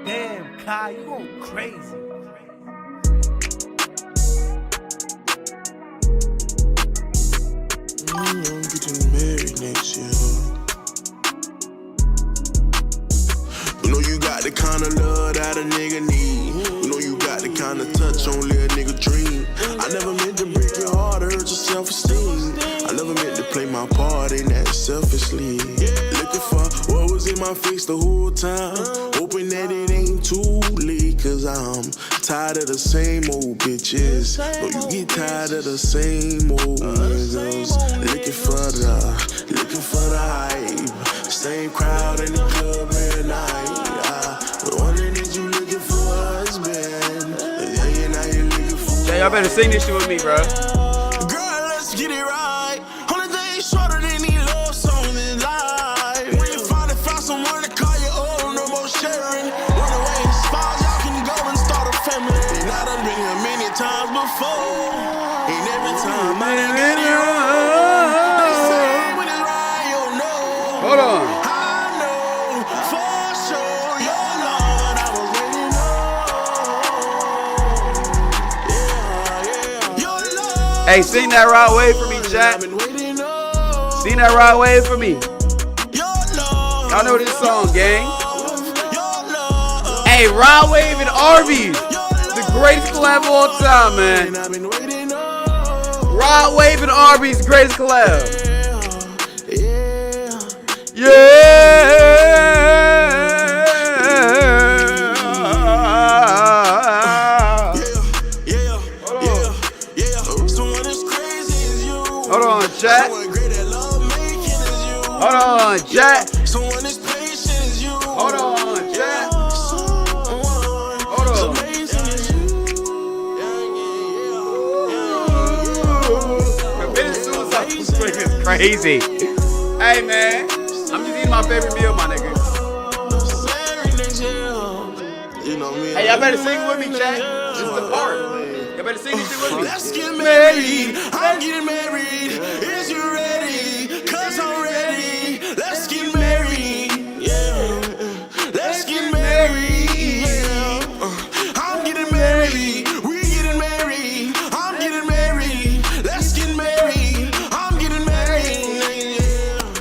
Damn, Kai, you going crazy. I'm getting married next year. You know you got the kind of love that a nigga need. You know you got the kind of touch only a nigga dream. I never meant to break your heart or hurt your self-esteem. I never meant to play my part in that selfishly. Looking for what was in my face the whole time. Hoping that it ain't too late, cause I'm tired of the same old bitches. No, you get tired of the same old niggas. Looking for the hype. Same crowd in the club every night. But wondering if you looking for a husband. Yeah, now you looking for. Jay, y'all better sing this shit with me, bro. Girl, let's get it right. Only thing shorter than these love songs in life. When you finally found someone to call your own, no more sharing. Run away as far as y'all can go and start a family. And I done been here many times before. And every time I done get it wrong. They say when it's right, you'll know. Hold on. I know for sure your love I was waiting on. Yeah. Your love. Hey, sing that right way for me, chat. I've been waiting on. Sing that right way for me. Your love. Y'all know this song, gang. Your love. Hey, Rod Wave and Arby. The greatest collab of all time, man. I've been waiting on. Rod Wave and Arby's greatest collab. Yeah. Someone as crazy as you. Hold on, chat. Someone great at love making as you. Hold on, chat. Someone as patient as you. Hold on, chat. Someone Hold as on. amazing as you. Committed suicide is crazy. Hey, man. I'm just eating my favorite meal, my nigga. You know me. Hey, y'all better sing with me, chat. This is the part. Y'all better sing this shit with me. Let's get married. I'm getting married. Is you ready? Cause I'm ready. Let's get married. Yeah. Let's get married. Yeah. I'm getting married. We getting married. I'm getting married. Let's get married. I'm getting married. Yeah.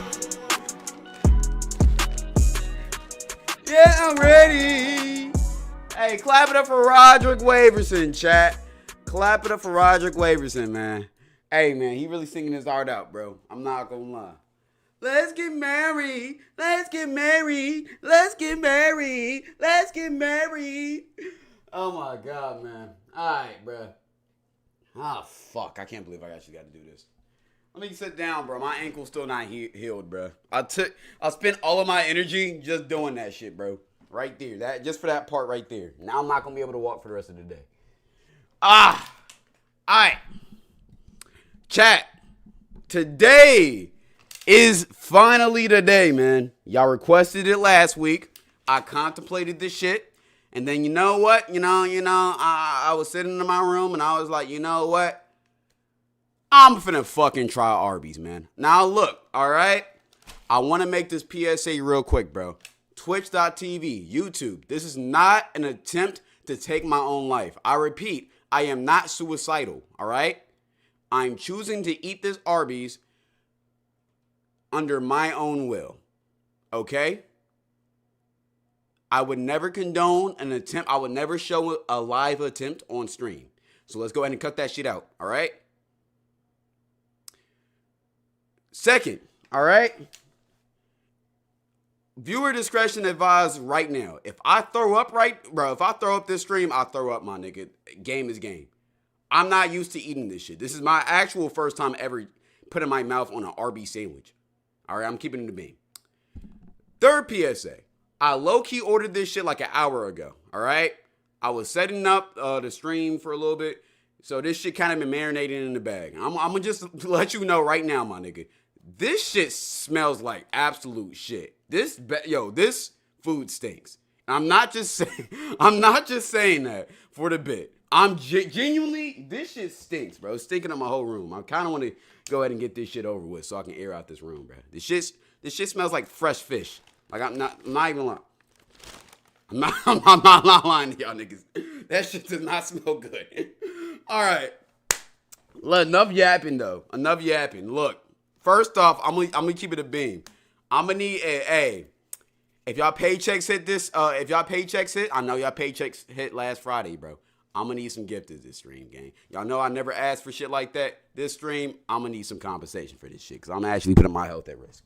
Yeah, I'm ready. Hey, clap it up for Roderick Waverson, chat. Clap it up for Roderick Waverson, man. Hey, man, he really singing his heart out, bro. I'm not gonna lie. Let's get married. Let's get married. Let's get married. Let's get married. Oh, my God, man. All right, bro. Ah, fuck. I can't believe I actually got to do this. Let me sit down, bro. My ankle's still not healed, bro. I spent all of my energy just doing that shit, bro. Right there. Just for that part right there. Now I'm not going to be able to walk for the rest of the day. All right. Chat. Today is finally the day, man. Y'all requested it last week. I contemplated this shit. And then you know what? I was sitting in my room and I was like, you know what? I'm finna fucking try Arby's, man. Now look, all right? I want to make this PSA real quick, bro. Twitch.tv, YouTube. This is not an attempt to take my own life. I repeat, I am not suicidal, all right? I'm choosing to eat this Arby's under my own will, okay? I would never condone an attempt. I would never show a live attempt on stream. So let's go ahead and cut that shit out, all right? Second, all right? Viewer discretion advised right now. If I throw up if I throw up this stream, I throw up, my nigga. Game is game. I'm not used to eating this shit. This is my actual first time ever putting my mouth on an Arby sandwich. All right, I'm keeping it a bean. Third PSA. I low-key ordered this shit like an hour ago, all right? I was setting up the stream for a little bit, so this shit kind of been marinating in the bag. I'm going to just let you know right now, my nigga. This shit smells like absolute shit. This food stinks. I'm not just saying that for the bit. I'm genuinely, this shit stinks, bro. It's stinking up my whole room. I kind of want to go ahead and get this shit over with so I can air out this room, bro. This shit smells like fresh fish. Like I'm not even lying. I'm not lying to y'all niggas. That shit does not smell good. All right. Enough yapping, though. Enough yapping. Look, first off, I'm gonna keep it a beam. I'm gonna need if y'all paychecks hit this, if y'all paychecks hit, I know y'all paychecks hit last Friday, bro. I'm gonna need some gifters this stream, gang. Y'all know I never asked for shit like that. This stream, I'm gonna need some compensation for this shit, because I'm actually putting my health at risk.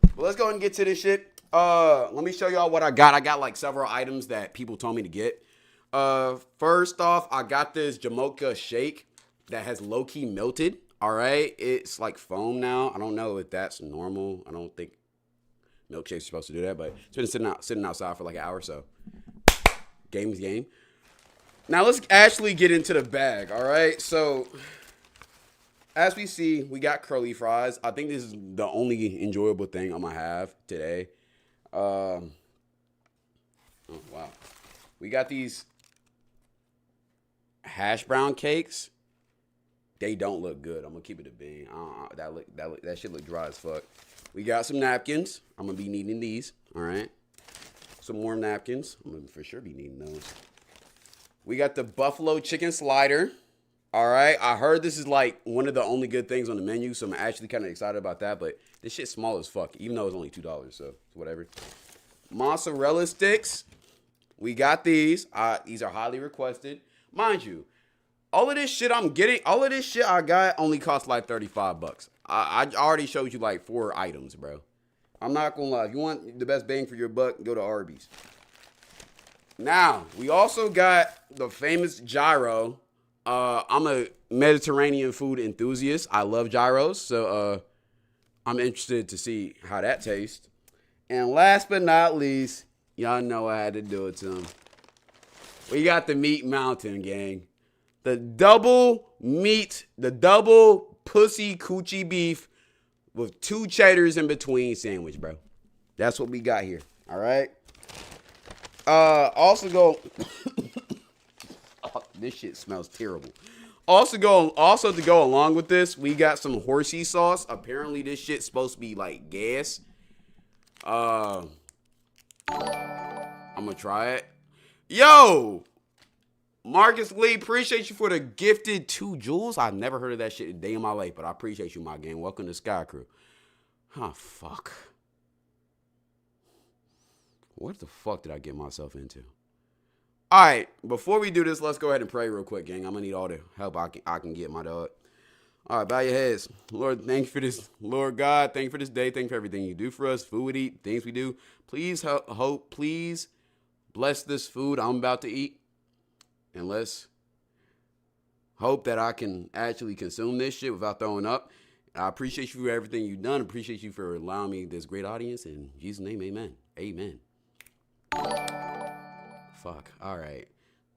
But let's go ahead and get to this shit. Let me show y'all what I got. I got like several items that people told me to get. First off, I got this Jamocha shake that has low-key melted. All right, it's like foam now. I don't know if that's normal. I don't think milkshakes are supposed to do that, but it's been sitting outside for like an hour or so. Game's game. Now let's actually get into the bag. All right, so as we see, we got curly fries. I think this is the only enjoyable thing I'm gonna have today. Oh wow, we got these hash brown cakes. They don't look good. I'm gonna keep it a bean. That shit look dry as fuck. We got some napkins. I'm gonna be needing these. All right, some more napkins. I'm gonna for sure be needing those. We got the buffalo chicken slider. All right, I heard this is like one of the only good things on the menu, so I'm actually kind of excited about that. But this shit's small as fuck, even though it's only $2, so whatever. Mozzarella sticks. We got these. These are highly requested, mind you. All of this shit I'm getting, all of this shit I got only cost like $35. I already showed you like 4 items, bro. I'm not gonna lie. If you want the best bang for your buck, go to Arby's. Now, we also got the famous gyro. I'm a Mediterranean food enthusiast. I love gyros, so I'm interested to see how that tastes. And last but not least, y'all know I had to do it to them. We got the Meat Mountain, gang. The double pussy coochie beef with 2 cheddars in between sandwich, bro. That's what we got here. All right. Also go. Oh, this shit smells terrible. Also to go along with this, we got some horsey sauce. Apparently, this shit's supposed to be like gas. I'm gonna try it. Yo. Marcus Lee, appreciate you for the gifted 2 jewels. I've never heard of that shit a day in my life, but I appreciate you, my gang. Welcome to Sky Crew. Oh, fuck. What the fuck did I get myself into? All right, before we do this, let's go ahead and pray real quick, gang. I'm going to need all the help I can get, my dog. All right, bow your heads. Lord, thank you for this. Lord God, thank you for this day. Thank you for everything you do for us, food we eat, things we do. Please please bless this food I'm about to eat. And let's hope that I can actually consume this shit without throwing up. I appreciate you for everything you've done. Appreciate you for allowing me this great audience. In Jesus' name, amen. Amen. Fuck. All right.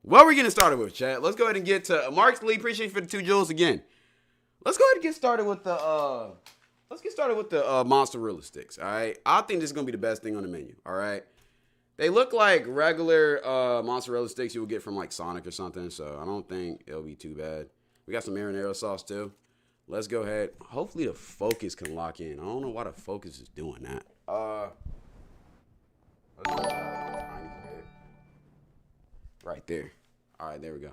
What are we getting started with, chat? Let's go ahead and get to Mark Lee. Appreciate you for the 2 jewels again. Let's go ahead and get started with the mozzarella sticks. All right. I think this is gonna be the best thing on the menu. All right. They look like regular mozzarella sticks you would get from like Sonic or something, so I don't think it'll be too bad. We got some marinara sauce too. Let's go ahead. Hopefully the focus can lock in. I don't know why the focus is doing that. Right there. All right, there we go.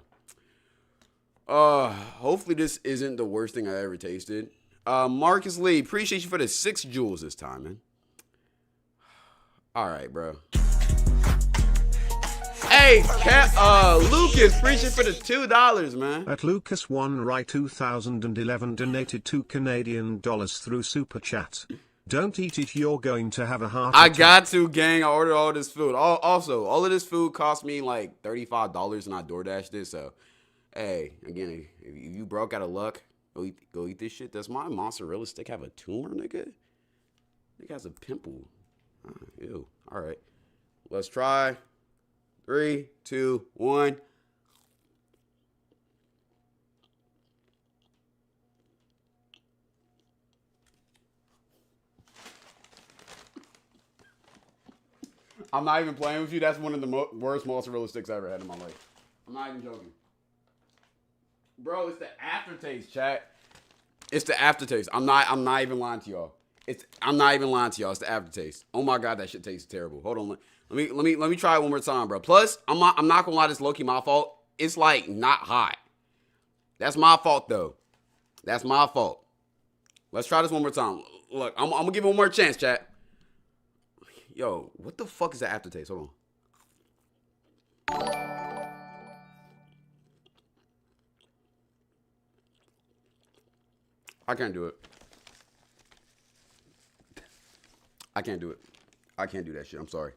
Hopefully this isn't the worst thing I ever tasted. Marcus Lee, appreciate you for the 6 jewels this time, man. All right, bro. Hey, Lucas, appreciate for the $2, man. At Lucas One Right 2011 donated $2 through Super Chat. Don't eat it, you're going to have a heart attack. I got to, gang. I ordered all this food. Also, all of this food cost me like $35 and I DoorDashed it. So, hey, again, if you broke out of luck, go eat this shit. Does my mozzarella stick have a tumor, nigga? It has a pimple. Ew. All right. Let's try. 3, 2, 1. I'm not even playing with you. That's one of the worst mozzarella sticks I ever had in my life. I'm not even joking. Bro, it's the aftertaste, chat. It's the aftertaste. I'm not even lying to y'all. I'm not even lying to y'all. It's the aftertaste. Oh my God, that shit tastes terrible. Hold on. Let me try it one more time, bro. Plus, I'm not gonna lie, this low-key my fault. It's like not hot. That's my fault though. That's my fault. Let's try this one more time. Look, I'm gonna give it one more chance, chat. Yo, what the fuck is that aftertaste? Hold on. I can't do it. I can't do it. I can't do that shit. I'm sorry.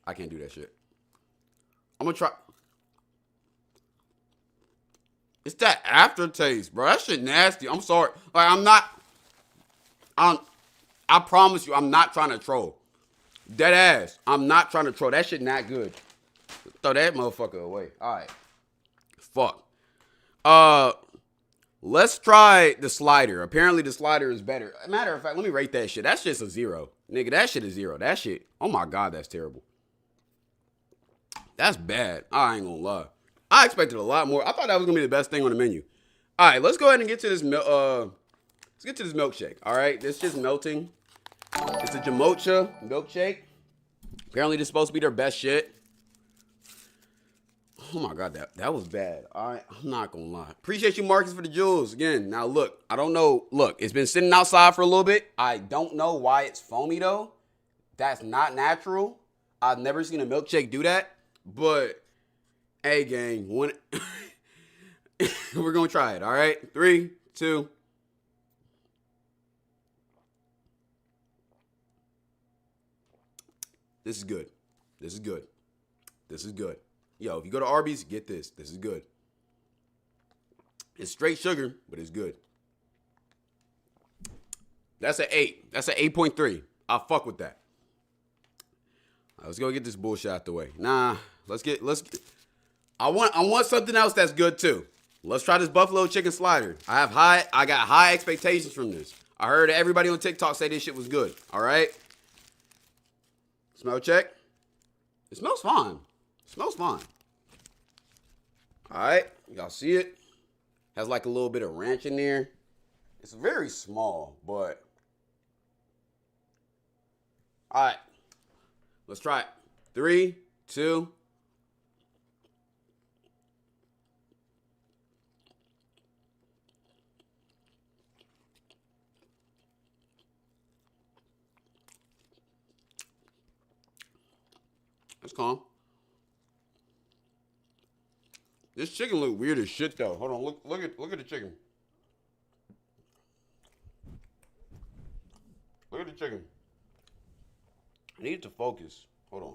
I can't do that shit. I'm gonna try. It's that aftertaste, bro. That shit nasty. I'm sorry. Like, I promise you, I'm not trying to troll. Dead ass. I'm not trying to troll. That shit not good. Throw that motherfucker away. All right. Fuck. Let's try the slider. Apparently the slider is better. Matter of fact, let me rate that shit. That's just a 0. Nigga, that shit is 0. That shit, oh my God, that's terrible. That's bad. I ain't gonna lie. I expected a lot more. I thought that was gonna be the best thing on the menu. All right, let's go ahead and get to this let's get to this milkshake. All right, this just melting. It's a Jamocha milkshake. Apparently this is supposed to be their best shit. Oh my God, that was bad. All right, I'm not gonna lie. Appreciate you, Marcus, for the jewels. Again, now look, I don't know. Look, it's been sitting outside for a little bit. I don't know why it's foamy though. That's not natural. I've never seen a milkshake do that. But, hey gang, we're gonna try it, all right? 3, 2. This is good. This is good. This is good. Yo, if you go to Arby's, get this. This is good. It's straight sugar, but it's good. That's an 8. That's an 8.3. I'll fuck with that. All right, let's go get this bullshit out the way. Nah, I want something else that's good too. Let's try this buffalo chicken slider. I got high expectations from this. I heard everybody on TikTok say this shit was good. All right. Smell check. It smells fine. It smells fine. All right. Y'all see it? Has like a little bit of ranch in there. It's very small, but. All right. Let's try it. 3, 2. That's calm. This chicken look weird as shit though. Hold on, look at the chicken. Look at the chicken. I need it to focus. Hold on.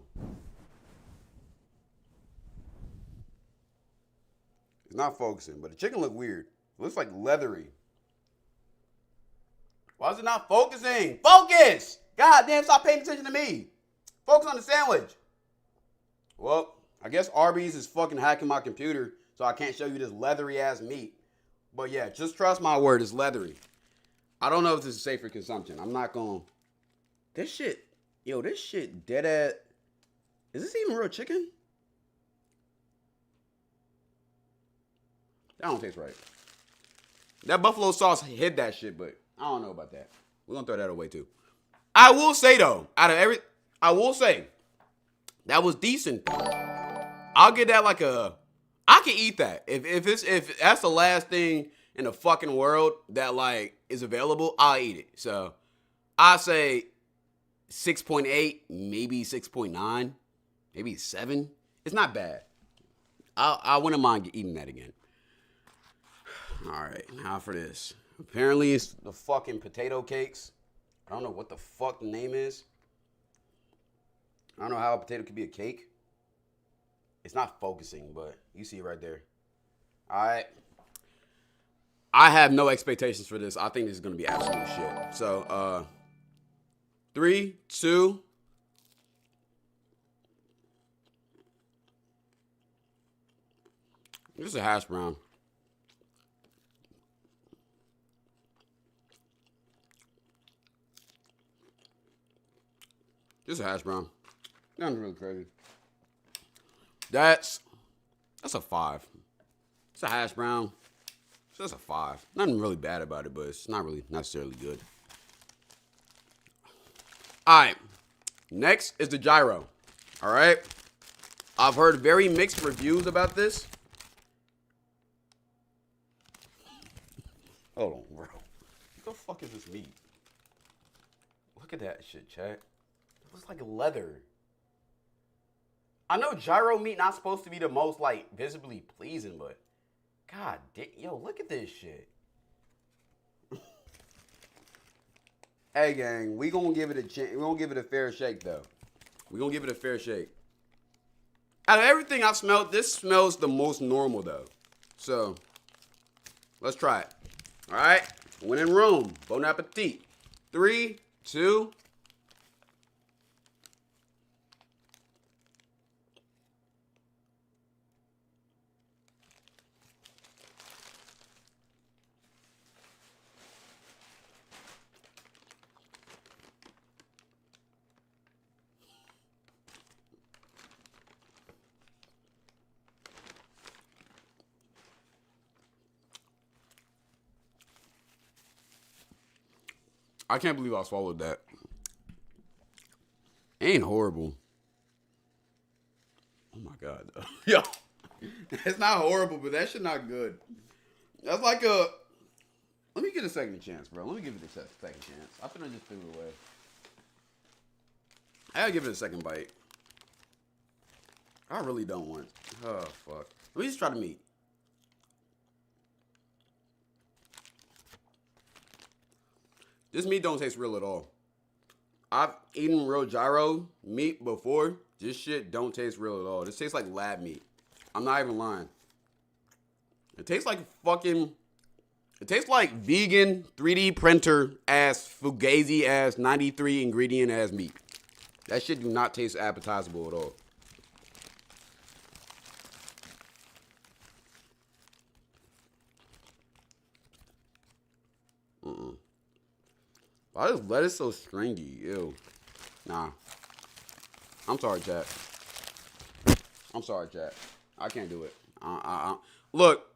It's not focusing, but the chicken look weird. It looks like leathery. Why is it not focusing? Focus! God damn, stop paying attention to me. Focus on the sandwich. Well, I guess Arby's is fucking hacking my computer, so I can't show you this leathery ass meat. But yeah, just trust my word, it's leathery. I don't know if this is safe for consumption. I'm not gonna. This shit dead ass. Is this even real chicken? That don't taste right. That buffalo sauce hid that shit, but I don't know about that. We're gonna throw that away too. I will say though, that was decent. I'll get that like I can eat that. If that's the last thing in the fucking world that like is available, I'll eat it. So I say 6.8, maybe 6.9, maybe 7. It's not bad. I wouldn't mind eating that again. All right, now for this. Apparently it's the fucking potato cakes. I don't know what the fuck the name is. I don't know how a potato could be a cake. It's not focusing, but you see it right there. All right. I have no expectations for this. I think this is going to be absolute shit. So, 3, 2. This is a hash brown. This is a hash brown. Nothing really crazy. That's a 5. It's a hash brown. So that's a 5. Nothing really bad about it, but it's not really necessarily good. All right. Next is the gyro. All right. I've heard very mixed reviews about this. Hold on, bro. What the fuck is this meat? Look at that shit, chat. It looks like leather. I know gyro meat not supposed to be the most, like, visibly pleasing, but god damn, yo, look at this shit. Hey, gang, we gonna give it a chance. We gonna give it a fair shake, though. We gonna give it a fair shake. Out of everything I've smelled, this smells the most normal, though. So, let's try it. All right? When in Rome, bon appetit. 3, 2. I can't believe I swallowed that. It ain't horrible. Oh my god. Yo. It's not horrible, but that shit not good. That's like a... Let me get a second chance, bro. Let me give it a second chance. I finna just threw it away. I gotta give it a second bite. I really don't want... Oh, fuck. Let me just try the meat. This meat don't taste real at all. I've eaten real gyro meat before. This shit don't taste real at all. This tastes like lab meat. I'm not even lying. It tastes like fucking... It tastes like vegan 3D printer ass Fugazi ass 93 ingredient ass meat. That shit do not taste appetizable at all. Why is lettuce so stringy? Ew. Nah. I'm sorry, chat. I'm sorry, chat. I can't do it. Look,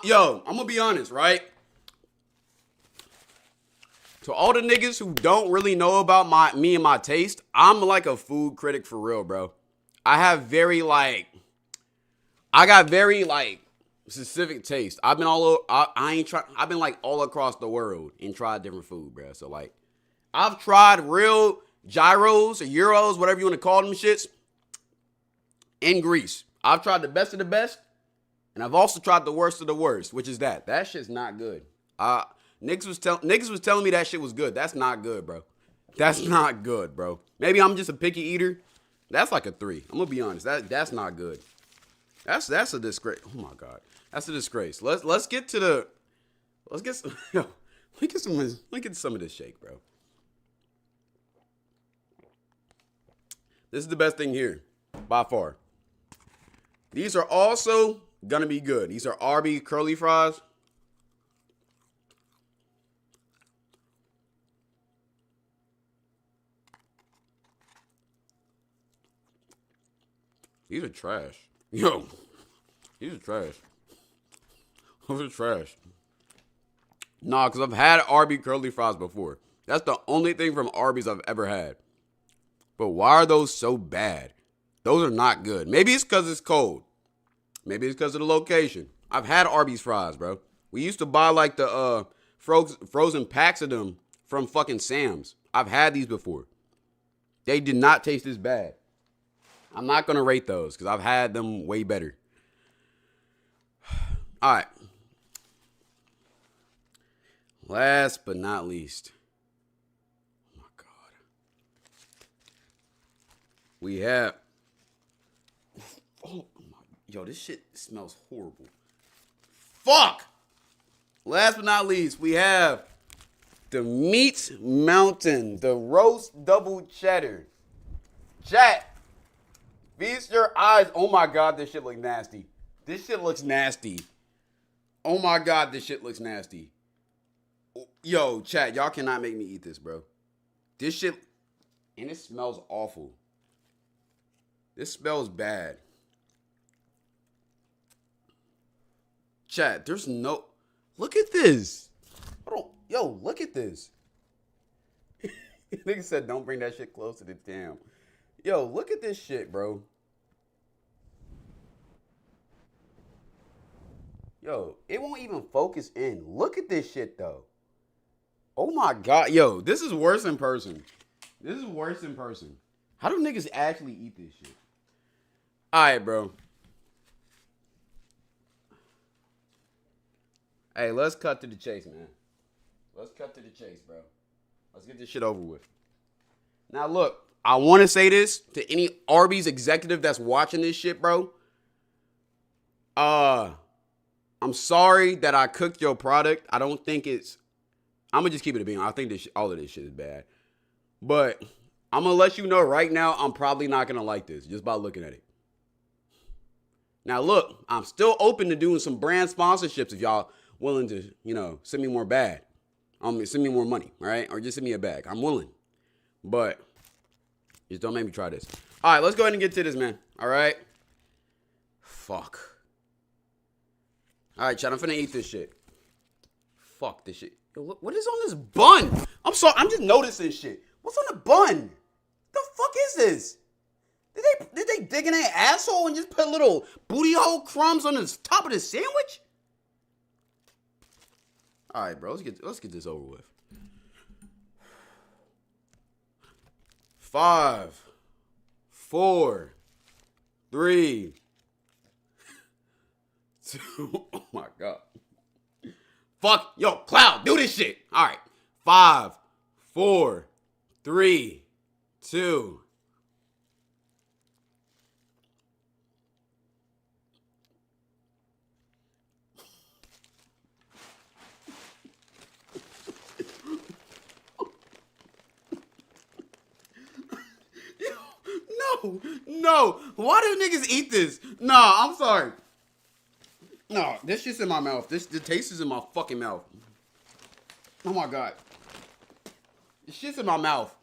yo, I'm gonna be honest, right? To all the niggas who don't really know about me and my taste, I'm like a food critic for real, bro. I got very specific taste. I've been all over, I've been like all across the world and tried different food, bro. So like, I've tried real gyros or euros, whatever you want to call them shits, in Greece. I've tried the best of the best, and I've also tried the worst of the worst, which is that. That shit's not good. Niggas was telling me that shit was good. That's not good, bro. That's not good, bro. Maybe I'm just a picky eater. That's like a 3. I'm gonna be honest. That's not good. That's a disgrace. Oh my god, that's a disgrace. Let's get to the. Let's get some. Yo, let get some of this shake, bro. This is the best thing here, by far. These are also gonna be good. These are Arby curly fries. These are trash. Yo, these are trash. Those are trash. Nah, because I've had Arby curly fries before. That's the only thing from Arby's I've ever had. But why are those so bad? Those are not good. Maybe it's because it's cold. Maybe it's because of the location. I've had Arby's fries, bro. We used to buy like the frozen packs of them from fucking Sam's. I've had these before. They did not taste this bad. I'm not going to rate those because I've had them way better. All right. Last but not least. Oh, my God. We have... Oh, my... Yo, this shit smells horrible. Fuck! Last but not least, we have the Meat Mountain, the roast double cheddar. Chat. Feast your eyes. Oh my God, this shit looks nasty. This shit looks nasty. Oh my God, this shit looks nasty. Yo, chat, y'all cannot make me eat this, bro. This shit, and it smells awful. This smells bad. Chat, there's no, look at this. Yo, look at this. Nigga said, don't bring that shit close to the damn. Yo, look at this shit, bro. Yo, it won't even focus in. Look at this shit, though. Oh, my God. Yo, this is worse in person. This is worse in person. How do niggas actually eat this shit? All right, bro. Hey, let's cut to the chase, man. Let's cut to the chase, bro. Let's get this shit over with. Now, look, I want to say this to any Arby's executive that's watching this shit, bro. I'm sorry that I cooked your product. I don't think it's... I'm going to just keep it a being. I think all of this shit is bad. But I'm going to let you know right now, I'm probably not going to like this just by looking at it. Now, look, I'm still open to doing some brand sponsorships if y'all willing to, send me more bad. Send me more money, all right? Or just send me a bag. I'm willing. But just don't make me try this. All right, let's go ahead and get to this, man. All right? Fuck. All right, chat, I'm finna eat this shit. Fuck this shit. Yo, what is on this bun? I'm sorry, I'm just noticing shit. What's on the bun? The fuck is this? Did they dig in their asshole and just put little booty hole crumbs on the top of the sandwich? All right, bro, let's get this over with. 5, 4, 3, 2. Oh my God. Fuck, yo, Cloud, do this shit. All right, 5, 4, 3, 2. No. Why do niggas eat this? Nah, I'm sorry. No, this shit's in my mouth. The taste is in my fucking mouth. Oh my God. This shit's in my mouth.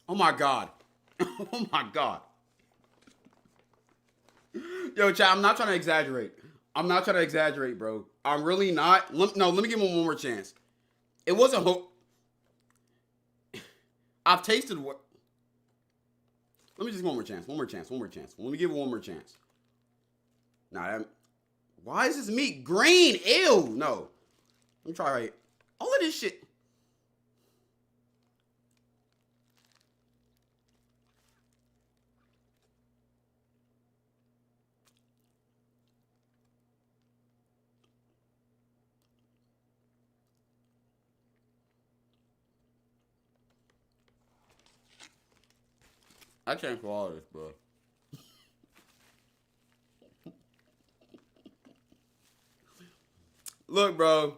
Oh my God. Oh my God. Yo, chat, I'm not trying to exaggerate. Bro. I'm really not. Let me give him one more chance. It wasn't I've tasted what. Let me just one more chance. Let me give it one more chance. Nah, why is this meat green? Ew, no. Let me try right. All of this shit. I can't follow this, bro. Look, bro.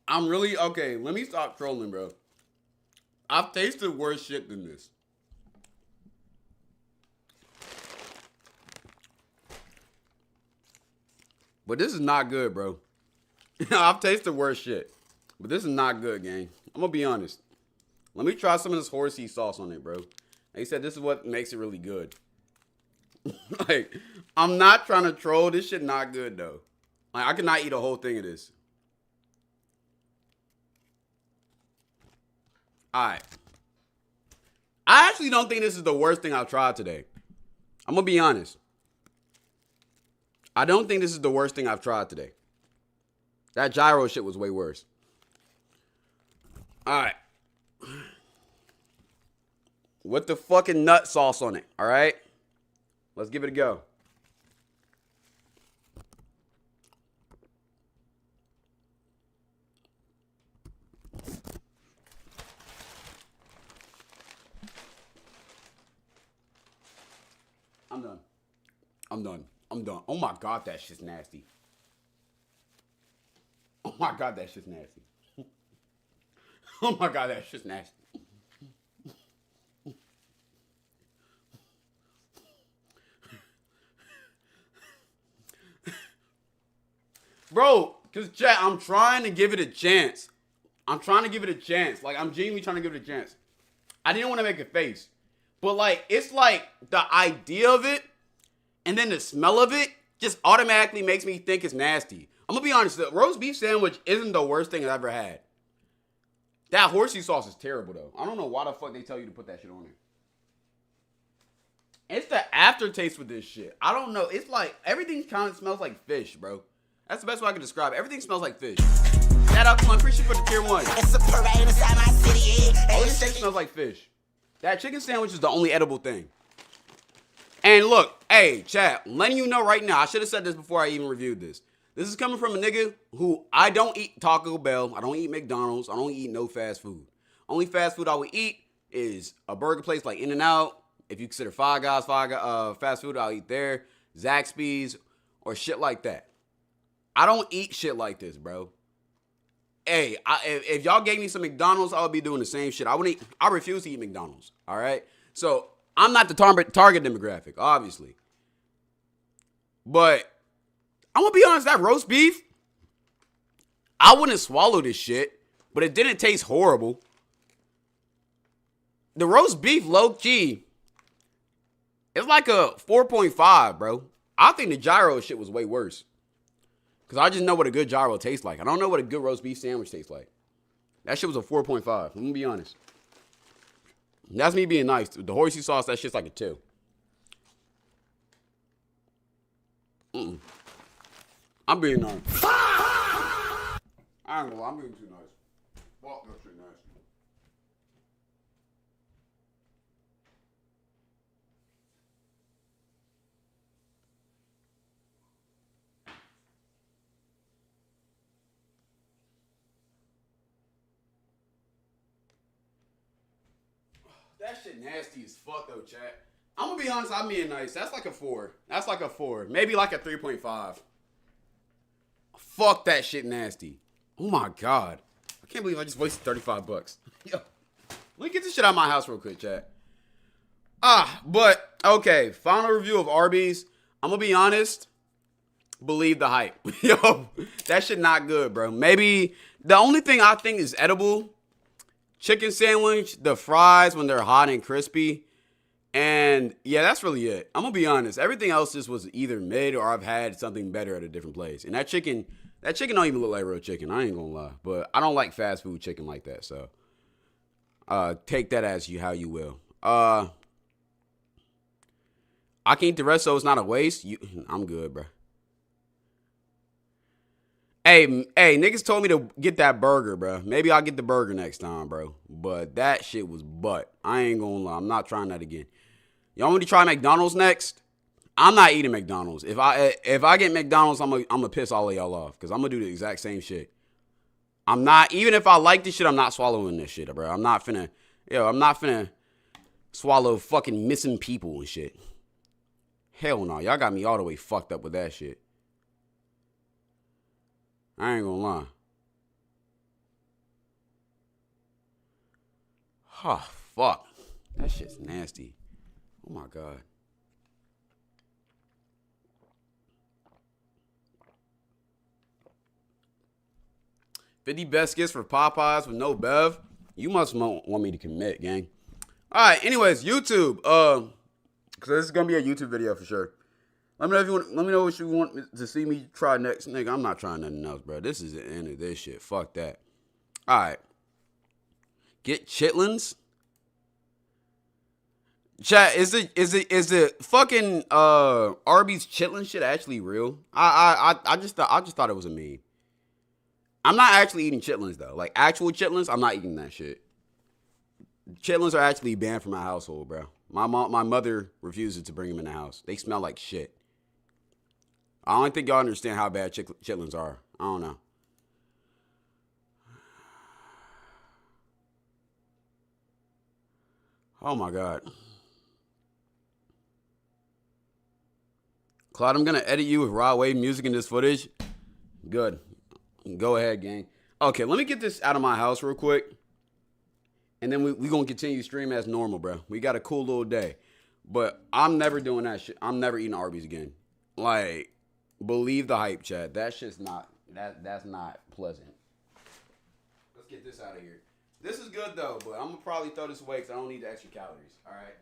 I'm really... Okay, let me stop trolling, bro. I've tasted worse shit than this. But this is not good, bro. I've tasted worse shit. But this is not good, gang. I'm gonna be honest. Let me try some of this horsey sauce on it, bro. They said this is what makes it really good. Like, I'm not trying to troll. This shit not good, though. Like, I could not eat a whole thing of this. All right. I actually don't think this is the worst thing I've tried today. I'm going to be honest. I don't think this is the worst thing I've tried today. That gyro shit was way worse. All right. With the fucking nut sauce on it, all right? Let's give it a go. I'm done. Oh my God, that shit's nasty. Oh my God, that shit's nasty. Oh my God, that shit's nasty. Bro, because chat, I'm trying to give it a chance. Like, I'm genuinely trying to give it a chance. I didn't want to make a face. But, like, it's like the idea of it and then the smell of it just automatically makes me think it's nasty. I'm going to be honest. The roast beef sandwich isn't the worst thing I've ever had. That horsey sauce is terrible, though. I don't know why the fuck they tell you to put that shit on there. It's the aftertaste with this shit. I don't know. It's like everything kind of smells like fish, bro. That's the best way I can describe it. Everything smells like fish. Shout out to my appreciate for the tier 1. It's a parade inside my city. All this shit smells like fish. That chicken sandwich is the only edible thing. And look, hey, chat, letting you know right now, I should have said this before I even reviewed this. This is coming from a nigga who I don't eat Taco Bell. I don't eat McDonald's. I don't eat no fast food. Only fast food I would eat is a burger place like In-N-Out. If you consider Five Guys fast food, I'll eat there. Zaxby's or shit like that. I don't eat shit like this, bro. Hey, if y'all gave me some McDonald's, I would be doing the same shit. I refuse to eat McDonald's, all right? So, I'm not the target demographic, obviously. But, I'm going to be honest, that roast beef, I wouldn't swallow this shit, but it didn't taste horrible. The roast beef, low-key, it's like a 4.5, bro. I think the gyro shit was way worse. Because I just know what a good gyro tastes like. I don't know what a good roast beef sandwich tastes like. That shit was a 4.5. I'm going to be honest. That's me being nice. The horsey sauce, that shit's like a 2. I'm being nice. I ain't gonna lie, I'm being too nice. Fuck, that shit nice. That shit nasty as fuck though, chat. I'm gonna be honest, I'm being nice. That's like a 4. That's like a 4. Maybe like a 3.5. Fuck that shit nasty. Oh my god. I can't believe I just wasted 35 bucks. Yo. Let me get this shit out of my house real quick, chat. But, okay. Final review of Arby's. I'm gonna be honest. Believe the hype. Yo, that shit not good, bro. Maybe the only thing I think is edible, chicken sandwich, the fries when they're hot and crispy. And yeah, that's really it. I'm gonna be honest. Everything else just was either mid or I've had something better at a different place. And that chicken don't even look like real chicken. I ain't gonna lie. But I don't like fast food chicken like that. So take that as how you will. I can eat the rest so it's not a waste. I'm good, bro. Hey, niggas told me to get that burger, bro. Maybe I'll get the burger next time, bro. But that shit was butt. I ain't gonna lie. I'm not trying that again. Y'all want me to try McDonald's next? I'm not eating McDonald's. If I get McDonald's, I'm gonna piss all of y'all off because I'm gonna do the exact same shit. I'm not, even if I like this shit, I'm not swallowing this shit, bro. I'm not finna swallow fucking missing people and shit. Hell no. Y'all got me all the way fucked up with that shit. I ain't gonna lie. Oh, fuck. That shit's nasty. Oh, my God. $50 best gifts for Popeyes with no Bev. You must want me to commit, gang. All right, anyways, YouTube. Because this is going to be a YouTube video for sure. Let me know what you want to see me try next. Nigga, I'm not trying nothing else, bro. This is the end of this shit. Fuck that. All right. Get chitlins. Chat, is it fucking Arby's chitlin shit actually real? I just thought it was a meme. I'm not actually eating chitlins though. Like actual chitlins, I'm not eating that shit. Chitlins are actually banned from my household, bro. My mother refuses to bring them in the house. They smell like shit. I don't think y'all understand how bad chitlins are. I don't know. Oh my God. Claude, I'm going to edit you with raw wave music in this footage. Good. Go ahead, gang. Okay, let me get this out of my house real quick. And then we going to continue stream as normal, bro. We got a cool little day. But I'm never doing that shit. I'm never eating Arby's again. Like, believe the hype, Chad. That shit's not, that's not pleasant. Let's get this out of here. This is good, though, but I'm going to probably throw this away because I don't need the extra calories. All right?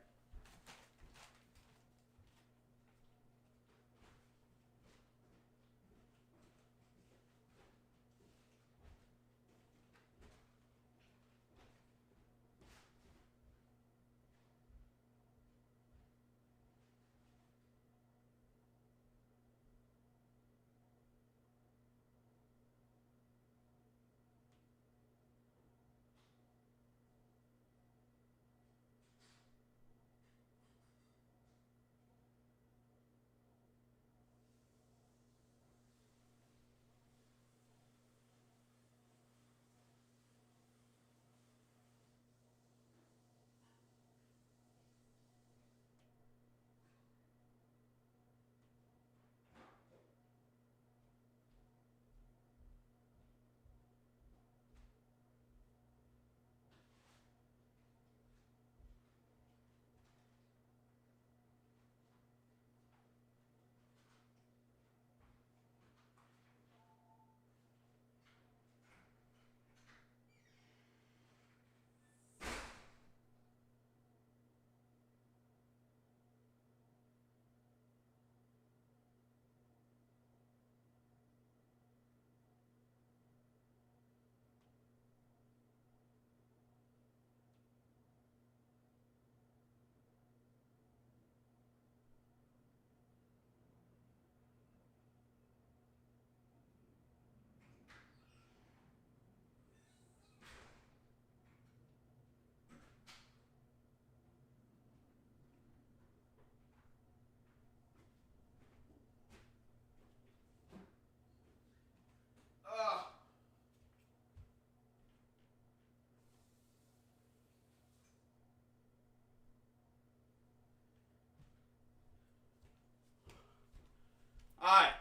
Alright.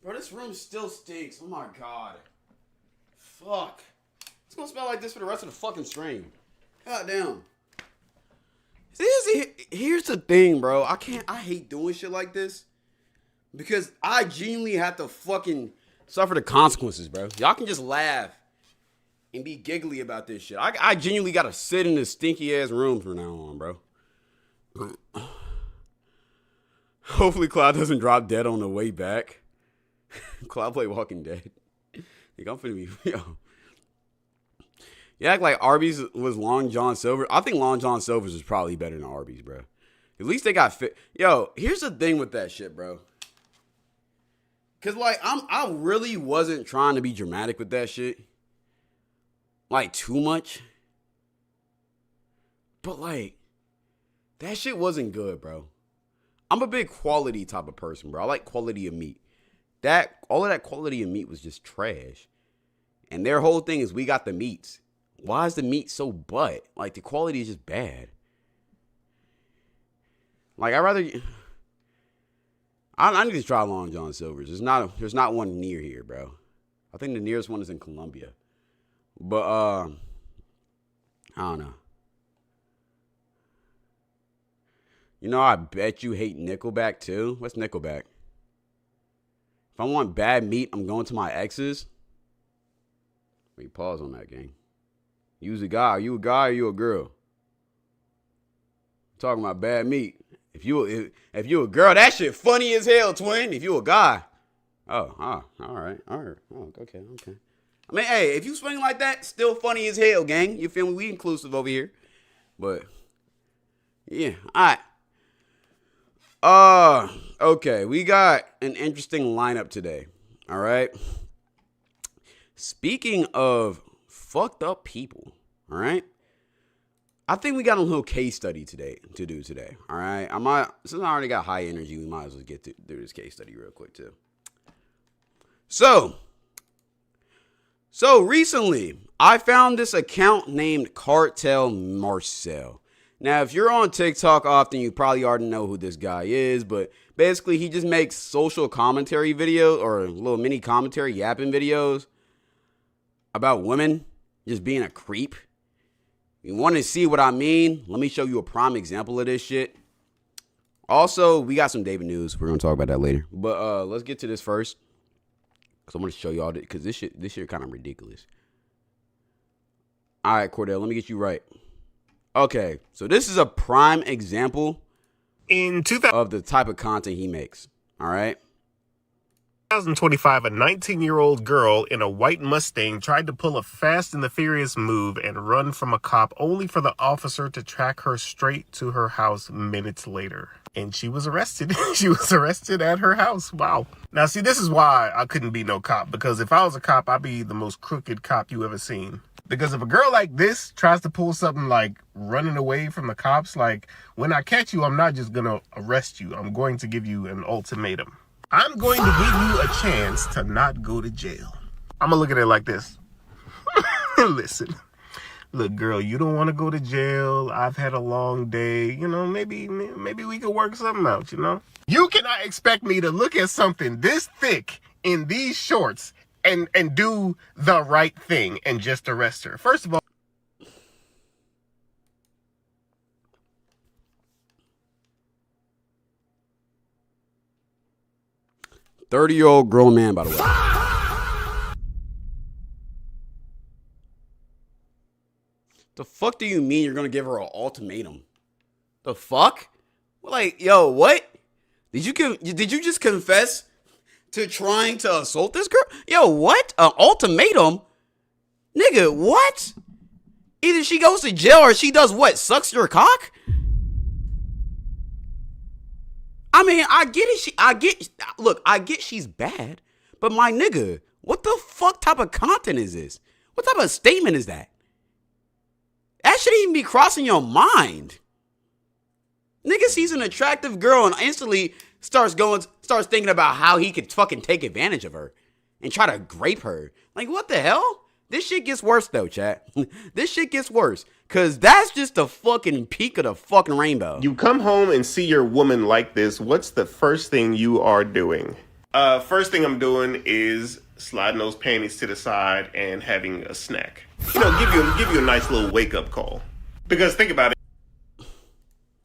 Bro, this room still stinks. Oh my god. Fuck. It's gonna smell like this for the rest of the fucking stream. God damn. Here's the thing, bro. I hate doing shit like this. Because I genuinely have to fucking suffer the consequences, bro. Y'all can just laugh and be giggly about this shit. I genuinely gotta sit in this stinky ass room from now on, bro. Hopefully Cloud doesn't drop dead on the way back. Cloud play Walking Dead. Think I'm finna be, yo. You act like Arby's was Long John Silver. I think Long John Silver's is probably better than Arby's, bro. At least they got fit. Yo, here's the thing with that shit, bro. Cause like I really wasn't trying to be dramatic with that shit. Like too much. But like, that shit wasn't good, bro. I'm a big quality type of person, bro. I like quality of meat. All of that quality of meat was just trash. And their whole thing is we got the meats. Why is the meat so butt? Like the quality is just bad. Like I need to try Long John Silver's. There's not one near here, bro. I think the nearest one is in Columbia. But I don't know. You know, I bet you hate Nickelback too. What's Nickelback? If I want bad meat, I'm going to my exes. Wait, pause on that, gang. You's a guy. Are you a guy or you a girl? I'm talking about bad meat. If you a girl, that shit funny as hell, twin. If you a guy. All right. Oh, okay. I mean, hey, if you swing like that, still funny as hell, gang. You feel me? We inclusive over here. But, yeah. All right. Okay, we got an interesting lineup today. All right. Speaking of fucked up people, all right. I think we got a little case study to do today. All right. Since I already got high energy, we might as well get through this case study real quick too. So recently I found this account named Cartel Marcel. Now, if you're on TikTok often, you probably already know who this guy is, but basically he just makes social commentary videos or little mini commentary yapping videos about women just being a creep. You want to see what I mean? Let me show you a prime example of this shit. Also, we got some David news. We're going to talk about that later. But let's get to this first. Because I'm going to show y'all, because this shit kind of ridiculous. All right, Cordell, let me get you right. Okay, so this is a prime example of the type of content he makes. All right. 2025, a 19-year-old girl in a white Mustang tried to pull a Fast and the Furious move and run from a cop only for the officer to track her straight to her house minutes later. And she was arrested. She was arrested at her house. Wow. Now, see, this is why I couldn't be no cop, because if I was a cop, I'd be the most crooked cop you ever seen. Because if a girl like this tries to pull something like running away from the cops, like, when I catch you, I'm not just going to arrest you. I'm going to give you an ultimatum. I'm going to give you a chance to not go to jail. I'm going to look at it like this. Listen, look, girl, you don't want to go to jail. I've had a long day. You know, maybe we could work something out, you know? You cannot expect me to look at something this thick in these shorts and do the right thing and just arrest her. First of all, 30-year-old grown man, by the way. The fuck do you mean you're gonna give her an ultimatum? The fuck? Like, yo, what? Did you just confess to trying to assault this girl? Yo, what? An ultimatum? Nigga, what? Either she goes to jail or she does what? Sucks your cock? I mean, I get it. I get she's bad, but my nigga, what the fuck type of content is this? What type of statement is that? That shouldn't even be crossing your mind. Nigga sees an attractive girl and instantly starts thinking about how he could fucking take advantage of her and try to grape her. Like, what the hell? This shit gets worse though, chat. This shit gets worse. Cause that's just the fucking peak of the fucking rainbow. You come home and see your woman like this. What's the first thing you are doing? First thing I'm doing is sliding those panties to the side and having a snack. You know, give you a nice little wake up call. Because think about it.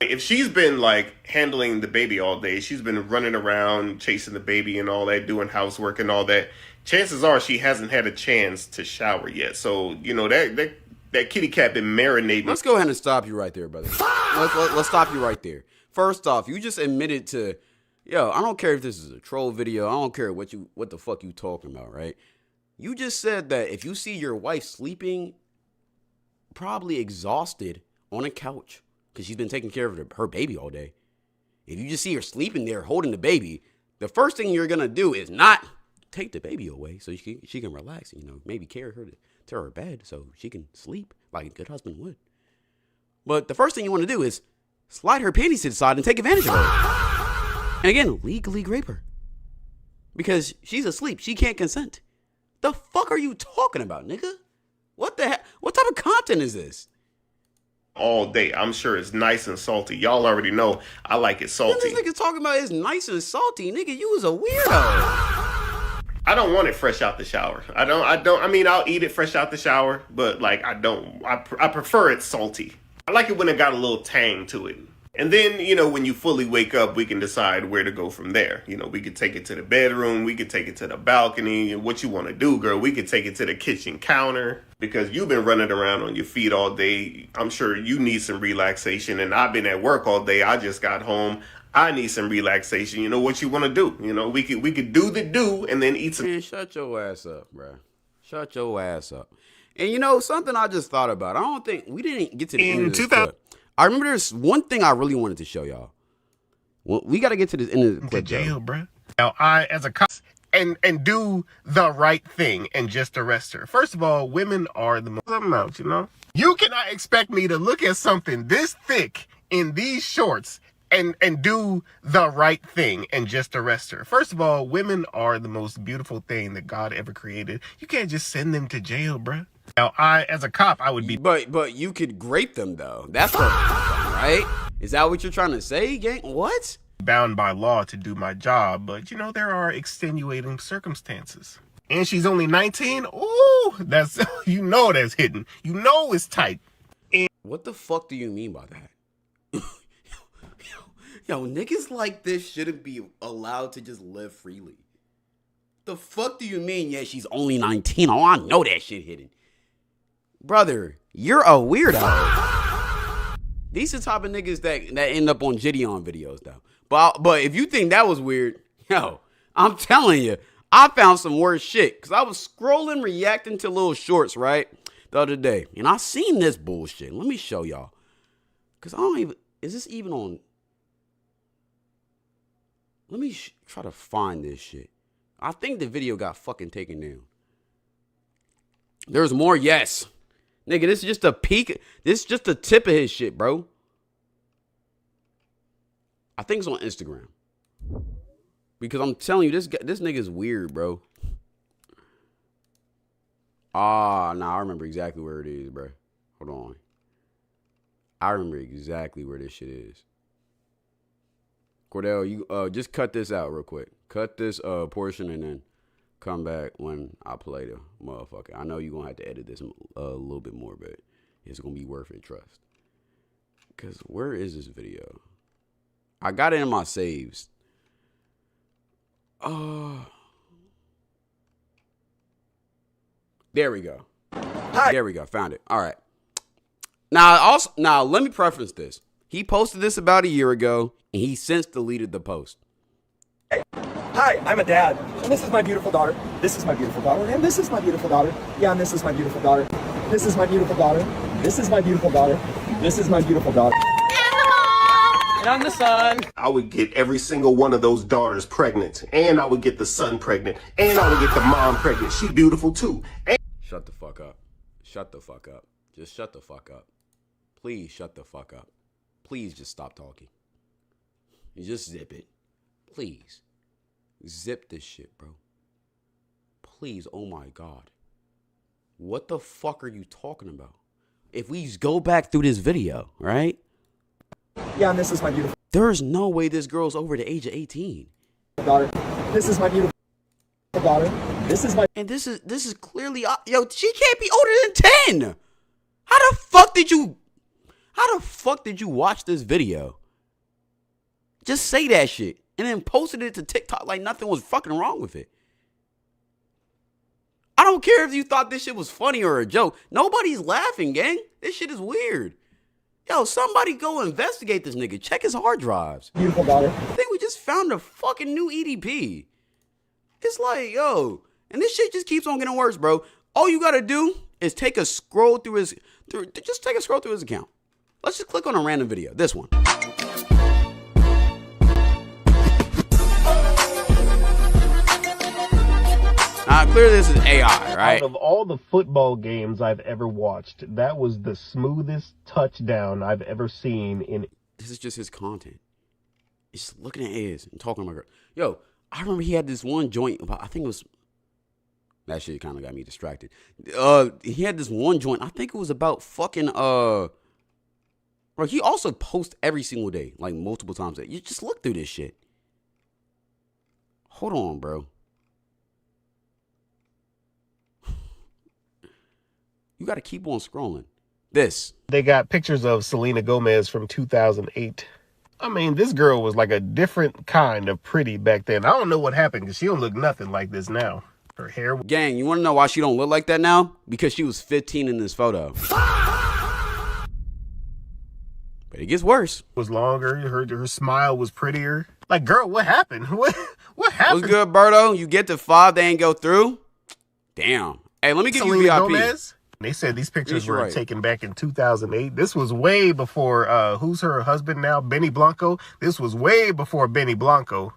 If she's been like handling the baby all day, she's been running around chasing the baby and all that, doing housework and all that, chances are she hasn't had a chance to shower yet. So, you know, that kitty cat been marinating. Let's go ahead and stop you right there, brother. Let's stop you right there. First off, you just admitted to, yo, I don't care if this is a troll video. I don't care what the fuck you talking about, right? You just said that if you see your wife sleeping, probably exhausted on a couch, because she's been taking care of her baby all day. If you just see her sleeping there holding the baby, the first thing you're going to do is not take the baby away so she can relax, you know, maybe carry her to her bed so she can sleep like a good husband would. But the first thing you want to do is slide her panties to the side and take advantage of her. And again, legally rape her. Because she's asleep. She can't consent. The fuck are you talking about, nigga? What the heck? What type of content is this? All day. I'm sure it's nice and salty. Y'all already know I like it salty. This nigga talking about it's nice and salty. Nigga, you was a weirdo. I don't want it fresh out the shower. I mean, I'll eat it fresh out the shower, but like, I prefer it salty. I like it when it got a little tang to it. And then, you know, when you fully wake up, we can decide where to go from there. You know, we could take it to the bedroom. We could take it to the balcony. What you want to do, girl, we could take it to the kitchen counter. Because you've been running around on your feet all day. I'm sure you need some relaxation. And I've been at work all day. I just got home. I need some relaxation. You know what you want to do? You know, we could do the do and then eat some. Man, shut your ass up, bro. Shut your ass up. And you know, something I just thought about. I don't think we didn't get to the end of this clip. I remember there's one thing I really wanted to show y'all. Well, we got to get to the end of the clip. Jail, bro. Now, I, as a cop, and do the right thing and just arrest her. First of all, women are the most amount, you know? You cannot expect me to look at something this thick in these shorts and do the right thing and just arrest her. First of all, women are the most beautiful thing that God ever created. You can't just send them to jail, bruh. Now, I, as a cop, I would be... But you could grape them, though. That's what, right? Is that what you're trying to say, gang? What? Bound by law to do my job, but, you know, there are extenuating circumstances. And she's only 19? Ooh, that's... You know that's hidden. You know it's tight. And what the fuck do you mean by that? Yo, niggas like this shouldn't be allowed to just live freely. The fuck do you mean? Yeah, she's only 19. Oh, I know that shit hidden. Brother, you're a weirdo. These are the type of niggas that end up on Gideon videos, though. But if you think that was weird, yo, I'm telling you, I found some worse shit. Because I was scrolling, reacting to little shorts, right, the other day. And I seen this bullshit. Let me show y'all. Because I don't even... Is this even on... Let me try to find this shit. I think the video got fucking taken down. There's more, yes. Nigga, this is just a peak. This is just the tip of his shit, bro. I think it's on Instagram. Because I'm telling you, this nigga's weird, bro. Nah, I remember exactly where it is, bro. Hold on. I remember exactly where this shit is. Cordell, you just cut this out real quick. Cut this portion and then come back when I play the motherfucker. I know you're going to have to edit this a little bit more, but it's going to be worth it, trust. Because where is this video? I got it in my saves. There we go. There we go. Found it. All right. Now, let me preface this. He posted this about a year ago, and he since deleted the post. Hey. Hi, I'm a dad, and this is my beautiful daughter. This is my beautiful daughter, and this is my beautiful daughter. Yeah, and this is my beautiful daughter. This is my beautiful daughter. This is my beautiful daughter. This is my beautiful daughter. And I'm the son. I would get every single one of those daughters pregnant, and I would get the son pregnant, and I would get the mom pregnant. She beautiful too. Shut the fuck up. Shut the fuck up. Just shut the fuck up. Please shut the fuck up. Please just stop talking. You just zip it. Please. Zip this shit, bro. Please, oh my God. What the fuck are you talking about? If we go back through this video, right? Yeah, and this is my beautiful There's no way this girl's over the age of 18. daughter. This is my beautiful daughter. This is my And this is clearly, yo, she can't be older than 10. How the fuck did you watch this video? Just say that shit and then posted it to TikTok like nothing was fucking wrong with it. I don't care if you thought this shit was funny or a joke. Nobody's laughing, gang. This shit is weird. Yo, somebody go investigate this nigga. Check his hard drives. beautiful daughter. I think we just found a fucking new EDP. It's like, yo, and this shit just keeps on getting worse, bro. All you gotta do is take a scroll through his account. Let's just click on a random video. This one. Clearly this is AI, right? Out of all the football games I've ever watched, that was the smoothest touchdown I've ever seen in. This is just his content. He's just looking at his and talking about girl. Yo, I remember he had this one joint about, I think it was, that shit kind of got me distracted. He had this one joint, I think it was about fucking, bro, he also posts every single day, like multiple times. You just look through this shit. Hold on, bro. You got to keep on scrolling. This. They got pictures of Selena Gomez from 2008. I mean, this girl was like a different kind of pretty back then. I don't know what happened because she don't look nothing like this now. Her hair. Gang, you want to know why she don't look like that now? Because she was 15 in this photo. But it gets worse. Was longer. Her smile was prettier. Like, girl, what happened? What happened? What's good, Berto? You get to 5, they ain't go through? Damn. Hey, let me give you VIP. Gomez? They said these pictures were taken back in 2008. This was way before, who's her husband now? Benny Blanco. This was way before Benny Blanco.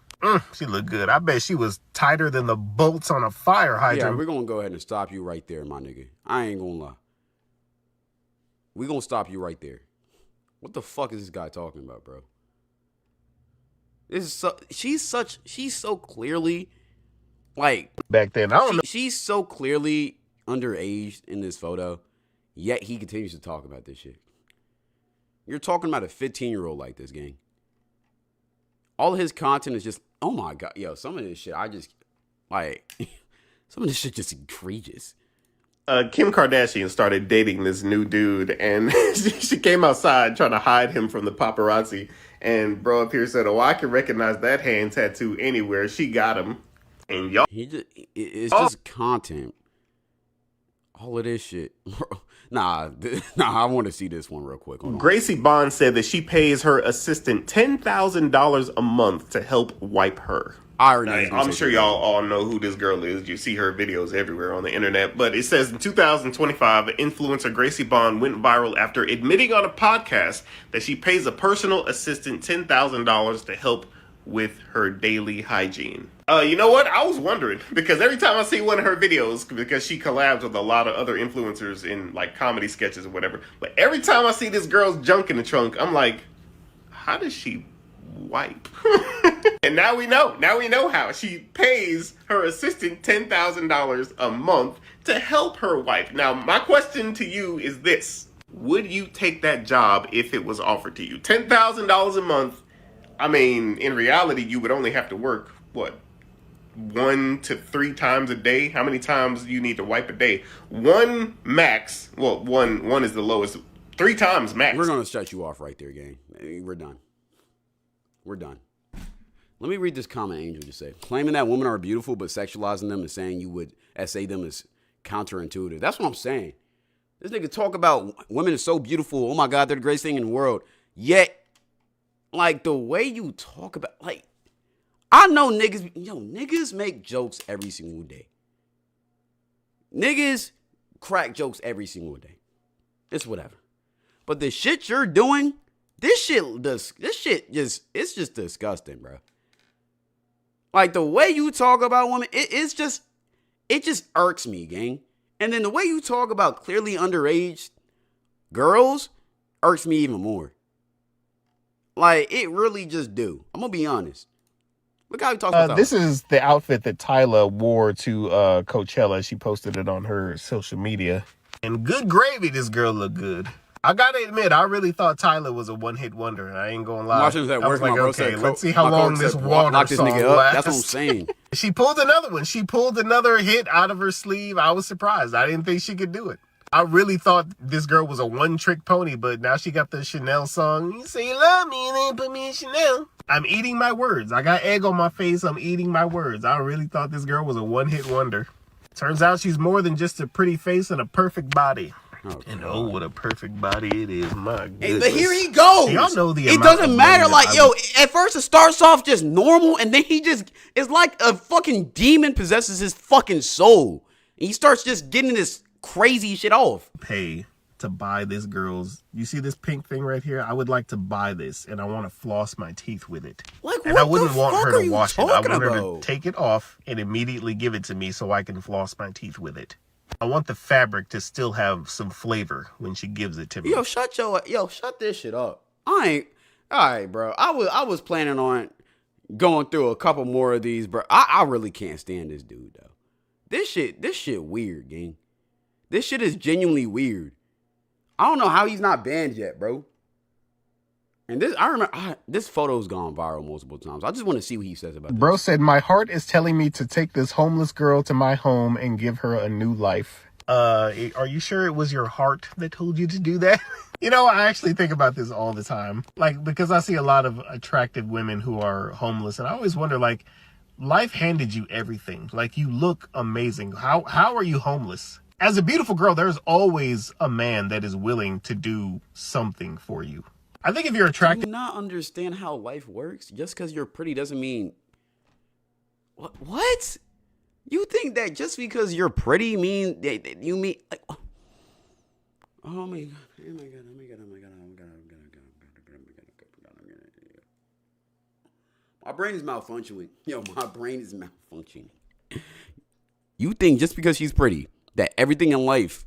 She looked good. I bet she was tighter than the bolts on a fire hydrant. Yeah, we're going to go ahead and stop you right there, my nigga. I ain't going to lie. We're going to stop you right there. What the fuck is this guy talking about, bro? This is she's so clearly, like... Back then, I don't know. She's so clearly underage in this photo, yet he continues to talk about this shit. You're talking about a 15-year-old like this, gang. All of his content is just, oh my God, yo, some of this shit, I just, like, some of this shit just egregious. Kim Kardashian started dating this new dude, and she came outside trying to hide him from the paparazzi, and bro up here said, oh, I can recognize that hand tattoo anywhere. She got him, and y'all. It's just content. All of this shit. Nah, I want to see this one real quick. Hold on. Gracie Bond said that she pays her assistant $10,000 a month to help wipe her. I'm sure y'all all know who this girl is. You see her videos everywhere on the internet. But it says in 2025, influencer Gracie Bond went viral after admitting on a podcast that she pays a personal assistant $10,000 to help with her daily hygiene. You know what? I was wondering, because every time I see one of her videos, because she collabs with a lot of other influencers in like comedy sketches or whatever, but every time I see this girl's junk in the trunk, I'm like, how does she wipe? And now we know how. She pays her assistant $10,000 a month to help her wipe. Now, my question to you is this. Would you take that job if it was offered to you? $10,000 a month. I mean, in reality, you would only have to work, what, 1 to 3 times a day? How many times do you need to wipe a day? One max. Well, one is the lowest. 3 times max. We're going to shut you off right there, gang. We're done. Let me read this comment Angel just said. Claiming that women are beautiful, but sexualizing them and saying you would essay them is counterintuitive. That's what I'm saying. This nigga talk about women are so beautiful. Oh my God, they're the greatest thing in the world. Yet, like, the way you talk about, like, I know niggas make jokes every single day. Niggas crack jokes every single day. It's whatever. But the shit you're doing, it's just disgusting, bro. Like, the way you talk about women, it just irks me, gang. And then the way you talk about clearly underage girls irks me even more. Like, it really just do. I'm gonna be honest. Look how he talks about Tyler. This is the outfit that Tyler wore to Coachella. She posted it on her social media. And good gravy, this girl looked good. I gotta admit, I really thought Tyler was a one-hit wonder, and I ain't gonna lie. Watching this at I work, was like, my bro okay, said, let's see how long this water lock this song nigga up. lasts. That's what I'm saying. She pulled another one. She pulled another hit out of her sleeve. I was surprised. I didn't think she could do it. I really thought this girl was a one-trick pony, but now she got the Chanel song. You say you love me, and then put me in Chanel. I'm eating my words. I got egg on my face. I'm eating my words. I really thought this girl was a one-hit wonder. Turns out she's more than just a pretty face and a perfect body. And oh, what a perfect body it is. My goodness. But here he goes. Y'all know the it amount doesn't of matter. money Like, that yo, at first it starts off just normal, and then he just, it's like a fucking demon possesses his fucking soul. And he starts just getting this crazy shit off. Pay to buy this girl's, you see this pink thing right here? I would like to buy this, and I want to floss my teeth with it. Like, and what I wouldn't the want fuck her are to you wash it. I talking want her about? to take it off and immediately give it to me so I can floss my teeth with it. I want the fabric to still have some flavor when she gives it to me. Yo, shut this shit up. I ain't, all right, bro. I was planning on going through a couple more of these, bro. I really can't stand this dude, though. This shit weird, gang. This shit is genuinely weird. I don't know how he's not banned yet, bro. And this, I remember, this photo's gone viral multiple times. I just want to see what he says about this. Bro said, my heart is telling me to take this homeless girl to my home and give her a new life. Are you sure it was your heart that told you to do that? You know, I actually think about this all the time. Like, because I see a lot of attractive women who are homeless. And I always wonder, like, life handed you everything. Like, you look amazing. How are you homeless? As a beautiful girl, there's always a man that is willing to do something for you. I think if you're attracted... Do you not understand how life works? Just because you're pretty doesn't mean... What? You think that just because you're pretty mean that you mean... Like, oh my God. Oh my God. Oh my God. Oh my God. Oh my God. Oh my God. My brain is malfunctioning. Yo, my brain is malfunctioning. You think just because she's pretty, that everything in life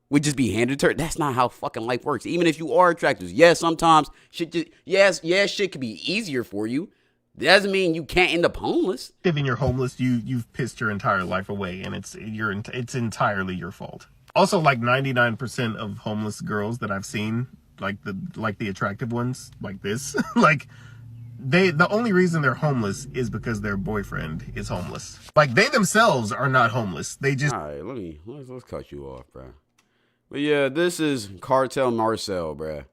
would just be handed to her? That's not how fucking life works. Even if you are attractive, yes, sometimes shit just, shit could be easier for you. That doesn't mean you can't end up homeless. If you're homeless, you've pissed your entire life away, and it's entirely your fault. Also, like 99% of homeless girls that I've seen, like the attractive ones, like this, like the only reason they're homeless is because their boyfriend is homeless. Like, they themselves are not homeless. They just... All right, let's cut you off, bro. But yeah, this is Cartel Marcel, bro.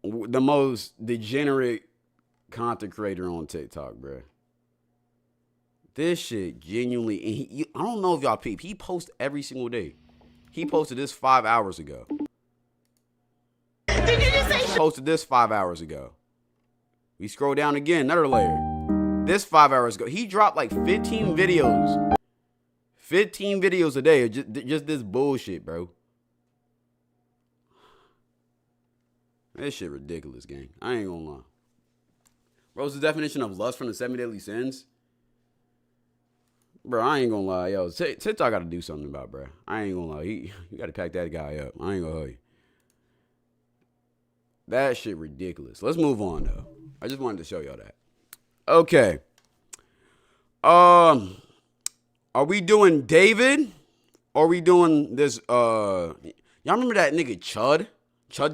The most degenerate content creator on TikTok, bro. This shit genuinely, and I don't know if y'all peep, he posts every single day. He posted this 5 hours ago. Did you just say Posted this 5 hours ago. We scroll down again, another layer. This 5 hours ago. He dropped like 15 videos. 15 videos a day of just this bullshit, bro. This shit ridiculous, gang. I ain't gonna lie. Bro's the definition of lust from the 7 deadly sins. Bro, I ain't gonna lie. Yo, TikTok gotta do something about it, bro. I ain't gonna lie. You gotta pack that guy up. I ain't gonna lie. That shit ridiculous. Let's move on, though. I just wanted to show y'all that. Okay. Are we doing David? Or are we doing this, y'all remember that nigga Chud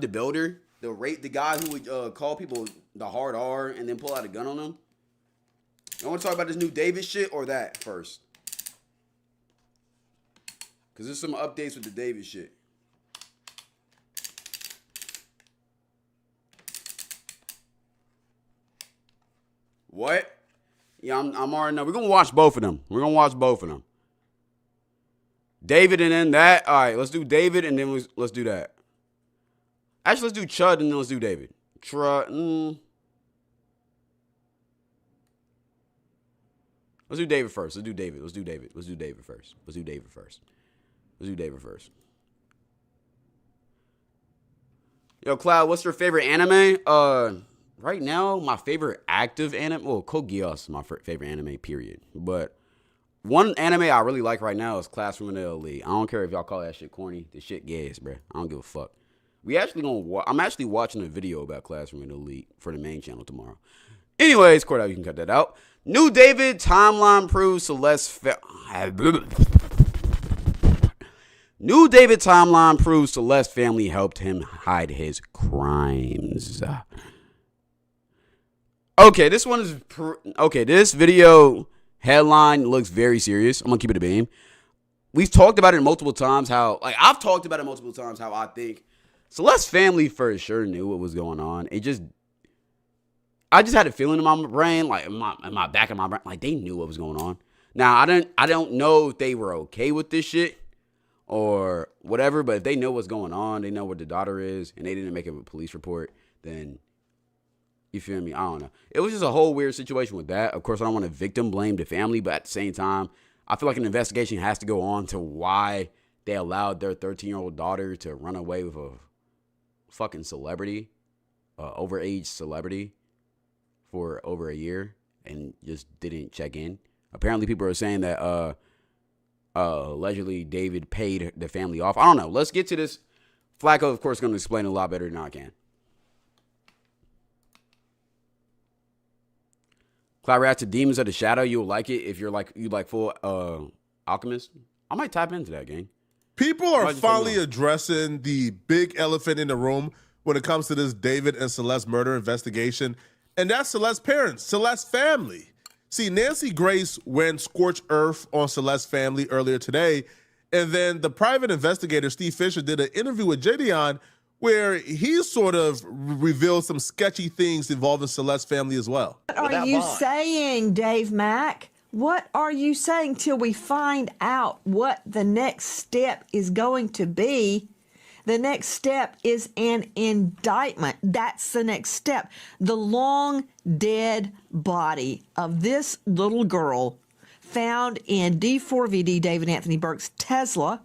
the Builder? The guy who would call people the hard R and then pull out a gun on them? I want to talk about this new David shit or that first? Because there's some updates with the David shit. What? Yeah, I'm already know. We're going to watch both of them. David and then that. All right, let's do David and then let's do that. Actually, let's do Chud and then let's do David. Let's do David first. Let's do David first. Yo, Cloud, what's your favorite anime? Right now, my favorite active anime, well, Code Geass is my favorite anime, period. But one anime I really like right now is Classroom in the Elite. I don't care if y'all call that shit corny. This shit gas, bruh. I don't give a fuck. I'm actually watching a video about Classroom in the Elite for the main channel tomorrow. Anyways, Cordell, you can cut that out. New David timeline proves Celeste. New David timeline proves Celeste family helped him hide his crimes. Okay, this one is okay. This video headline looks very serious. I'm gonna keep it a beam. We've talked about it multiple times. How I've talked about it multiple times. How I think Celeste's family for sure knew what was going on. I just had a feeling in my brain, like in my back of my brain, like they knew what was going on. Now I don't know if they were okay with this shit or whatever, but if they know what's going on, they know where the daughter is, and they didn't make a police report, then you feel me? I don't know. It was just a whole weird situation with that. Of course, I don't want to victim blame the family, but at the same time, I feel like an investigation has to go on to why they allowed their 13-year-old daughter to run away with a fucking celebrity, overage celebrity, for over a year and just didn't check in. Apparently, people are saying that allegedly David paid the family off. I don't know. Let's get to this. Flacco, of course, is going to explain it a lot better than I can. Cloud Rat to Demons of the Shadow. You'll like it if you like full Alchemist. I might tap into that, gang. People are finally addressing the big elephant in the room when it comes to this David and Celeste murder investigation, and that's Celeste's parents, Celeste's family. See, Nancy Grace went scorched earth on Celeste's family earlier today, and then the private investigator, Steve Fisher, did an interview with Gideon where he sort of revealed some sketchy things involving Celeste's family as well. What are you saying, Dave Mack? What are you saying till we find out what the next step is going to be? The next step is an indictment. That's the next step. The long dead body of this little girl found in D4VD David Anthony Burke's Tesla,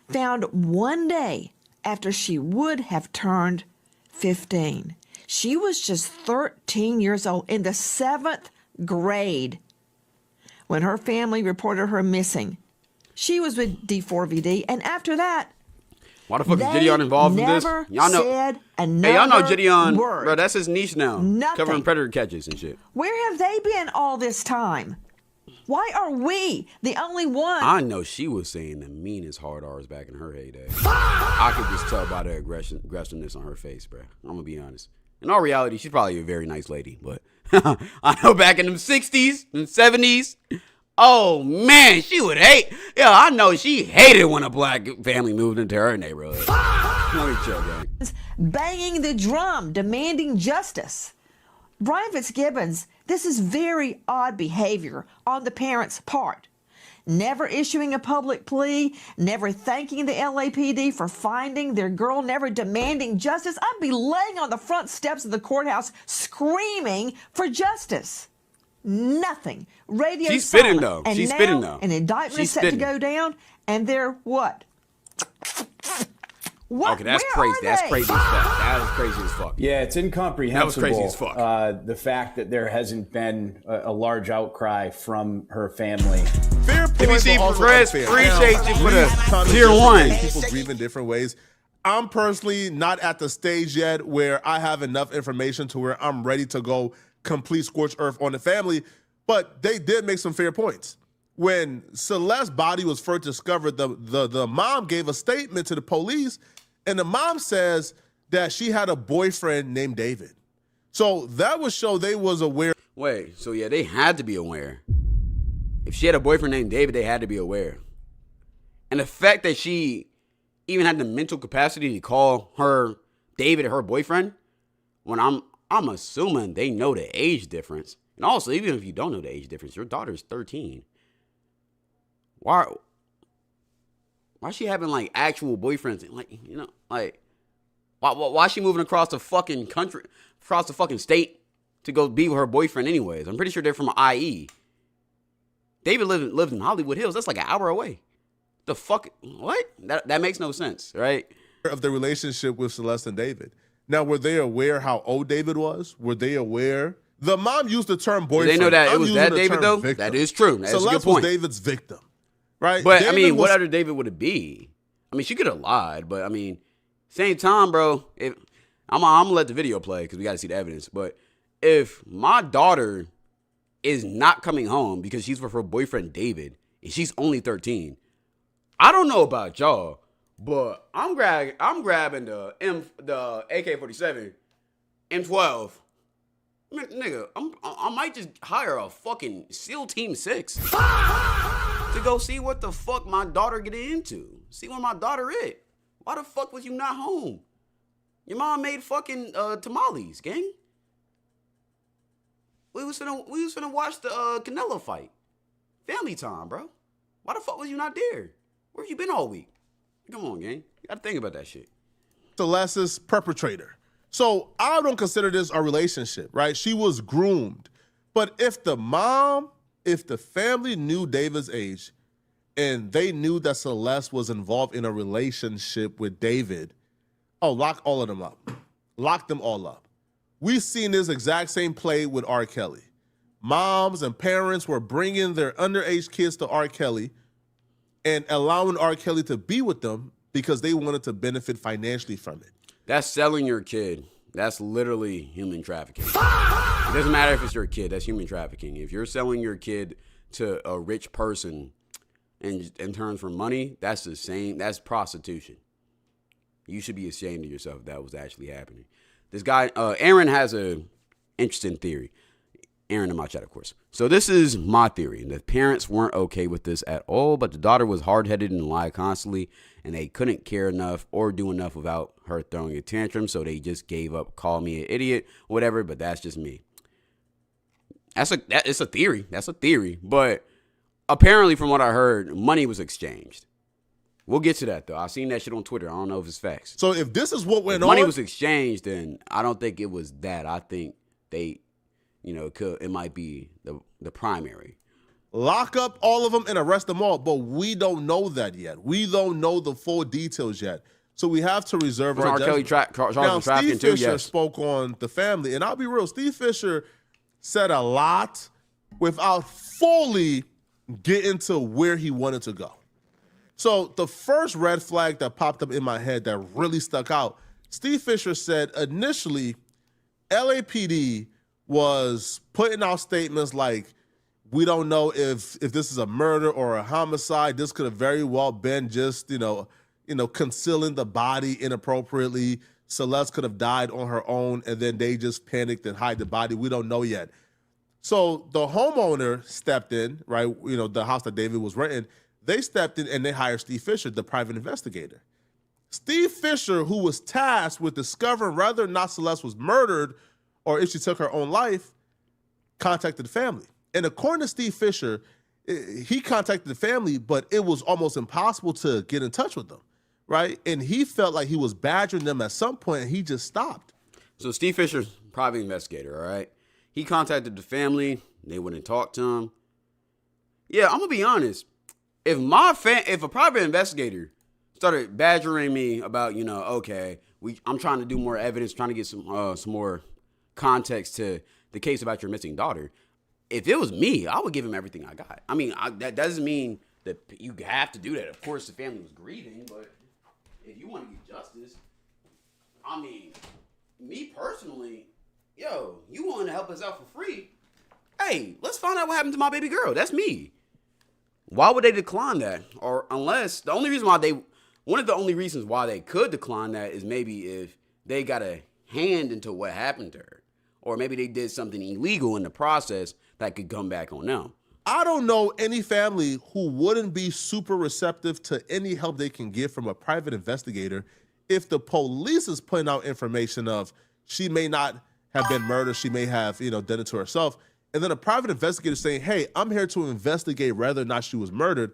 found one day after she would have turned 15. She was just 13 years old in the 7th grade when her family reported her missing. She was with D4VD, and after that, why the fuck is Gideon involved in this? Y'all know. Hey, y'all know Gideon, bro. That's his niche now. Nothing. Covering predator catches and shit. Where have they been all this time? Why are we the only one? I know she was saying the meanest hard R's back in her heyday. I could just tell by the aggressiveness on her face, bro. I'm gonna be honest. In all reality, she's probably a very nice lady, but I know back in them 60s and 70s, oh man, she would hate. Yeah, I know she hated when a black family moved into her neighborhood. Let me chill, gang. Banging the drum, demanding justice. Brian Fitzgibbons, this is very odd behavior on the parents' part. Never issuing a public plea, never thanking the LAPD for finding their girl, never demanding justice. I'd be laying on the front steps of the courthouse screaming for justice. Nothing. Radio She's silent. spitting, though. And She's now spitting, though. An indictment She's is set spitting. to go down, and they're what? What? Okay, that's Where crazy. are That's they? crazy as fuck. That is crazy as fuck. Yeah, it's incomprehensible. That was crazy as fuck. The fact that there hasn't been a large outcry from her family. Fair point, TBC but also Chris, unfair. appreciate you for the Conversation tier one. People grieve in different ways. I'm personally not at the stage yet where I have enough information to where I'm ready to go complete scorched earth on the family, but they did make some fair points. When Celeste's body was first discovered, the mom gave a statement to the police, and the mom says that she had a boyfriend named David. So that would show they was aware. Wait, so yeah, they had to be aware. If she had a boyfriend named David, they had to be aware. And the fact that she even had the mental capacity to call her David her boyfriend, when I'm assuming they know the age difference. And also, even if you don't know the age difference, your daughter's 13. Why is she having like actual boyfriends? Like, you know, like why is she moving across the fucking country, across the fucking state to go be with her boyfriend anyways? I'm pretty sure they're from IE. David lived in Hollywood Hills. That's like an hour away. The fuck? What? That makes no sense, right? Of the relationship with Celeste and David. Now, were they aware how old David was? Were they aware? The mom used the term boyfriend. Did they know that it was using that the David term though? victim. That is true. That's Celeste a good point. was David's victim, right? But David I mean, what was- other David would it be? I mean, she could have lied, but I mean, same time, bro. I'm gonna let the video play because we got to see the evidence. But if my daughter is not coming home because she's with her boyfriend David and she's only 13, I don't know about y'all, but I'm grabbing the AK-47, M12. Nigga, I might just hire a fucking SEAL Team 6 to go see what the fuck my daughter getting into. See where my daughter is. Why the fuck was you not home? Your mom made fucking tamales, gang. We was finna watch the Canelo fight. Family time, bro. Why the fuck was you not there? Where have you been all week? Come on, gang. You gotta think about that shit. Celeste's perpetrator. So I don't consider this a relationship, right? She was groomed. But if the family knew David's age and they knew that Celeste was involved in a relationship with David, lock all of them up. Lock them all up. We've seen this exact same play with R. Kelly. Moms and parents were bringing their underage kids to R. Kelly and allowing R. Kelly to be with them because they wanted to benefit financially from it. That's selling your kid. That's literally human trafficking. It doesn't matter if it's your kid. That's human trafficking. If you're selling your kid to a rich person in terms for money, that's the same. That's prostitution. You should be ashamed of yourself if that was actually happening. This guy, Aaron, has an interesting theory. Aaron in my chat, of course. So this is my theory. The parents weren't okay with this at all, but the daughter was hard-headed and lied constantly, and they couldn't care enough or do enough without her throwing a tantrum, so they just gave up, called me an idiot, whatever, but that's just me. It's a theory. That's a theory. But apparently, from what I heard, money was exchanged. We'll get to that, though. I seen that shit on Twitter. I don't know if it's facts. So if this is what went on... money was exchanged, then I don't think it was that. I think they... it might be the primary. Lock up all of them and arrest them all, but we don't know that yet. We don't know the full details yet. So we have to reserve our judgment. Now, Steve Fisher spoke on the family, and I'll be real, Steve Fisher said a lot without fully getting to where he wanted to go. So the first red flag that popped up in my head that really stuck out, Steve Fisher said initially LAPD was putting out statements like, we don't know if this is a murder or a homicide. This could have very well been just, concealing the body inappropriately. Celeste could have died on her own, and then they just panicked and hide the body. We don't know yet. So the homeowner stepped in, right? The house that David was renting, they stepped in and they hired Steve Fisher, the private investigator. Steve Fisher, who was tasked with discovering whether or not Celeste was murdered or if she took her own life, contacted the family. And according to Steve Fisher, he contacted the family, but it was almost impossible to get in touch with them, right? And he felt like he was badgering them at some point, and he just stopped. So Steve Fisher's private investigator, all right? He contacted the family. They wouldn't talk to him. Yeah, I'm going to be honest. If a private investigator started badgering me about, I'm trying to do more evidence, trying to get some more context to the case about your missing daughter. If it was me, I would give him everything I got. I mean, that doesn't mean that you have to do that. Of course, the family was grieving, but if you want to get justice, I mean, me personally, you want to help us out for free? Hey, let's find out what happened to my baby girl. That's me. Why would they decline that? Or unless one of the only reasons why they could decline that is maybe if they got a hand into what happened to her. Or maybe they did something illegal in the process that could come back on them. I don't know any family who wouldn't be super receptive to any help they can get from a private investigator if the police is putting out information of she may not have been murdered, she may have, done it to herself. And then a private investigator saying, hey, I'm here to investigate whether or not she was murdered.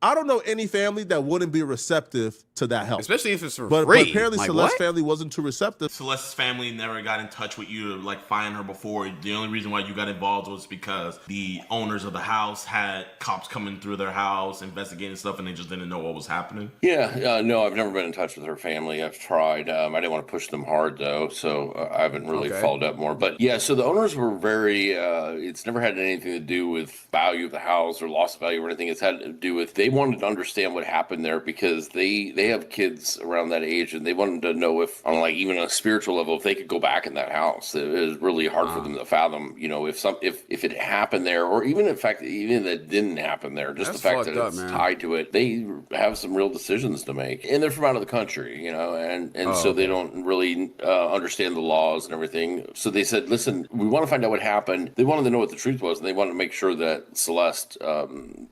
I don't know any family that wouldn't be receptive to that help. Especially if it's for free. But apparently Celeste's family wasn't too receptive. Celeste's family never got in touch with you to find her before. The only reason why you got involved was because the owners of the house had cops coming through their house, investigating stuff, and they just didn't know what was happening. Yeah, no, I've never been in touch with her family. I've tried. I didn't want to push them hard, though, so I haven't really followed up more. But yeah, so the owners were very, it's never had anything to do with value of the house or loss of value or anything. It's had to do with they wanted to understand what happened there because they have kids around that age, and they wanted to know if, on like even a spiritual level, if they could go back in that house. It was really hard for them to fathom, you know, if it happened there, or even in fact, even if it didn't happen there, just the fact that it's tied to it. They have some real decisions to make, and they're from out of the country, you know, and so they don't really understand the laws and everything. So they said, listen, we want to find out what happened. They wanted to know what the truth was, and they wanted to make sure that Celeste,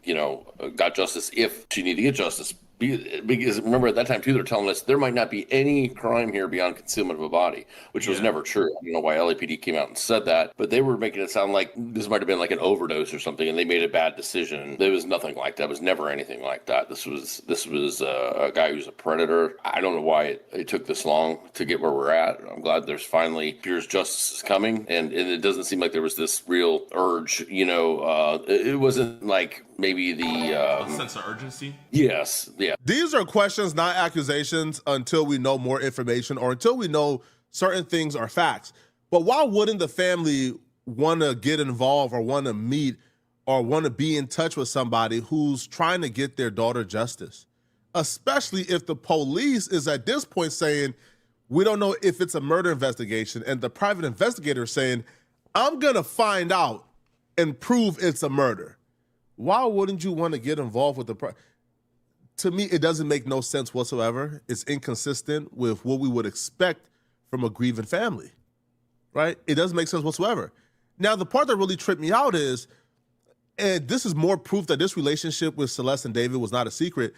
you know, got justice if she needed to get justice. Because remember, at that time too, they're telling us there might not be any crime here beyond concealment of a body, which was never true. I don't know why LAPD came out and said that, but they were making it sound like this might have been like an overdose or something, and they made a bad decision. There was nothing like that. It was never anything like that. This was a guy who's a predator. I don't know why it took this long to get where we're at. I'm glad there's finally Pierce justice is coming, and it doesn't seem like there was this real urge. You know, it wasn't like maybe the sense of urgency. Yes, yeah. These are questions, not accusations, until we know more information or until we know certain things are facts. But why wouldn't the family want to get involved or want to meet or want to be in touch with somebody who's trying to get their daughter justice? Especially if the police is at this point saying, we don't know if it's a murder investigation, and the private investigator is saying, I'm going to find out and prove it's a murder. Why wouldn't you want to get involved with the To me, it doesn't make no sense whatsoever. It's inconsistent with what we would expect from a grieving family, right? It doesn't make sense whatsoever. Now, the part that really tripped me out is, and this is more proof that this relationship with Celeste and David was not a secret,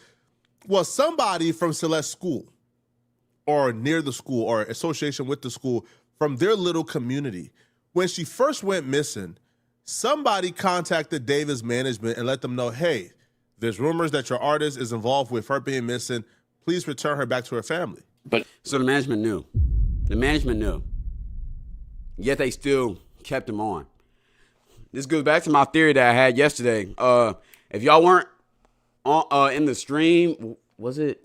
was somebody from Celeste's school or near the school or association with the school from their little community. When she first went missing, somebody contacted David's management and let them know, hey, there's rumors that your artist is involved with her being missing. Please return her back to her family. So the management knew. The management knew. Yet they still kept him on. This goes back to my theory that I had yesterday. If y'all weren't on, in the stream, was it?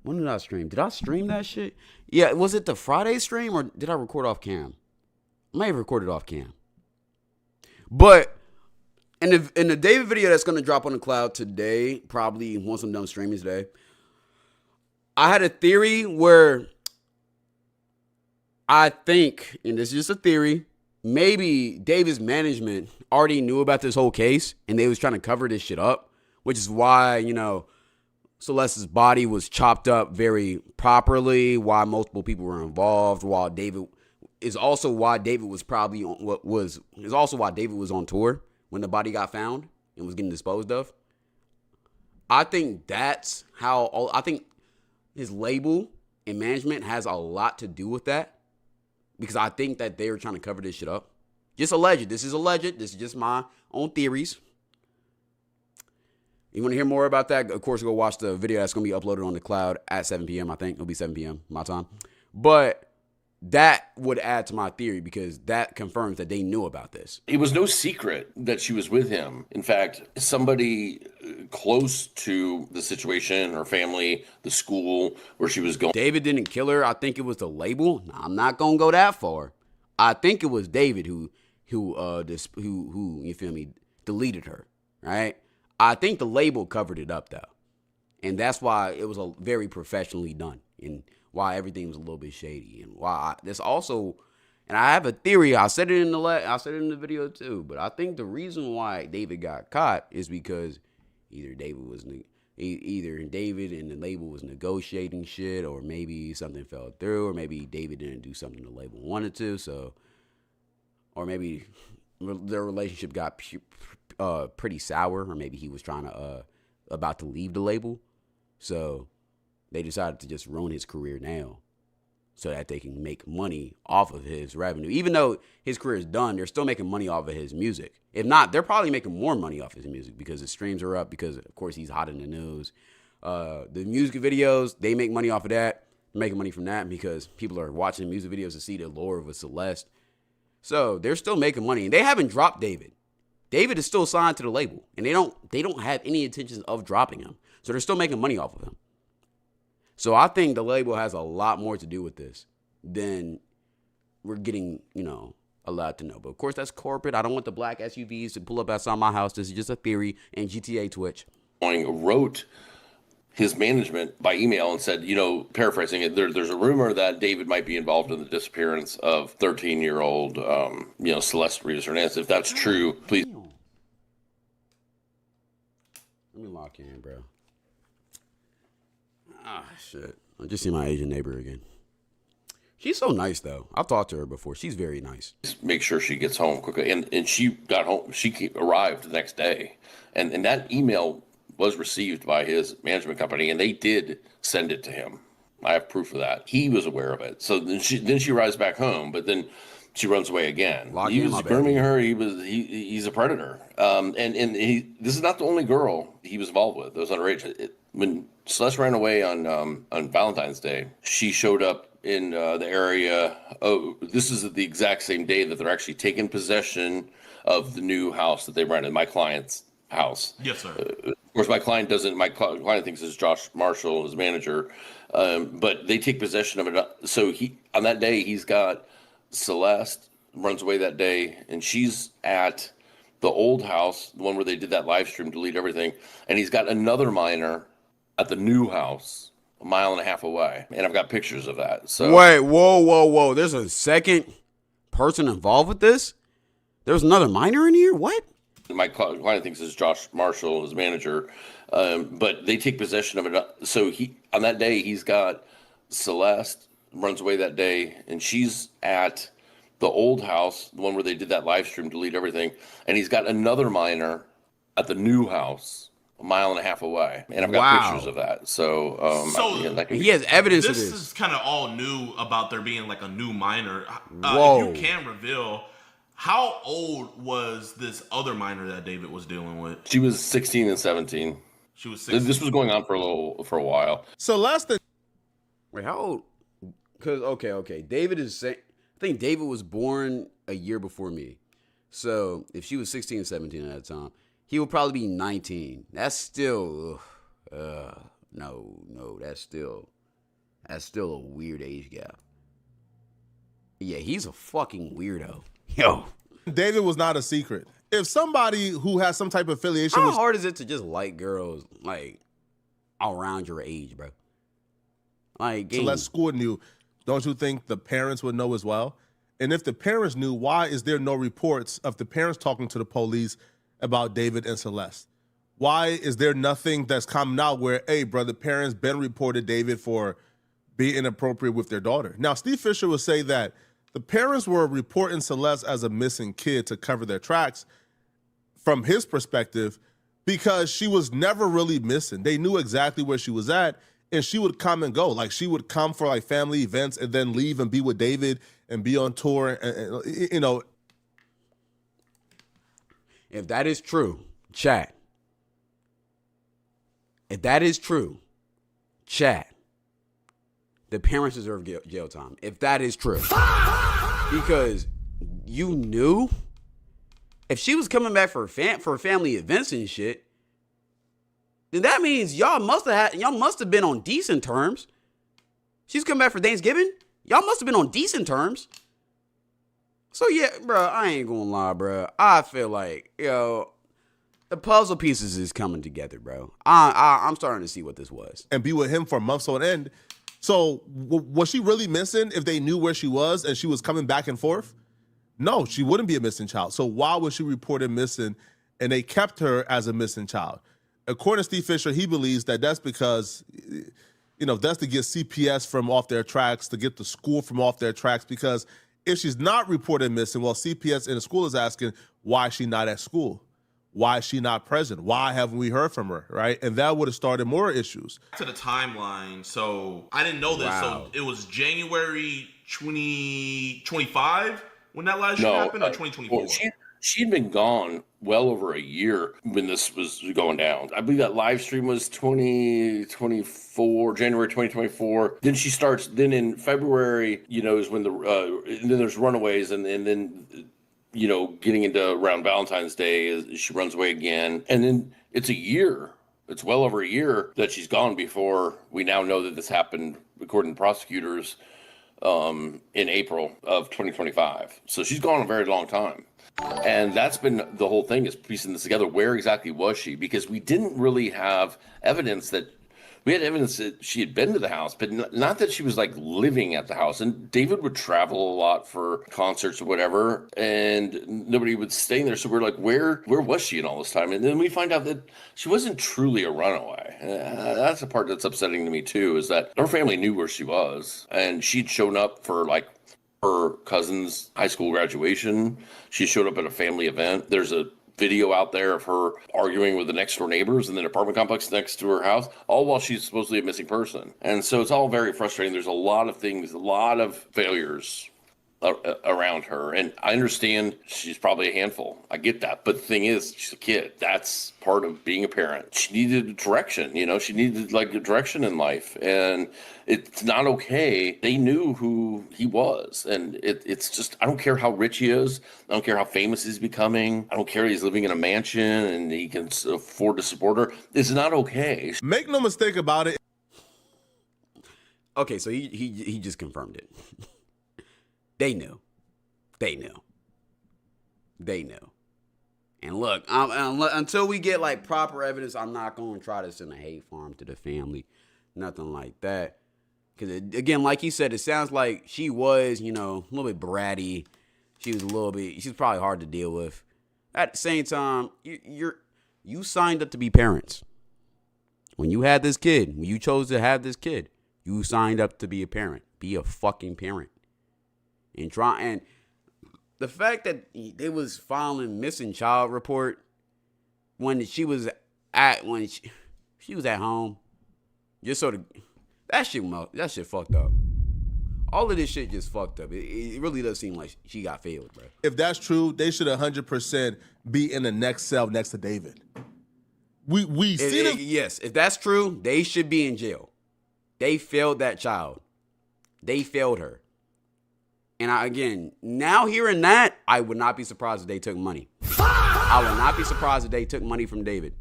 When did I stream? Did I stream that shit? Yeah, was it the Friday stream or did I record off cam? I may have recorded off cam. But in the David video that's going to drop on the cloud today, probably once I'm done streaming today, I had a theory where I think, and this is just a theory, maybe David's management already knew about this whole case and they was trying to cover this shit up, which is why, you know, Celeste's body was chopped up very properly, why multiple people were involved, while David is also why David was probably on why David was on tour when the body got found and was getting disposed of. I think that's how, I think his label and management has a lot to do with that, because I think that they were trying to cover this shit up. Just alleged. This is alleged. This is just my own theories. You want to hear more about that? Of course, go watch the video that's going to be uploaded on the cloud at 7 p.m. I think it'll be 7 p.m. my time. But that would add to my theory because that confirms that they knew about this. It was no secret that she was with him. In fact, somebody close to the situation, her family, the school where she was going. David didn't kill her. I think it was the label. Nah, I'm not going to go that far. I think it was David who you feel me, deleted her, right? I think the label covered it up though. And that's why it was very professionally done and why everything was a little bit shady and why there's also, and I have a theory. I said it in the video too, but I think the reason why David got caught is because either David and the label was negotiating shit, or maybe something fell through, or maybe David didn't do something the label wanted to, so, or maybe their relationship got pretty sour, or maybe he was trying to about to leave the label, so they decided to just ruin his career now so that they can make money off of his revenue. Even though his career is done, they're still making money off of his music. If not, they're probably making more money off his music because the streams are up, because of course he's hot in the news. The music videos, they make money off of that. They're making money from that because people are watching music videos to see the lore of a Celeste. So they're still making money, and they haven't dropped David. David is still signed to the label, and they don't have any intentions of dropping him. So they're still making money off of him. So I think the label has a lot more to do with this than we're getting, allowed to know. But of course, that's corporate. I don't want the black SUVs to pull up outside my house. This is just a theory and GTA Twitch. wrote his management by email and said, paraphrasing it, there's a rumor that David might be involved in the disappearance of 13-year-old, Celeste Rivas Hernandez. If that's true, please. Let me lock in, bro. Ah, shit. I just see my Asian neighbor again. She's so nice, though. I've talked to her before. She's very nice. Make sure she gets home quickly. And she got home. She arrived the next day. And that email was received by his management company, and they did send it to him. I have proof of that. He was aware of it. So then she arrives back home, but then she runs away again. He was grooming her. He's a predator. This is not the only girl he was involved with. It was underage. When Celeste ran away on Valentine's Day, she showed up in the area. Oh, this is the exact same day that they're actually taking possession of the new house that they rented, my client's house. Yes, sir. Of course, my client doesn't. My client thinks it's Josh Marshall, his manager, but they take possession of it. So on that day, he's got Celeste runs away that day, and she's at the old house, the one where they did that live stream, delete everything, and he's got another minor at the new house, a mile and a half away, and I've got pictures of that. So wait, whoa! There's a second person involved with this? There's another minor in here? What? My client thinks it's Josh Marshall, his manager, but they take possession of it. So on that day, he's got Celeste runs away that day, and she's at the old house, the one where they did that live stream, delete everything, and he's got another minor at the new house, a mile and a half away, and I've got pictures of that. So, he has evidence of this. This is kind of all new about there being like a new minor. Whoa. If you can reveal, how old was this other minor that David was dealing with? She was 16 and 17. She was 16. This was going on for a while. Celeste. Wait, how old? Because okay. David is saying. I think David was born a year before me. So if she was 16, 17 at that time, he would probably be 19. That's still, no, that's still a weird age gap. Yeah, he's a fucking weirdo. Yo. David was not a secret. If somebody who has some type of affiliation How hard is it to just like girls, like, around your age, bro? Like, Celeste schooled you, don't you think the parents would know as well? And if the parents knew, why is there no reports of the parents talking to the police about David and Celeste? Why is there nothing that's coming out where, hey, bro, the parents been reported David for being inappropriate with their daughter? Now, Steve Fisher will say that the parents were reporting Celeste as a missing kid to cover their tracks from his perspective because she was never really missing. They knew exactly where she was at, and she would come and go. Like, she would come for like family events and then leave and be with David and be on tour. And you know. If that is true, chat. If that is true, chat. The parents deserve jail time. If that is true. Because you knew if she was coming back for family events and shit, then that means y'all must have been on decent terms. She's coming back for Thanksgiving. Y'all must have been on decent terms. So yeah, bro, I ain't gonna lie, bro. I feel like, the puzzle pieces is coming together, bro. I'm starting to see what this was. And be with him for months on end. So was she really missing if they knew where she was and she was coming back and forth? No, she wouldn't be a missing child. So why was she reported missing and they kept her as a missing child? According to Steve Fisher, he believes that that's because, that's to get CPS from off their tracks, to get the school from off their tracks, because if she's not reported missing, well, CPS in the school is asking, why is she not at school? Why is she not present? Why haven't we heard from her, right? And that would have started more issues. To the timeline, so I didn't know this. Wow. So it was January 2025 when that last year happened, or 2024? Well, she'd been gone well over a year when this was going down. I believe that live stream was 2024, January 2024. Then she starts, then in February, is when and then there's runaways, and then, getting into around Valentine's Day, she runs away again. And then it's a year. It's well over a year that she's gone before we now know that this happened, according to prosecutors, in April of 2025. So she's gone a very long time. And that's been the whole thing, is piecing this together. Where exactly was she? Because we didn't really have evidence that we had evidence that she had been to the house, but not that she was like living at the house. And David would travel a lot for concerts or whatever, and nobody would stay there. So we're like, where was she in all this time? And then we find out that she wasn't truly a runaway. That's the part that's upsetting to me too, is that her family knew where she was, and she'd shown up for like her cousin's high school graduation. She showed up at a family event. There's a video out there of her arguing with the next door neighbors in the apartment complex next to her house, all while she's supposedly a missing person. And so it's all very frustrating. There's a lot of things, a lot of failures around her. And I understand she's probably a handful. I get that. But the thing is, she's a kid. That's part of being a parent. She needed direction, she needed like a direction in life. And it's not okay. They knew who he was. And it's just, I don't care how rich he is. I don't care how famous he's becoming. I don't care he's living in a mansion and he can afford to support her. It's not okay. Make no mistake about it. Okay, so he just confirmed it. They knew. And look, until we get like proper evidence, I'm not going to try to send a hate farm to the family. Nothing like that. Because, again, like he said, it sounds like she was, a little bit bratty. She's probably hard to deal with. At the same time, you signed up to be parents. When you had this kid, when you chose to have this kid, you signed up to be a parent. Be a fucking parent. And the fact that they was filing missing child report when she was at home, just sort of that shit fucked up. All of this shit just fucked up. It really does seem like she got failed, bro. If that's true, they should 100% be in the next cell next to David. We see them. Yes, if that's true, they should be in jail. They failed that child. They failed her. And now hearing that, I would not be surprised if they took money. I would not be surprised if they took money from David.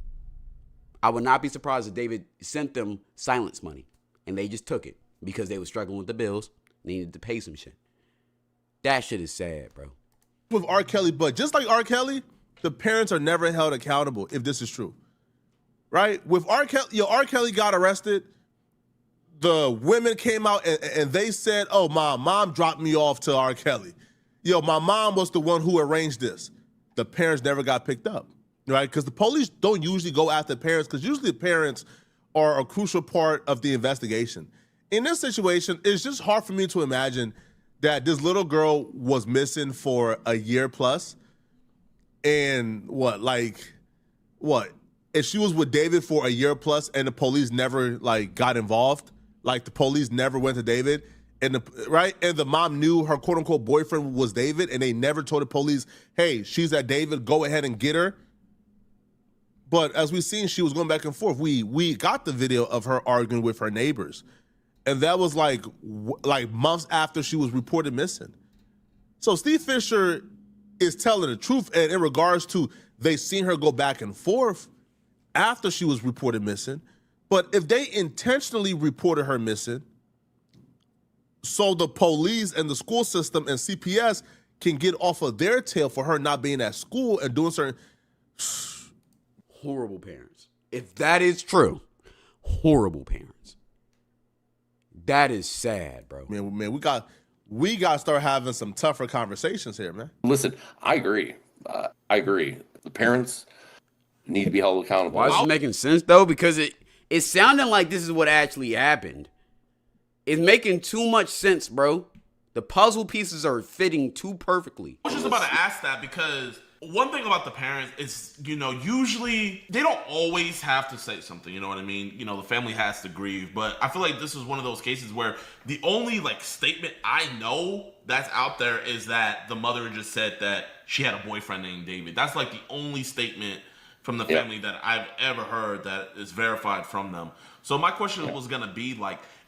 I would not be surprised if David sent them silence money and they just took it because they were struggling with the bills. They needed to pay some shit. That shit is sad, bro. With R. Kelly, but just like R. Kelly, the parents are never held accountable if this is true. Right? With R. Kelly, R. Kelly got arrested. The women came out and they said, oh, my mom dropped me off to R. Kelly. My mom was the one who arranged this. The parents never got picked up, right? Because the police don't usually go after parents, because usually the parents are a crucial part of the investigation. In this situation, it's just hard for me to imagine that this little girl was missing for a year plus. And if she was with David for a year plus and the police never got involved, the police never went to David, and the mom knew her quote unquote boyfriend was David, and they never told the police, hey, she's at David, go ahead and get her. But as we've seen, she was going back and forth. We got the video of her arguing with her neighbors, and that was like months after she was reported missing. So Steve Fisher is telling the truth, and in regards to they seen her go back and forth after she was reported missing. But if they intentionally reported her missing, so the police and the school system and CPS can get off of their tail for her not being at school and doing certain horrible parents. If that is true, horrible parents. That is sad, bro. Man, we got to start having some tougher conversations here, man. Listen, I agree. The parents need to be held accountable. Why is this making sense, though? Because it's sounding like this is what actually happened. It's making too much sense, bro. The puzzle pieces are fitting too perfectly. I was just about to ask that, because one thing about the parents is, usually they don't always have to say something, you know what I mean? The family has to grieve, but I feel like this is one of those cases where the only statement I know that's out there is that the mother just said that she had a boyfriend named David. That's the only statement from the family that I've ever heard that is verified from them. So my question was going to be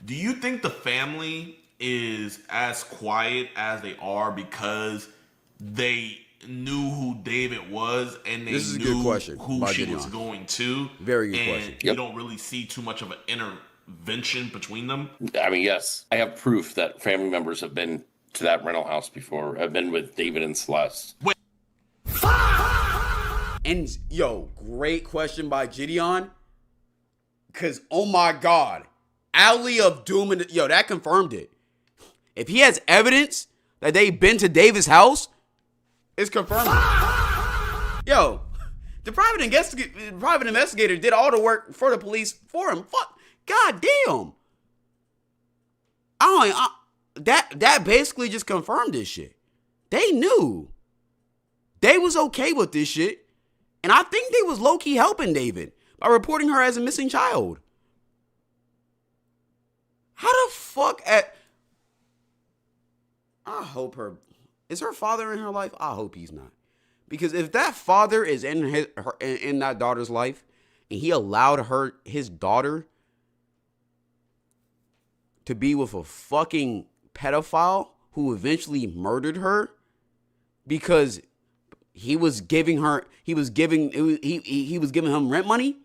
do you think the family is as quiet as they are because they knew who David was and they knew who she was going to? Very good question. You don't really see too much of an intervention between them? I mean, yes, I have proof that family members have been to that rental house before. I've been with David and Celeste. Wait. And yo, great question by Gideon. Cause oh my God, Alley of Doom and yo, that confirmed it. If he has evidence that they've been to David's house, it's confirmed. Yo, the private investigator did all the work for the police for him. Fuck, god damn. That basically just confirmed this shit. They knew. They was okay with this shit. And I think they was low-key helping David by reporting her as a missing child. How the fuck I hope is her father in her life? I hope he's not. Because if that father is in that daughter's life and he allowed his daughter to be with a fucking pedophile who eventually murdered her because he was giving him rent money,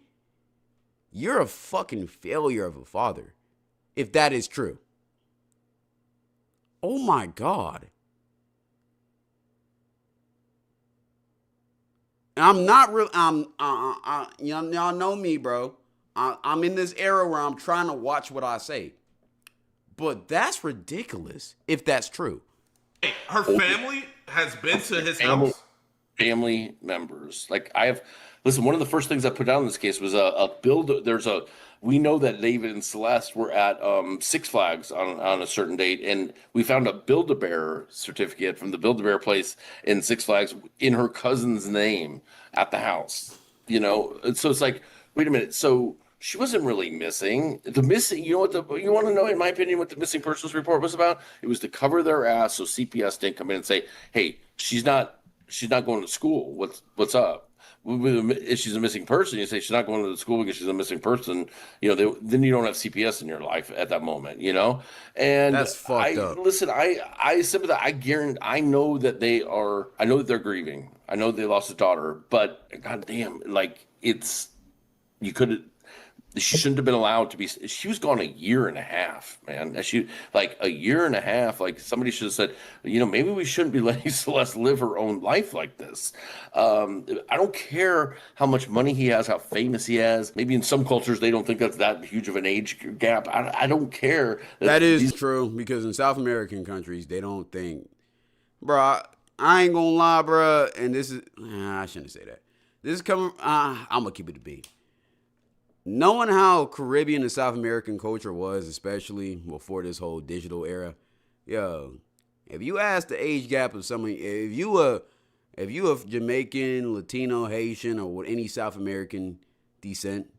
you're a fucking failure of a father. If that is true. Oh my God. I'm not real. Y'all know me, bro. I'm in this era where I'm trying to watch what I say. But that's ridiculous if that's true. Hey, her family has been to his house. Family members. Like listen, one of the first things I put down in this case was we know that David and Celeste were at Six Flags on a certain date, and we found a Build-A-Bear certificate from the Build-A-Bear place in Six Flags in her cousin's name at the house. You know, so it's like, wait a minute. So she wasn't really missing. You know what? You want to know, in my opinion, what the missing persons report was about? It was to cover their ass so CPS didn't come in and say, "Hey, she's not going to school. What's up?" If she's a missing person, you say she's not going to the school because she's a missing person. You know, then you don't have CPS in your life at that moment. You know, and that's fucked up. Listen, I sympathize. I know that they're grieving. I know they lost a daughter, but goddamn, like she shouldn't have been allowed to be. She was gone a year and a half, man. A year and a half. Like somebody should have said, you know, maybe we shouldn't be letting Celeste live her own life like this. I don't care how much money he has, how famous he is. Maybe in some cultures they don't think that's that huge of an age gap. I don't care. That is true, because in South American countries they don't think, bro. I ain't gonna lie, bro. And this is, I shouldn't say that. This is coming. I'm gonna keep it a beat. Knowing how Caribbean and South American culture was, especially before this whole digital era, yo, if you ask the age gap of somebody, if you a Jamaican, Latino, Haitian, or any South American descent,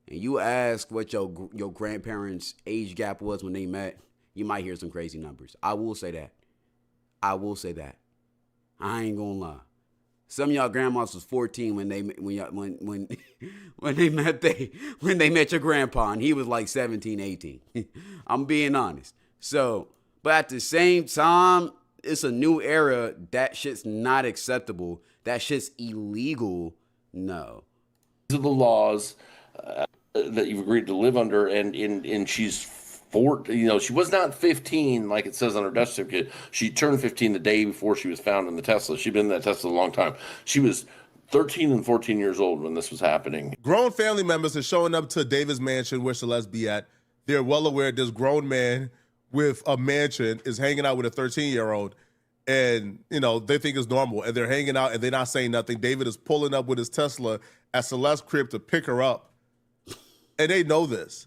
and you ask what your grandparents' age gap was when they met, you might hear some crazy numbers. I will say that. I ain't gonna lie. Some of y'all grandmas was 14 when they met your grandpa, and he was like 17, 18. I'm being honest. So, but at the same time, it's a new era. That shit's not acceptable. That shit's illegal. No. These are the laws that you've agreed to live under, and she's 14. You know, she was not 15 like it says on her death certificate. She turned 15 the day before she was found in the Tesla. She'd been in that Tesla a long time. She was 13 and 14 years old when this was happening. Grown family members are showing up to David's mansion where Celeste be at. They're well aware this grown man with a mansion is hanging out with a 13-year-old, and you know they think it's normal, and they're hanging out and they're not saying nothing. David is pulling up with his Tesla at Celeste's crib to pick her up, and they know this.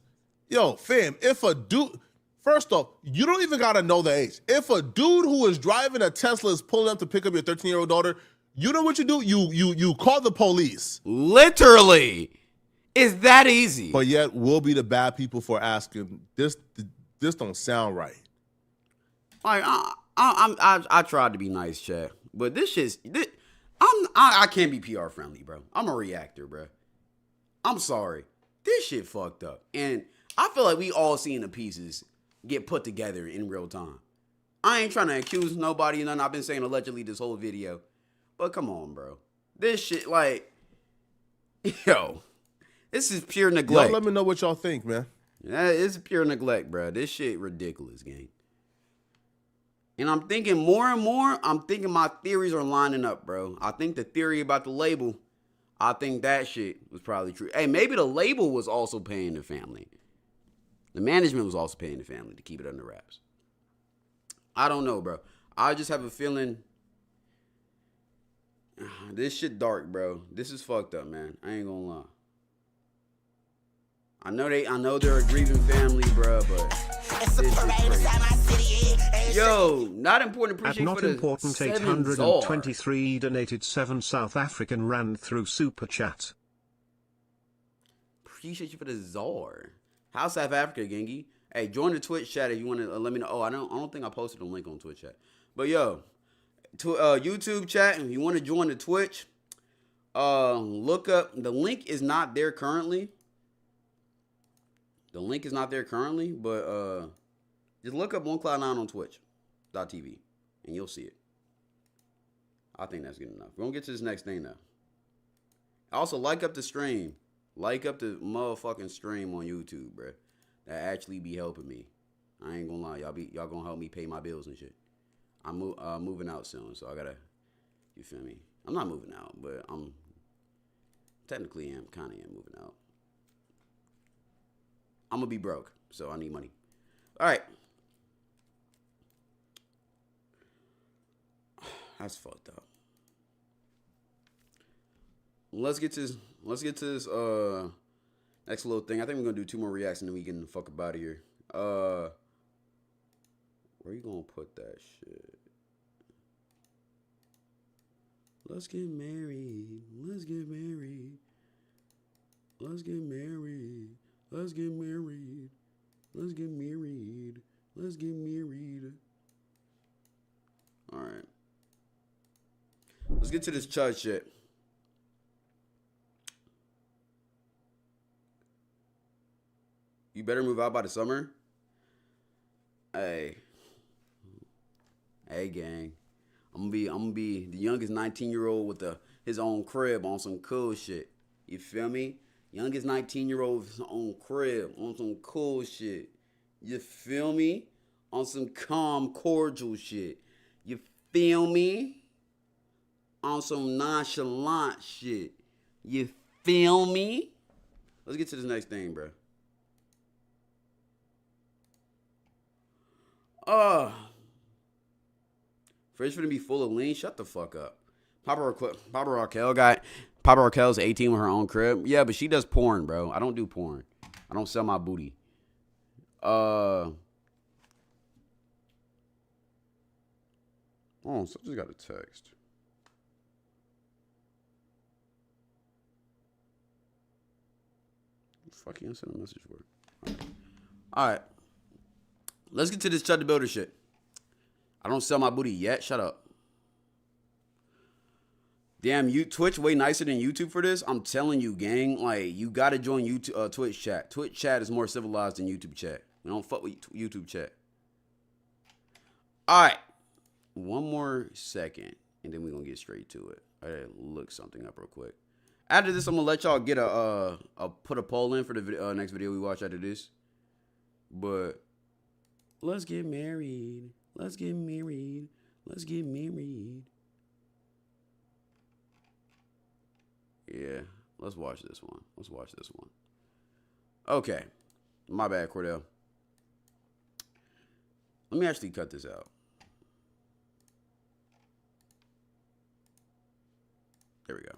Yo, fam, if a dude, first off, you don't even gotta know the age. If a dude who is driving a Tesla is pulling up to pick up your 13-year-old daughter, you know what you do? You call the police. Literally. It's that easy. But yet we'll be the bad people for asking, this don't sound right. Like I tried to be nice, Chad, but I can't be PR friendly, bro. I'm a reactor, bro. I'm sorry. This shit fucked up. And I feel like we all seeing the pieces get put together in real time. I ain't trying to accuse nobody and nothing. I've been saying allegedly this whole video. But come on, bro. This shit, like, yo, this is pure neglect. Y'all let me know what y'all think, man. Yeah, it's pure neglect, bro. This shit ridiculous, gang. And I'm thinking more and more, I'm thinking my theories are lining up, bro. I think the theory about the label, I think that shit was probably true. Hey, maybe the label was also paying the family. The management was also paying the family to keep it under wraps. I don't know, bro. I just have a feeling this shit dark, bro. This is fucked up, man. I ain't gonna lie. I know they're a grieving family, bro, but It's a parade inside my city. yo, not important. At Appreciate not for the important 7 823 donated 7 South African rand through super chat. Appreciate you for the czar. How's South Africa, Gengi? Hey, join the Twitch chat if you want to let me know. Oh, I don't think I posted a link on Twitch chat. But yo, YouTube chat, if you want to join the Twitch, look up. The link is not there currently. The link is not there currently, but just look up OneCloud9 on Twitch.tv and you'll see it. I think that's good enough. We're gonna get to this next thing now. Also, like up the stream. Like up the motherfucking stream on YouTube, bro. That actually be helping me. I ain't gonna lie, y'all gonna help me pay my bills and shit. I'm moving out soon, so I gotta, you feel me? I'm not moving out, but I'm technically kind of moving out. I'm gonna be broke, so I need money. All right. That's fucked up. Let's get to this next little thing. I think we're gonna do 2 more reacts and then we can fuck up out of here. Where you gonna put that shit? Let's get married. Let's get married. Let's get married. Let's get married. Let's get married. Let's get married. All right. Let's get to this Chud shit. You better move out by the summer. Hey, gang. I'm gonna be the youngest 19-year-old with his own crib on some cool shit. You feel me? Youngest 19-year-old with his own crib on some cool shit. You feel me? On some calm, cordial shit. You feel me? On some nonchalant shit. You feel me? Let's get to this next thing, bro. Fridge finna be full of lean. Shut the fuck up. Papa Raquel's 18 with her own crib. Yeah, but she does porn, bro. I don't do porn. I don't sell my booty. Oh, so I just got a text. Fuck you, send a message for it. All right. Let's get to this Chud the Builder shit. I don't sell my booty yet. Shut up. Damn, Twitch way nicer than YouTube for this. I'm telling you, gang. Like, you gotta join YouTube, Twitch chat. Twitch chat is more civilized than YouTube chat. We don't fuck with YouTube chat. All right. One more second, and then we're gonna get straight to it. I gotta look something up real quick. After this, I'm gonna let y'all get put a poll in for the next video we watch after this. But let's get married. Let's get married. Let's get married. Yeah, let's watch this one. Let's watch this one. Okay. My bad, Cordell. Let me actually cut this out. There we go.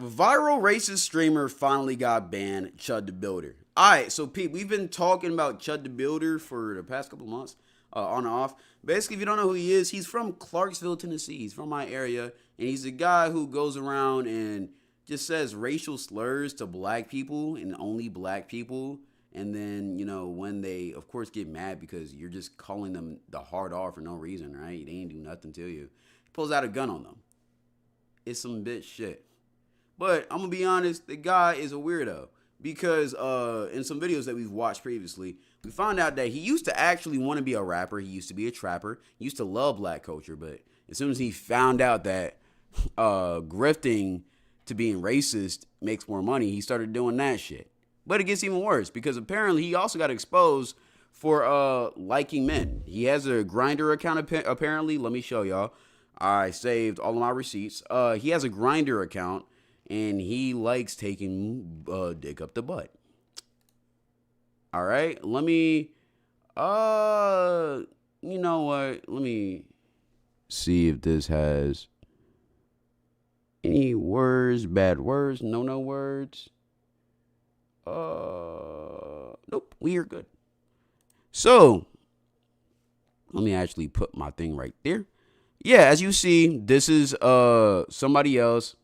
Viral racist streamer finally got banned, Chud the Builder. All right, so Pete, we've been talking about Chud the Builder for the past couple months, on and off. Basically, if you don't know who he is, he's from Clarksville, Tennessee. He's from my area, and he's a guy who goes around and just says racial slurs to black people and only black people. And then, you know, when they, of course, get mad because you're just calling them the hard R for no reason, right? They ain't do nothing to you. He pulls out a gun on them. It's some bitch shit. But I'm going to be honest, the guy is a weirdo. Because in some videos that we've watched previously, we found out that he used to actually want to be a rapper. He used to be a trapper. He used to love black culture. But as soon as he found out that grifting to being racist makes more money, he started doing that shit. But it gets even worse because apparently he also got exposed for liking men. He has a Grindr account apparently. Let me show y'all. I saved all of my receipts. He has a Grindr account and he likes taking dick up the butt. All right, let me you know what? Let me see if this has any words, bad words, no words. Nope, we are good. So, let me actually put my thing right there. Yeah, as you see, this is somebody else.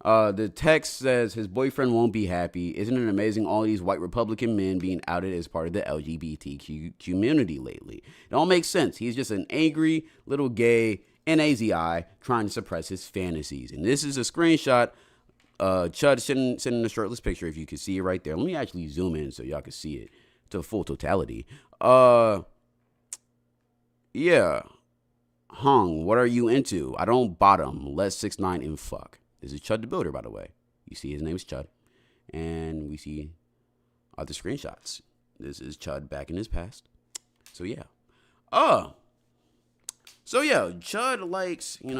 The text says his boyfriend won't be happy. Isn't it amazing all these white Republican men being outed as part of the LGBTQ community lately? It all makes sense. He's just an angry little gay NAZI trying to suppress his fantasies. And this is a screenshot. Chud sending a shirtless picture, if you can see it right there. Let me actually zoom in so y'all can see it to full totality. Yeah. Hung, what are you into? I don't bottom. Let's 6ix9ine and fuck. This is Chud the Builder, by the way. You see his name is Chud. And we see other screenshots. This is Chud back in his past. So yeah. So yeah, Chud likes, he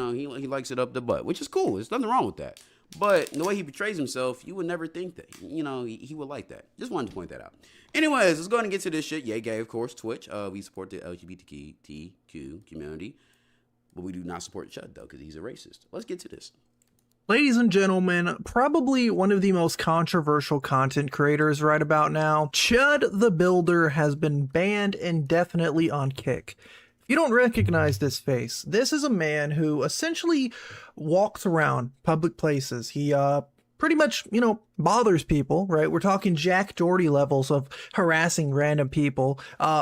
likes it up the butt, which is cool. There's nothing wrong with that. But the way he portrays himself, you would never think that, he would like that. Just wanted to point that out. Anyways, let's go ahead and get to this shit. Yay, gay, of course, Twitch. We support the LGBTQ community. But we do not support Chud, though, because he's a racist. Let's get to this. Ladies and gentlemen, probably one of the most controversial content creators right about now, Chud the Builder has been banned indefinitely on Kick. If you don't recognize this face, this is a man who essentially walks around public places. He pretty much, bothers people, right? We're talking Jack Doherty levels of harassing random people,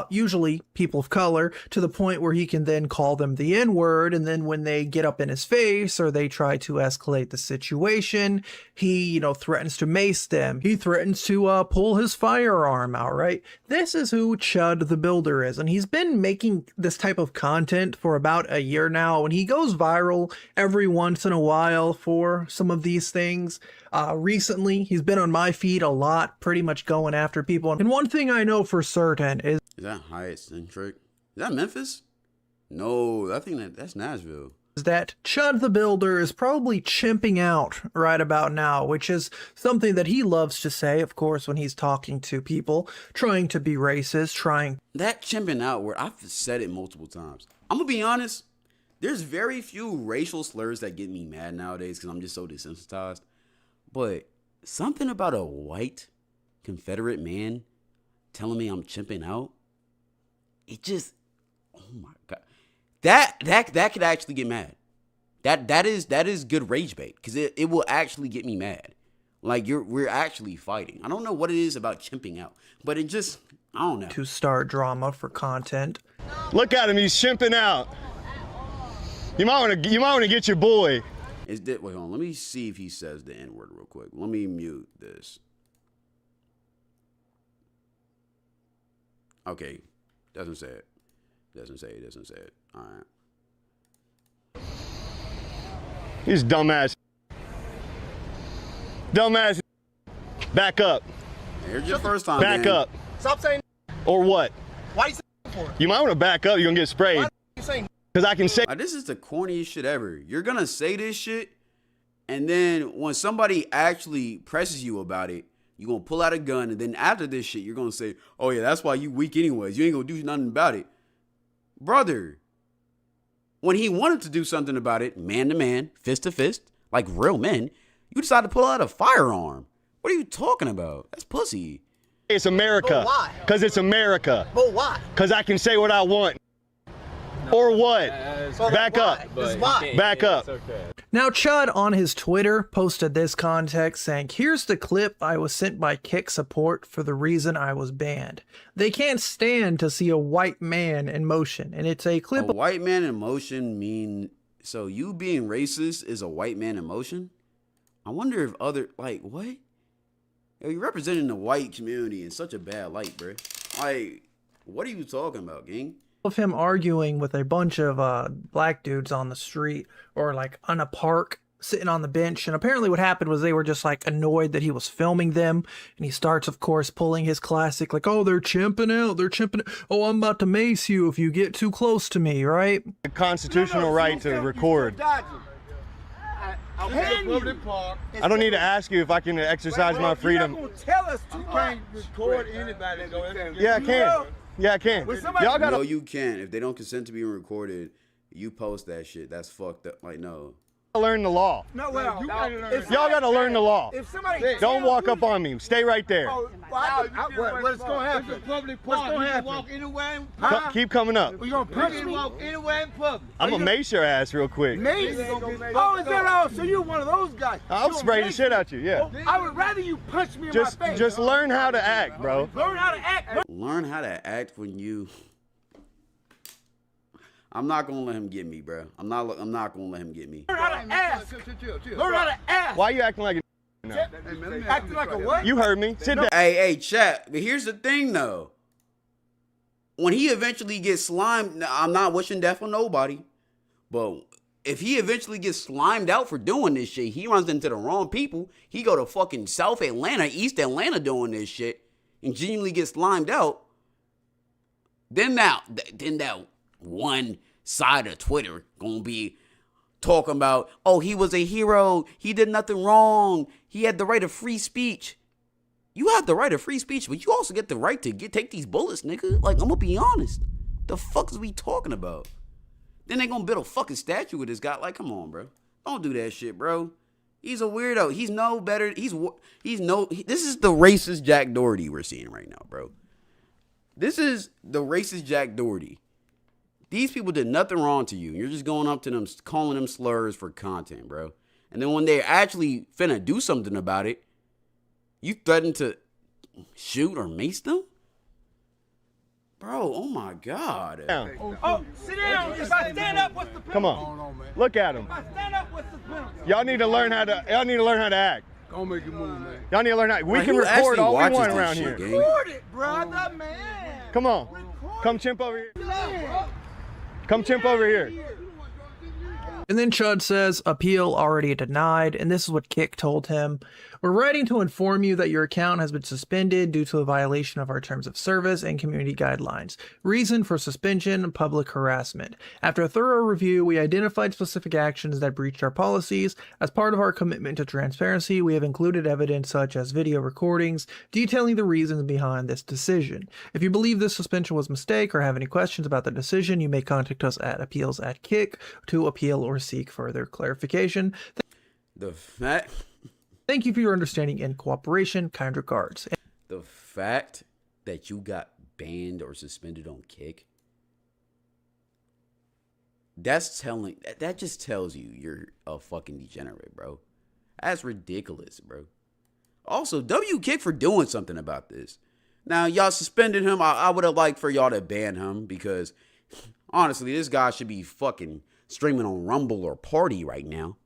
usually people of color, to the point where he can then call them the N-word, and then when they get up in his face or they try to escalate the situation, he, threatens to mace them. He threatens to pull his firearm out, right? This is who Chud the Builder is, and he's been making this type of content for about a year now, and he goes viral every once in a while for some of these things. Recently, he's been on my feed a lot, pretty much going after people. And one thing I know for certain is that high eccentric? Is that Memphis? No, I think that's Nashville. Is that Chud the Builder is probably chimping out right about now, which is something that he loves to say, of course, when he's talking to people, trying to be racist, That chimping out word, I've said it multiple times. I'm gonna be honest, there's very few racial slurs that get me mad nowadays because I'm just so desensitized. But something about a white Confederate man telling me I'm chimping out, it just, oh my God. That could actually get mad. That is good rage bait because it will actually get me mad. Like we're actually fighting. I don't know what it is about chimping out, but it just, I don't know. To start drama for content. Look at him, he's chimping out. You might want to get your boy. Wait, hold on. Let me see if he says the N-word real quick. Let me mute this. Okay. Doesn't say it. Doesn't say it. All right. He's dumbass. Dumbass. Back up. Here's your first time. Back up. Stop saying. Or what? Why are you saying for? You might want to back up. You're going to get sprayed. Why are you saying? Because I can say. This is the corniest shit ever. You're going to say this shit, and then when somebody actually presses you about it, you're going to pull out a gun, and then after this shit, you're going to say, oh yeah, that's why you weak anyways. You ain't going to do nothing about it. Brother, when he wanted to do something about it, man to man, fist to fist, like real men, you decided to pull out a firearm. What are you talking about? That's pussy. It's America. But why? Because it's America. But why? Because I can say what I want. Or what? Back up. Back up. Now, Chud on his Twitter posted this context saying, here's the clip I was sent by Kick support for the reason I was banned. They can't stand to see a white man in motion. And it's a clip. A white man in motion mean, so you being racist is a white man in motion? I wonder if what? Yo, you're representing the white community in such a bad light, bro. Like, what are you talking about, gang? Of him arguing with a bunch of black dudes on the street or like on a park sitting on the bench. And apparently what happened was they were just like annoyed that he was filming them. And he starts, of course, pulling his classic, like, oh, they're chimping out. They're chimping. Oh, I'm about to mace you if you get too close to me, right? The constitutional right to record. I don't need to ask you if I can exercise my freedom. You're not gonna tell us you can't record anybody. Yeah, I can. Yeah, I can. Y'all gotta. No, you can't. If they don't consent to being recorded, you post that shit. That's fucked up. Like, no. Learn the law. No, well, Y'all gotta learn the law. If somebody Don't walk up on me. Stay right there. What's gonna happen? It's a public park. What's gonna happen? Walk anywhere in public. Keep coming up. You gonna punch me? Walk anywhere in public. I'm gonna mace your ass real quick. Mace? Oh, is that all? So you're one of those guys? I'll spray the shit out you. Yeah. I would rather you punch me in my face. Just learn how to act, bro. Learn how to act. Learn how to act when you. I'm not gonna let him get me, bro. I'm not gonna let him get me. Learn how to ask. Learn how to ask. Why are you acting like a now? Acting like a what? You heard me. Sit down. Hey, chat. But here's the thing, though. When he eventually gets slimed, I'm not wishing death on nobody. But if he eventually gets slimed out for doing this shit, he runs into the wrong people. He go to fucking South Atlanta, East Atlanta doing this shit, and genuinely gets slimed out. Then that one side of Twitter gonna be talking about, oh, he was a hero, he did nothing wrong, he had the right of free speech. You have the right of free speech, but you also get the right to take these bullets, nigga. Like, I'm gonna be honest. The fuck is we talking about? Then they gonna build a fucking statue of this guy. Like, come on, bro. Don't do that shit, bro. He's a weirdo. He's no better. This is the racist Jack Doherty we're seeing right now, bro. This is the racist Jack Doherty. These people did nothing wrong to you. You're just going up to them, calling them slurs for content, bro. And then when they're actually finna do something about it, you threaten to shoot or mace them? Bro, oh my God. Oh, sit down. If I stand up, what's the penalty? Come on. Look at him. If I stand up, what's the penalty? Y'all need to learn how to act. Don't make it move, man. Y'all need to learn how. We can record all we want around here. Record it, brother, man. Come on. Come chimp over here. Come chimp over here. And then Chud says, appeal already denied, and this is what Kick told him. We're writing to inform you that your account has been suspended due to a violation of our terms of service and community guidelines. Reason for suspension, public harassment. After a thorough review, we identified specific actions that breached our policies. As part of our commitment to transparency, we have included evidence such as video recordings detailing the reasons behind this decision. If you believe this suspension was a mistake or have any questions about the decision, you may contact us at appeals@kick to appeal or seek further clarification. Thank you for your understanding and cooperation. Kind regards. The fact that you got banned or suspended on Kick, that just tells you you're a fucking degenerate, bro. That's ridiculous, bro. Also, W Kick for doing something about this. Now, y'all suspended him. I would have liked for y'all to ban him because, honestly, this guy should be fucking streaming on Rumble or Party right now.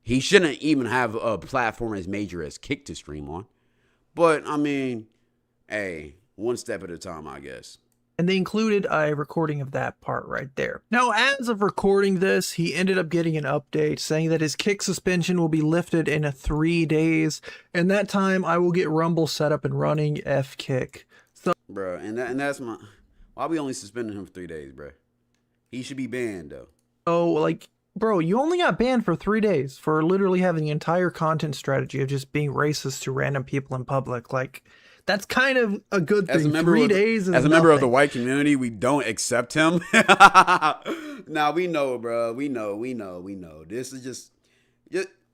He shouldn't even have a platform as major as Kick to stream on. But, I mean, hey, one step at a time, I guess. And they included a recording of that part right there. Now, as of recording this, he ended up getting an update saying that his Kick suspension will be lifted in 3 days. And that time, I will get Rumble set up and running. F Kick. So, bro, and that's my... Why we only suspending him for 3 days, bro? He should be banned, though. Oh, like... Bro, you only got banned for 3 days for literally having the entire content strategy of just being racist to random people in public. Like, that's kind of a good thing. As a member 3 days is as a member of the white community, we don't accept him. Nah, we know, bro. We know. This is just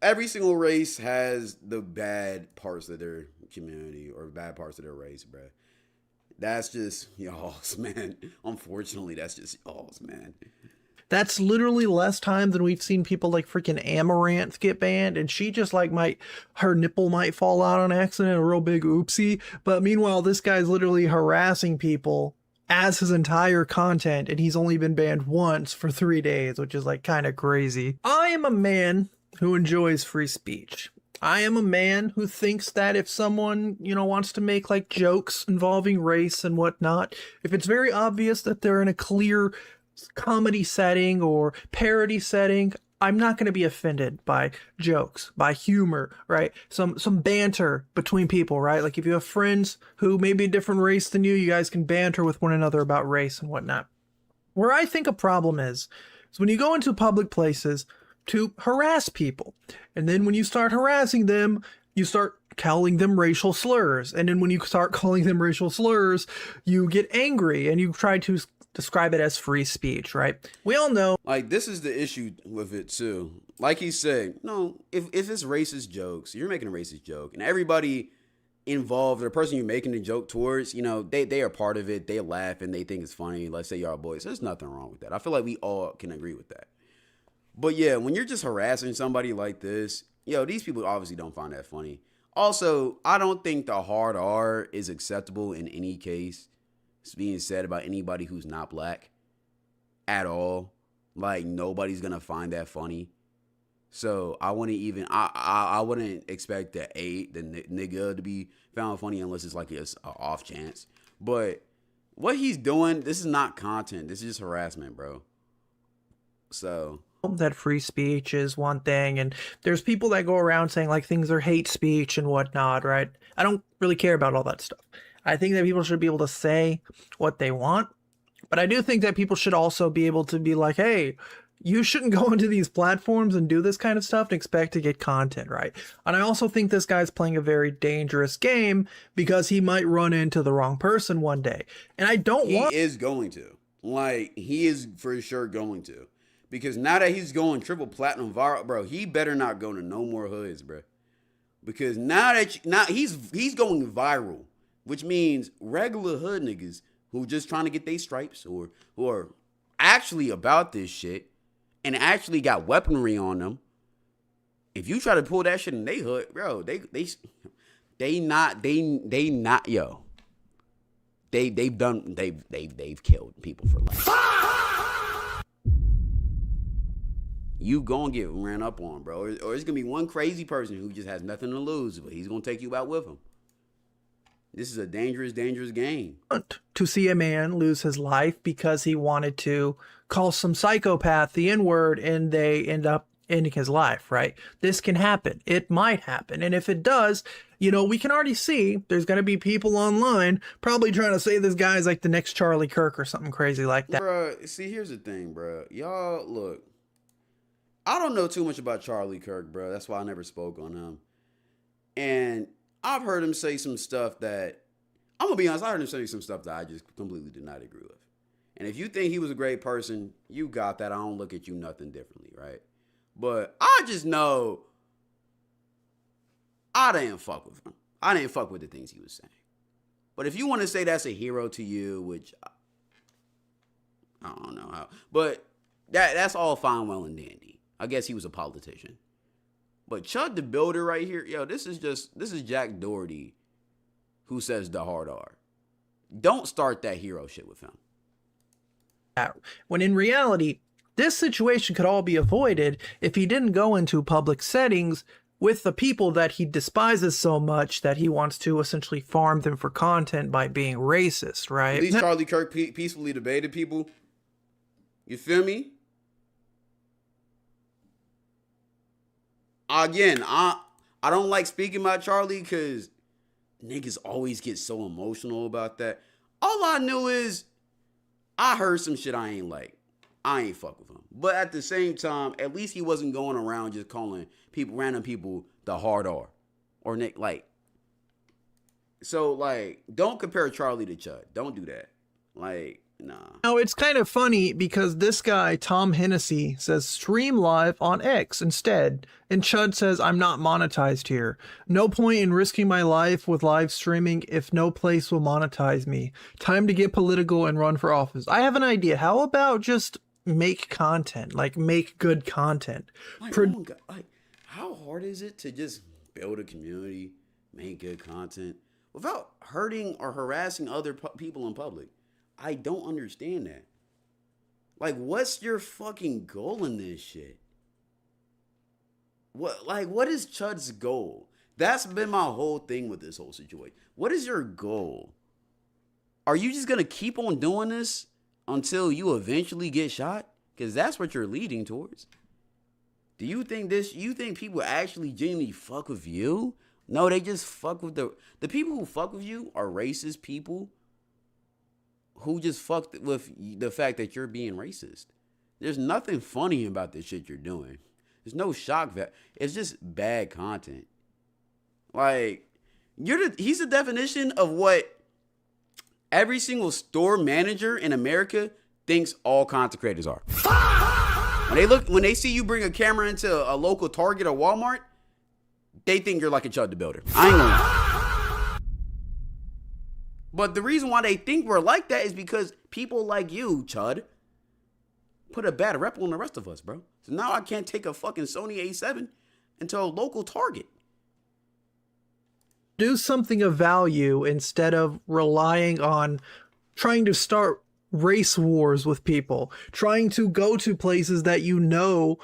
every single race has the bad parts of their community or bad parts of their race, bro. That's just y'all's, man. Unfortunately, that's just y'all's, man. That's literally less time than we've seen people like freaking Amaranth get banned, and she just like her nipple might fall out on accident, a real big oopsie. But meanwhile, this guy's literally harassing people as his entire content, and he's only been banned once for 3 days, which is like kind of crazy. I am a man who enjoys free speech. I am a man who thinks that if someone, wants to make like jokes involving race and whatnot, if it's very obvious that they're in a clear comedy setting or parody setting, I'm not going to be offended by jokes, by humor, right? Some banter between people, right? Like if you have friends who may be a different race than you guys can banter with one another about race and whatnot. Where I think a problem is when you go into public places to harass people. And then when you start harassing them, you start calling them racial slurs. And then when you start calling them racial slurs, you get angry and you try to describe it as free speech, right? We all know. Like, this is the issue with it, too. Like he said, no, if it's racist jokes, you're making a racist joke. And everybody involved, the person you're making the joke towards, you know, they are part of it. They laugh and they think it's funny. Let's say y'all boys. There's nothing wrong with that. I feel like we all can agree with that. But yeah, when you're just harassing somebody like this, these people obviously don't find that funny. Also, I don't think the hard R is acceptable in any case. It's being said about anybody who's not black at all. Like, nobody's gonna find that funny. So I wouldn't even I wouldn't expect the nigga to be found funny unless it's like it's an off chance. But what he's doing, this is not content. This is just harassment, bro. So that free speech is one thing, and there's people that go around saying like things are hate speech and whatnot, right? I don't really care about all that stuff. I think that people should be able to say what they want, but I do think that people should also be able to be like, hey, you shouldn't go into these platforms and do this kind of stuff and expect to get content, right? And I also think this guy's playing a very dangerous game because he might run into the wrong person one day. And I don't want... He is going to. Like, he is for sure going to. Because now that he's going triple platinum viral, bro, he better not go to no more hoods, bro. Because now he's going viral, which means regular hood niggas who just trying to get their stripes or who are actually about this shit and actually got weaponry on them. If you try to pull that shit in they hood, bro, they've killed people for life. You gonna get ran up on, bro. Or it's gonna be one crazy person who just has nothing to lose, but he's gonna take you out with him. This is a dangerous, dangerous game. To see a man lose his life because he wanted to call some psychopath the N-word and they end up ending his life, right? This can happen. It might happen. And if it does, we can already see there's going to be people online probably trying to say this guy's like the next Charlie Kirk or something crazy like that. Bruh, see, here's the thing, bro. Y'all, look. I don't know too much about Charlie Kirk, bro. That's why I never spoke on him. And I've heard him say some stuff that, I'm going to be honest, I heard him say some stuff that I just completely did not agree with. And if you think he was a great person, you got that. I don't look at you nothing differently, right? But I just know I didn't fuck with him. I didn't fuck with the things he was saying. But if you want to say that's a hero to you, which I don't know how, but that's all fine, well, and dandy. I guess he was a politician. But Chud the Builder right here, this is Jack Doherty who says the hard R. Don't start that hero shit with him. When in reality, this situation could all be avoided if he didn't go into public settings with the people that he despises so much that he wants to essentially farm them for content by being racist, right? These Charlie Kirk peacefully debated people. You feel me? Again, I don't like speaking about Charlie because niggas always get so emotional about that. All I knew is I heard some shit I ain't like. I ain't fuck with him. But at the same time, at least he wasn't going around just calling random people the hard R. Or Nick, like. So, like, don't compare Charlie to Chud. Don't do that. Like, nah. Now, it's kind of funny because this guy, Tom Hennessy, says stream live on X instead. And Chud says, I'm not monetized here. No point in risking my life with live streaming if no place will monetize me. Time to get political and run for office. I have an idea. How about just make content? Like, make good content. Like, oh my God. Like, how hard is it to just build a community, make good content, without hurting or harassing other people in public? I don't understand that. Like, what's your fucking goal in this shit? What is Chud's goal? That's been my whole thing with this whole situation. What is your goal? Are you just gonna keep on doing this until you eventually get shot? Because that's what you're leading towards. Do you think you think people actually genuinely fuck with you? No, they just fuck with the people who fuck with you are racist people who just fucked with the fact that you're being racist. There's nothing funny about the shit you're doing. There's no shock value. It's just bad content. Like, he's the definition of what every single store manager in America thinks all content creators are. When they see you bring a camera into a local Target or Walmart, they think you're like a Chud the Builder. I ain't gonna lie. But the reason why they think we're like that is because people like you, Chud, put a bad rep on the rest of us, bro. So now I can't take a fucking Sony A7 into a local Target. Do something of value instead of relying on trying to start race wars with people, trying to go to places that you know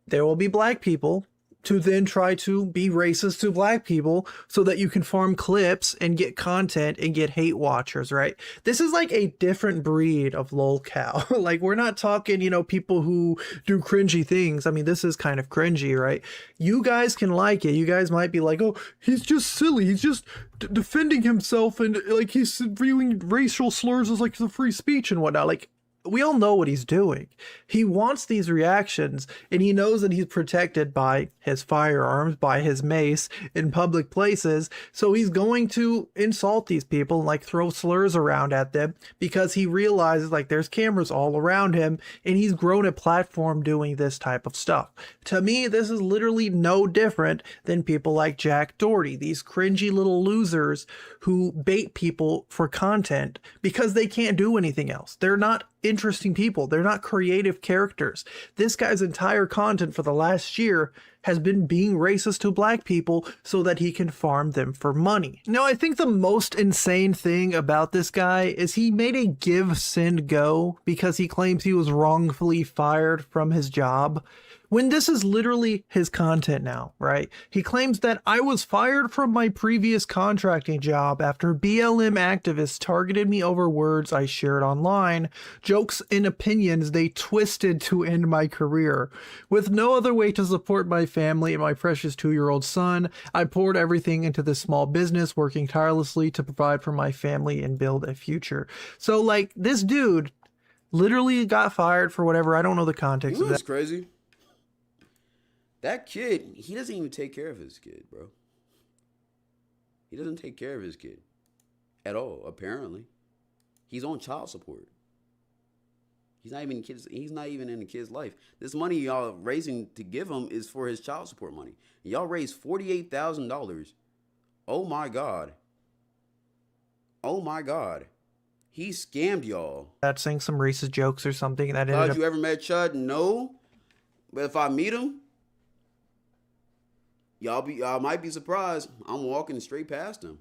there will be black people, to then try to be racist to black people so that you can farm clips and get content and get hate watchers, right? This is like a different breed of lolcow. Like, we're not talking, people who do cringy things. I mean, this is kind of cringy, right? You guys can like it. You guys might be like, oh, he's just silly. He's just defending himself and like he's viewing racial slurs as like the free speech and whatnot. Like, we all know what he's doing. He wants these reactions, and he knows that he's protected by his firearms, by his mace in public places. So he's going to insult these people and like throw slurs around at them because he realizes like there's cameras all around him, and he's grown a platform doing this type of stuff. To me, this is literally no different than people like Jack Doherty, these cringy little losers who bait people for content because they can't do anything else. They're not interesting people. They're not creative characters. This guy's entire content for the last year has been being racist to black people so that he can farm them for money. Now, I think the most insane thing about this guy is he made a give, send, go because he claims he was wrongfully fired from his job, when this is literally his content now, right? He claims that I was fired from my previous contracting job after BLM activists targeted me over words I shared online, jokes and opinions they twisted to end my career. With no other way to support my family and my precious 2-year-old son, I poured everything into this small business, working tirelessly to provide for my family and build a future. So, like, this dude literally got fired for whatever. I don't know the context of that. That's crazy. That kid, he doesn't even take care of his kid, bro. He doesn't take care of his kid at all, apparently. He's on child support. He's not even in the kid's life. This money y'all raising to give him is for his child support money. Y'all raised $48,000. Oh my God. Oh my God. He scammed y'all. That's saying some racist jokes or something that ended up... You ever met Chud? No. But if I meet him, y'all might be surprised. I'm walking straight past him.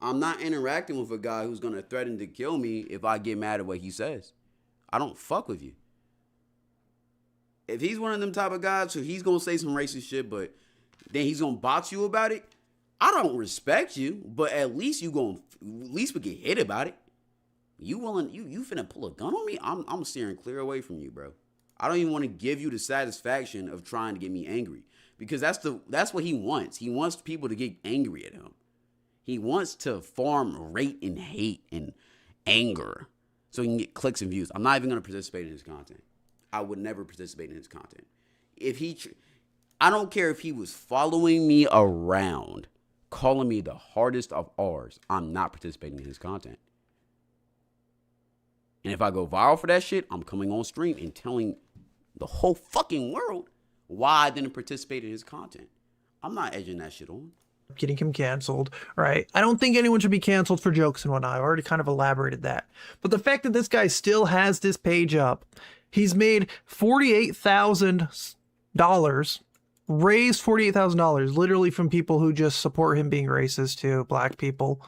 I'm not interacting with a guy who's gonna threaten to kill me if I get mad at what he says. I don't fuck with you. If he's one of them type of guys who he's gonna say some racist shit, but then he's gonna box you about it, I don't respect you, but at least we get hit about it. You finna pull a gun on me? I'm steering clear away from you, bro. I don't even want to give you the satisfaction of trying to get me angry. Because that's what he wants. He wants people to get angry at him. He wants to farm rate and hate and anger so he can get clicks and views. I'm not even going to participate in his content. I would never participate in his content. I don't care if he was following me around, calling me the hardest of R's. I'm not participating in his content. And if I go viral for that shit, I'm coming on stream and telling the whole fucking world why I didn't participate in his content. I'm not edging that shit on. Getting him canceled, right? I don't think anyone should be canceled for jokes and whatnot. I already kind of elaborated that. But the fact that this guy still has this page up, he's made $48,000, raised $48,000, literally from people who just support him being racist to black people,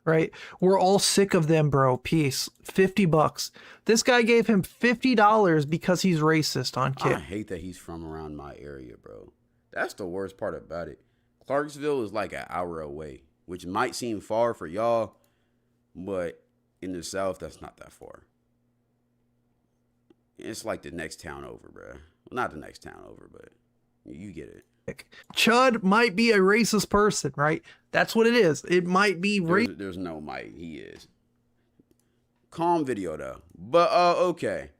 right? We're all sick of them, bro. Peace. $50. This guy gave him $50 because he's racist on Kid. I hate that he's from around my area, bro. That's the worst part about it. Clarksville is like an hour away, which might seem far for y'all, but in the South, that's not that far. It's like the next town over, bro. Well, not the next town over, but You get it. Chud might be a racist person, right? That's what it is. It might be there's no might. He is. Calm video though. But okay.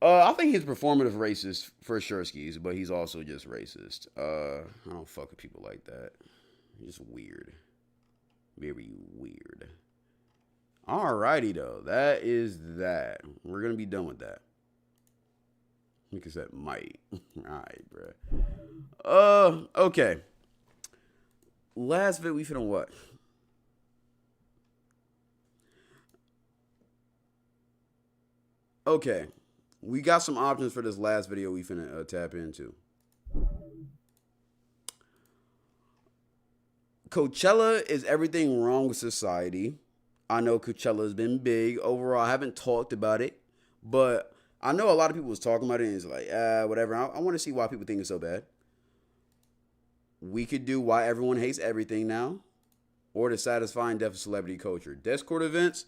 I think he's performative racist for sure skis, but he's also just racist. I don't fuck with people like that. Just weird. Very weird. Alrighty though. That is that. We're gonna be done with that. Because that might. Alright, bro. Okay. Last bit we finna what? Okay. We got some options for this last video we finna tap into. Coachella is everything wrong with society. I know Coachella has been big. Overall, I haven't talked about it, but I know a lot of people was talking about it and it's like, whatever. I want to see why people think it's so bad. We could do why everyone hates everything now, or the satisfying death of celebrity culture. Discord events,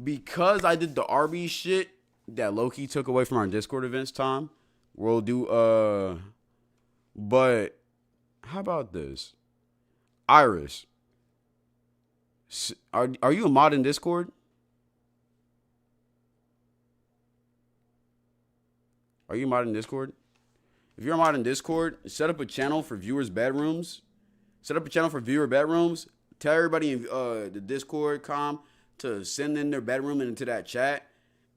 because I did the Arby shit that Loki took away from our Discord events time. We'll do, but how about this? Iris, are you a mod in Discord? Are you a mod in Discord? If you're a mod in Discord, set up a channel for viewers' bedrooms. Set up a channel for viewer bedrooms. Tell everybody in the Discord comm to send in their bedroom into that chat.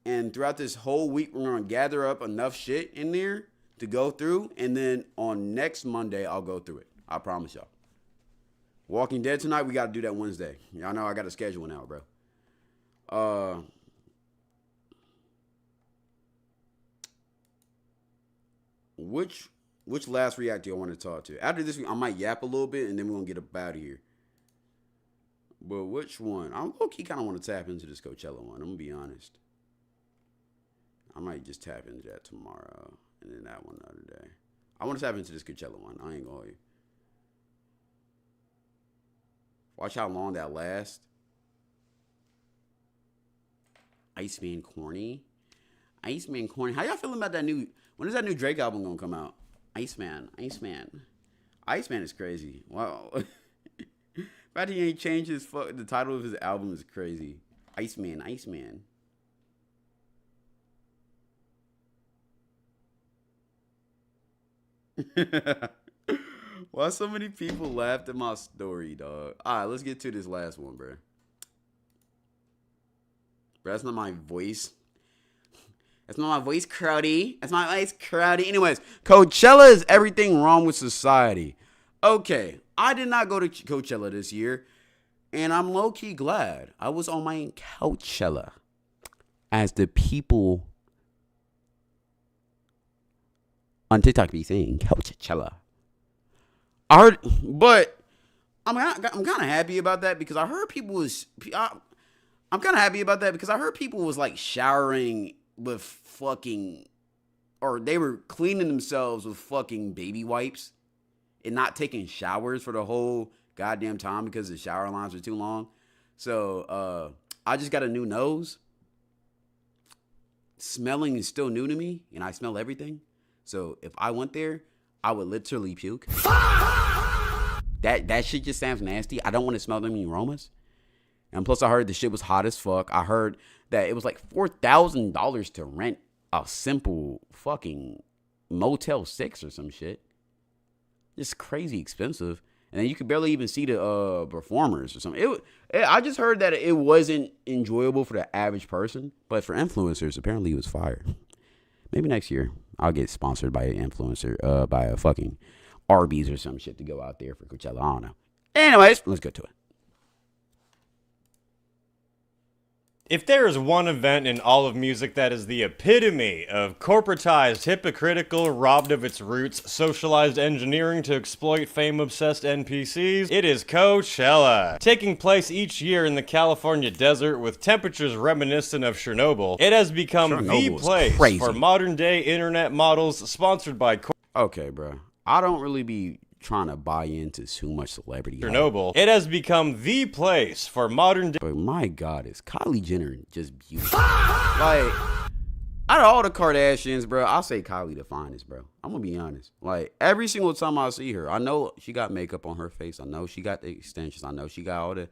And throughout this whole week, we're going to gather up enough shit in there to go through. And then on next Monday, I'll go through it. I promise y'all. Walking Dead tonight, we got to do that Wednesday. Y'all know I got a schedule now, bro. Which last react do I want to talk to? After this week, I might yap a little bit, and then we're going to get up out of here. But which one? I low-key kind of want to tap into this Coachella one. I'm going to be honest. I might just tap into that tomorrow, and then that one the other day. I want to tap into this Coachella one. I ain't going to hold you. Watch how long that lasts. Iceman corny. Iceman corny. How y'all feeling about that new... When is that new Drake album gonna come out? Iceman. Iceman is crazy. Wow. The fact he ain't changed the title of his album is crazy. Iceman. Why so many people laughed at my story, dog? Alright, let's get to this last one, bro. Bro, that's not my voice. That's not my voice, crowdy. That's my voice, crowdy. Anyways, Coachella is everything wrong with society. Okay, I did not go to Coachella this year, and I'm low-key glad. I was on my Coachella, as the people on TikTok be saying, Coachella. I heard, but I'm kind of happy about that because I heard people was. I'm kind of happy about that because I heard people was like showering with fucking, or they were cleaning themselves with fucking baby wipes and not taking showers for the whole goddamn time because the shower lines were too long. So I just got a new nose. Smelling is still new to me, and I smell everything. So if I went there, I would literally puke. That shit just sounds nasty. I don't want to smell them aromas. And plus, I heard the shit was hot as fuck. I heard that it was like $4,000 to rent a simple fucking Motel 6 or some shit. It's crazy expensive. And then you could barely even see the performers or something. I just heard that it wasn't enjoyable for the average person. But for influencers, apparently it was fire. Maybe next year I'll get sponsored by an influencer, by a fucking Arby's or some shit to go out there for Coachella. I don't know. Anyways, let's go to it. If there is one event in all of music that is the epitome of corporatized, hypocritical, robbed of its roots, socialized engineering to exploit fame-obsessed NPCs, it is Coachella. Taking place each year in the California desert with temperatures reminiscent of Chernobyl, it has become the place for modern-day internet models sponsored by... Okay, bro. I don't really be trying to buy into too much celebrity. Chernobyl. It has become the place for modern day. But my God, is Kylie Jenner just beautiful? Like, Out of all the Kardashians, bro, I'll say Kylie the finest, bro. I'm gonna be honest. Like, every single time I see her, I know she got makeup on her face. I know she got the extensions. I know she got all the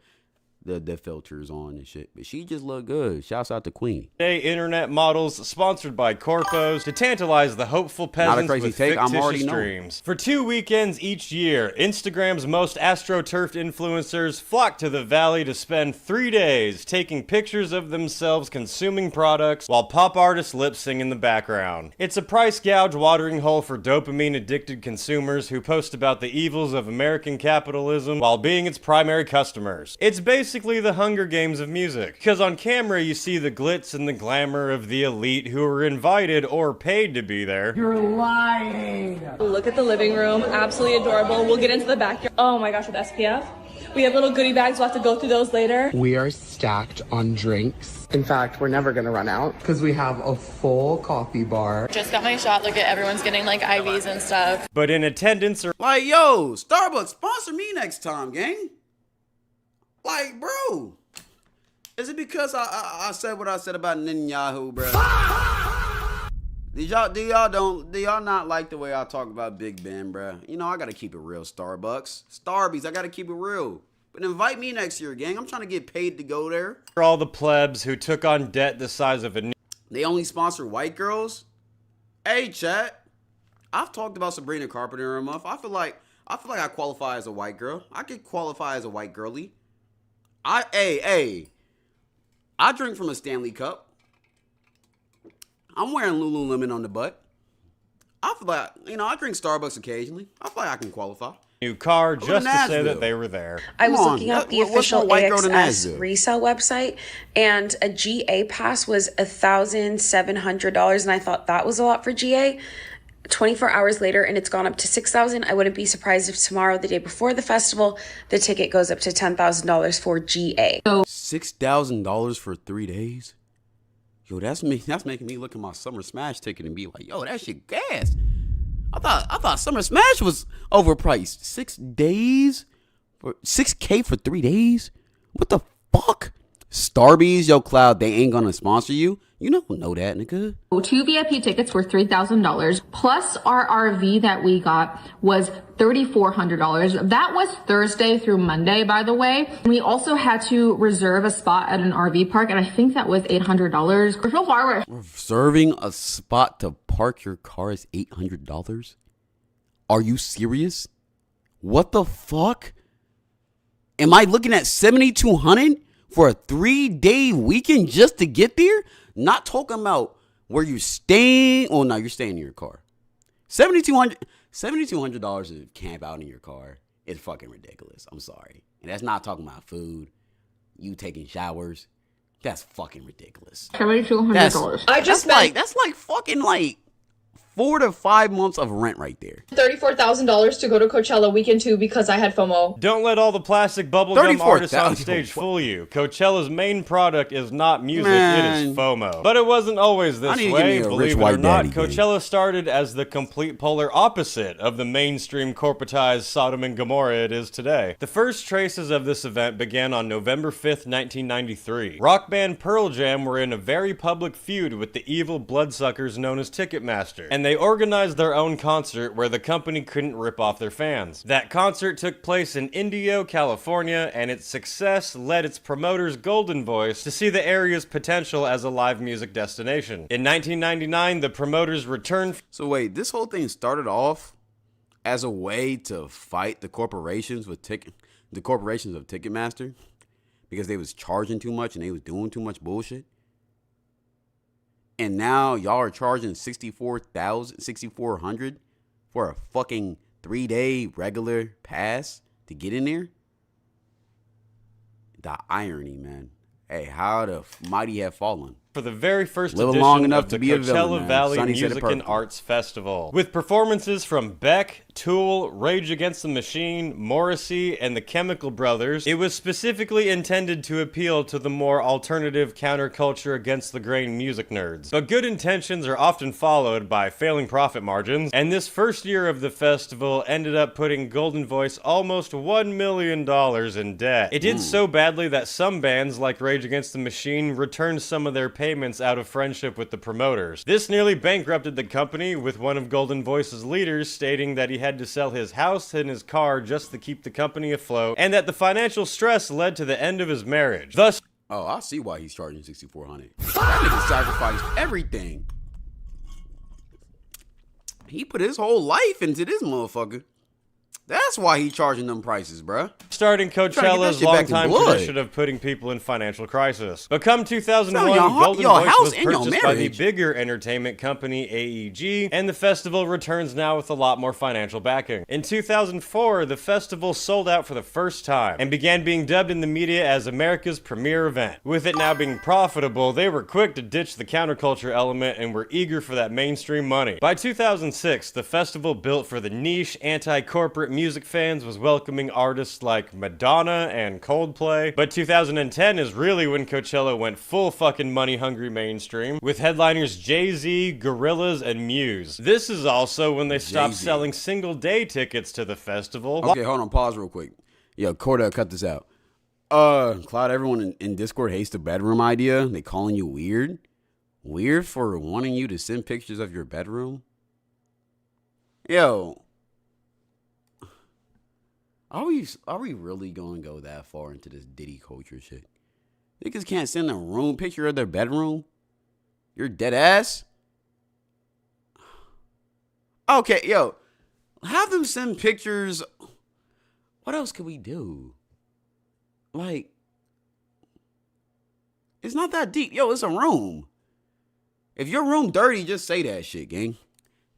filters on and shit. But she just look good. Shouts out to Queen. Today, internet models sponsored by Corpos to tantalize the hopeful peasants with fictitious dreams. For 2 weekends each year, Instagram's most astroturfed influencers flock to the valley to spend 3 days taking pictures of themselves consuming products while pop artists lip sing in the background. It's a price gouge watering hole for dopamine addicted consumers who post about the evils of American capitalism while being its primary customers. It's basically the Hunger Games of music, because on camera you see the glitz and the glamour of the elite who are invited or paid to be there. You're lying! Look at the living room, absolutely adorable. We'll get into the backyard. Oh my gosh, with SPF. We have little goodie bags, we'll have to go through those later. We are stacked on drinks. In fact, we're never gonna run out because we have a full coffee bar. Just got my shot, look at everyone's getting like IVs and stuff. But in attendance are like, yo, Starbucks, sponsor me next time, gang. Like, bro, is it because I said what I said about Netanyahu, bro? Do y'all not like the way I talk about Big Ben, bro? You know, I gotta keep it real, Starbucks. Starbies, I gotta keep it real. But invite me next year, gang. I'm trying to get paid to go there. all the plebs who took on debt the size of a... They only sponsor white girls? Hey, chat. I've talked about Sabrina Carpenter in a month. I feel like I qualify as a white girl. I could qualify as a white girly. I drink from a Stanley Cup. I'm wearing Lululemon on the butt. I feel like, I drink Starbucks occasionally. I feel like I can qualify. New car just to say that they were there. I was looking up the official AXS resale website, and a GA pass was $1,700, and I thought that was a lot for GA. 24 hours later, and it's gone up to $6,000. I wouldn't be surprised if tomorrow, the day before the festival, the ticket goes up to $10,000 for GA. So $6,000 for 3 days? Yo, that's making me look at my Summer Smash ticket and be like, yo, that shit gas. I thought Summer Smash was overpriced. 6 days for $6K for 3 days? What the fuck? Starbies, yo, Cloud, they ain't gonna sponsor you. You don't know that, nigga. 2 VIP tickets were $3,000, plus our RV that we got was $3,400. That was Thursday through Monday, by the way. We also had to reserve a spot at an RV park, and I think that was $800. We're so far away. Reserving a spot to park your car is $800? Are you serious? What the fuck? Am I looking at $7,200 for a 3-day weekend just to get there? Not talking about where you're staying. Oh, no, you're staying in your car. $7,200 to camp out in your car is fucking ridiculous. I'm sorry. And that's not talking about food. You taking showers. That's fucking ridiculous. $7,200. That's like fucking like 4 to 5 months of rent right there. $34,000 to go to Coachella weekend 2 because I had FOMO. Don't let all the plastic bubblegum artists on stage fool you. Coachella's main product is not music, it is FOMO. But it wasn't always this way, believe it or not. Coachella started as the complete polar opposite of the mainstream corporatized Sodom and Gomorrah it is today. The first traces of this event began on November 5th, 1993. Rock band Pearl Jam were in a very public feud with the evil bloodsuckers known as Ticketmaster, and they organized their own concert where the company couldn't rip off their fans. That concert took place in Indio, California, and its success led its promoters Golden Voice to see the area's potential as a live music destination. In 1999, the promoters returned. So wait, this whole thing started off as a way to fight the corporations of Ticketmaster because they was charging too much and they was doing too much bullshit. And now y'all are charging $6,400 for a fucking 3-day regular pass to get in there? The irony, man. Hey, how the mighty have fallen. For the very first Live edition long enough of to the be a Coachella villain, Valley Sonny said it Music and perfectly. Arts Festival, with performances from Beck, Tool, Rage Against the Machine, Morrissey, and the Chemical Brothers. It was specifically intended to appeal to the more alternative counterculture against the grain music nerds. But good intentions are often followed by failing profit margins, and this first year of the festival ended up putting Golden Voice almost $1 million in debt. It did so badly that some bands like Rage Against the Machine returned some of their payments out of friendship with the promoters. This nearly bankrupted the company, with one of Golden Voice's leaders stating that he had to sell his house and his car just to keep the company afloat, and that the financial stress led to the end of his marriage. Thus, oh, I see why he's charging $6,400. That nigga sacrificed everything. He put his whole life into this motherfucker. That's why he charging them prices, bruh. Starting Coachella's longtime tradition of putting people in financial crisis. But come 2001, Golden Voice was purchased by the bigger entertainment company AEG, and the festival returns now with a lot more financial backing. In 2004, the festival sold out for the first time, and began being dubbed in the media as America's premier event. With it now being profitable, they were quick to ditch the counterculture element and were eager for that mainstream money. By 2006, the festival built for the niche, anti-corporate music fans was welcoming artists like Madonna and Coldplay, but 2010 is really when Coachella went full fucking money-hungry mainstream, with headliners Jay-Z, Gorillaz, and Muse. This is also when they stopped selling single-day tickets to the festival. Okay, hold on, pause real quick. Yo, Corda, cut this out. Cloud, everyone in Discord hates the bedroom idea. They calling you weird? Weird for wanting you to send pictures of your bedroom? Yo, are we really going to go that far into this Diddy culture shit? Niggas can't send a room picture of their bedroom? You're dead ass? Okay, yo, have them send pictures. What else could we do? Like, it's not that deep. Yo, it's a room. If your room dirty, just say that shit, gang.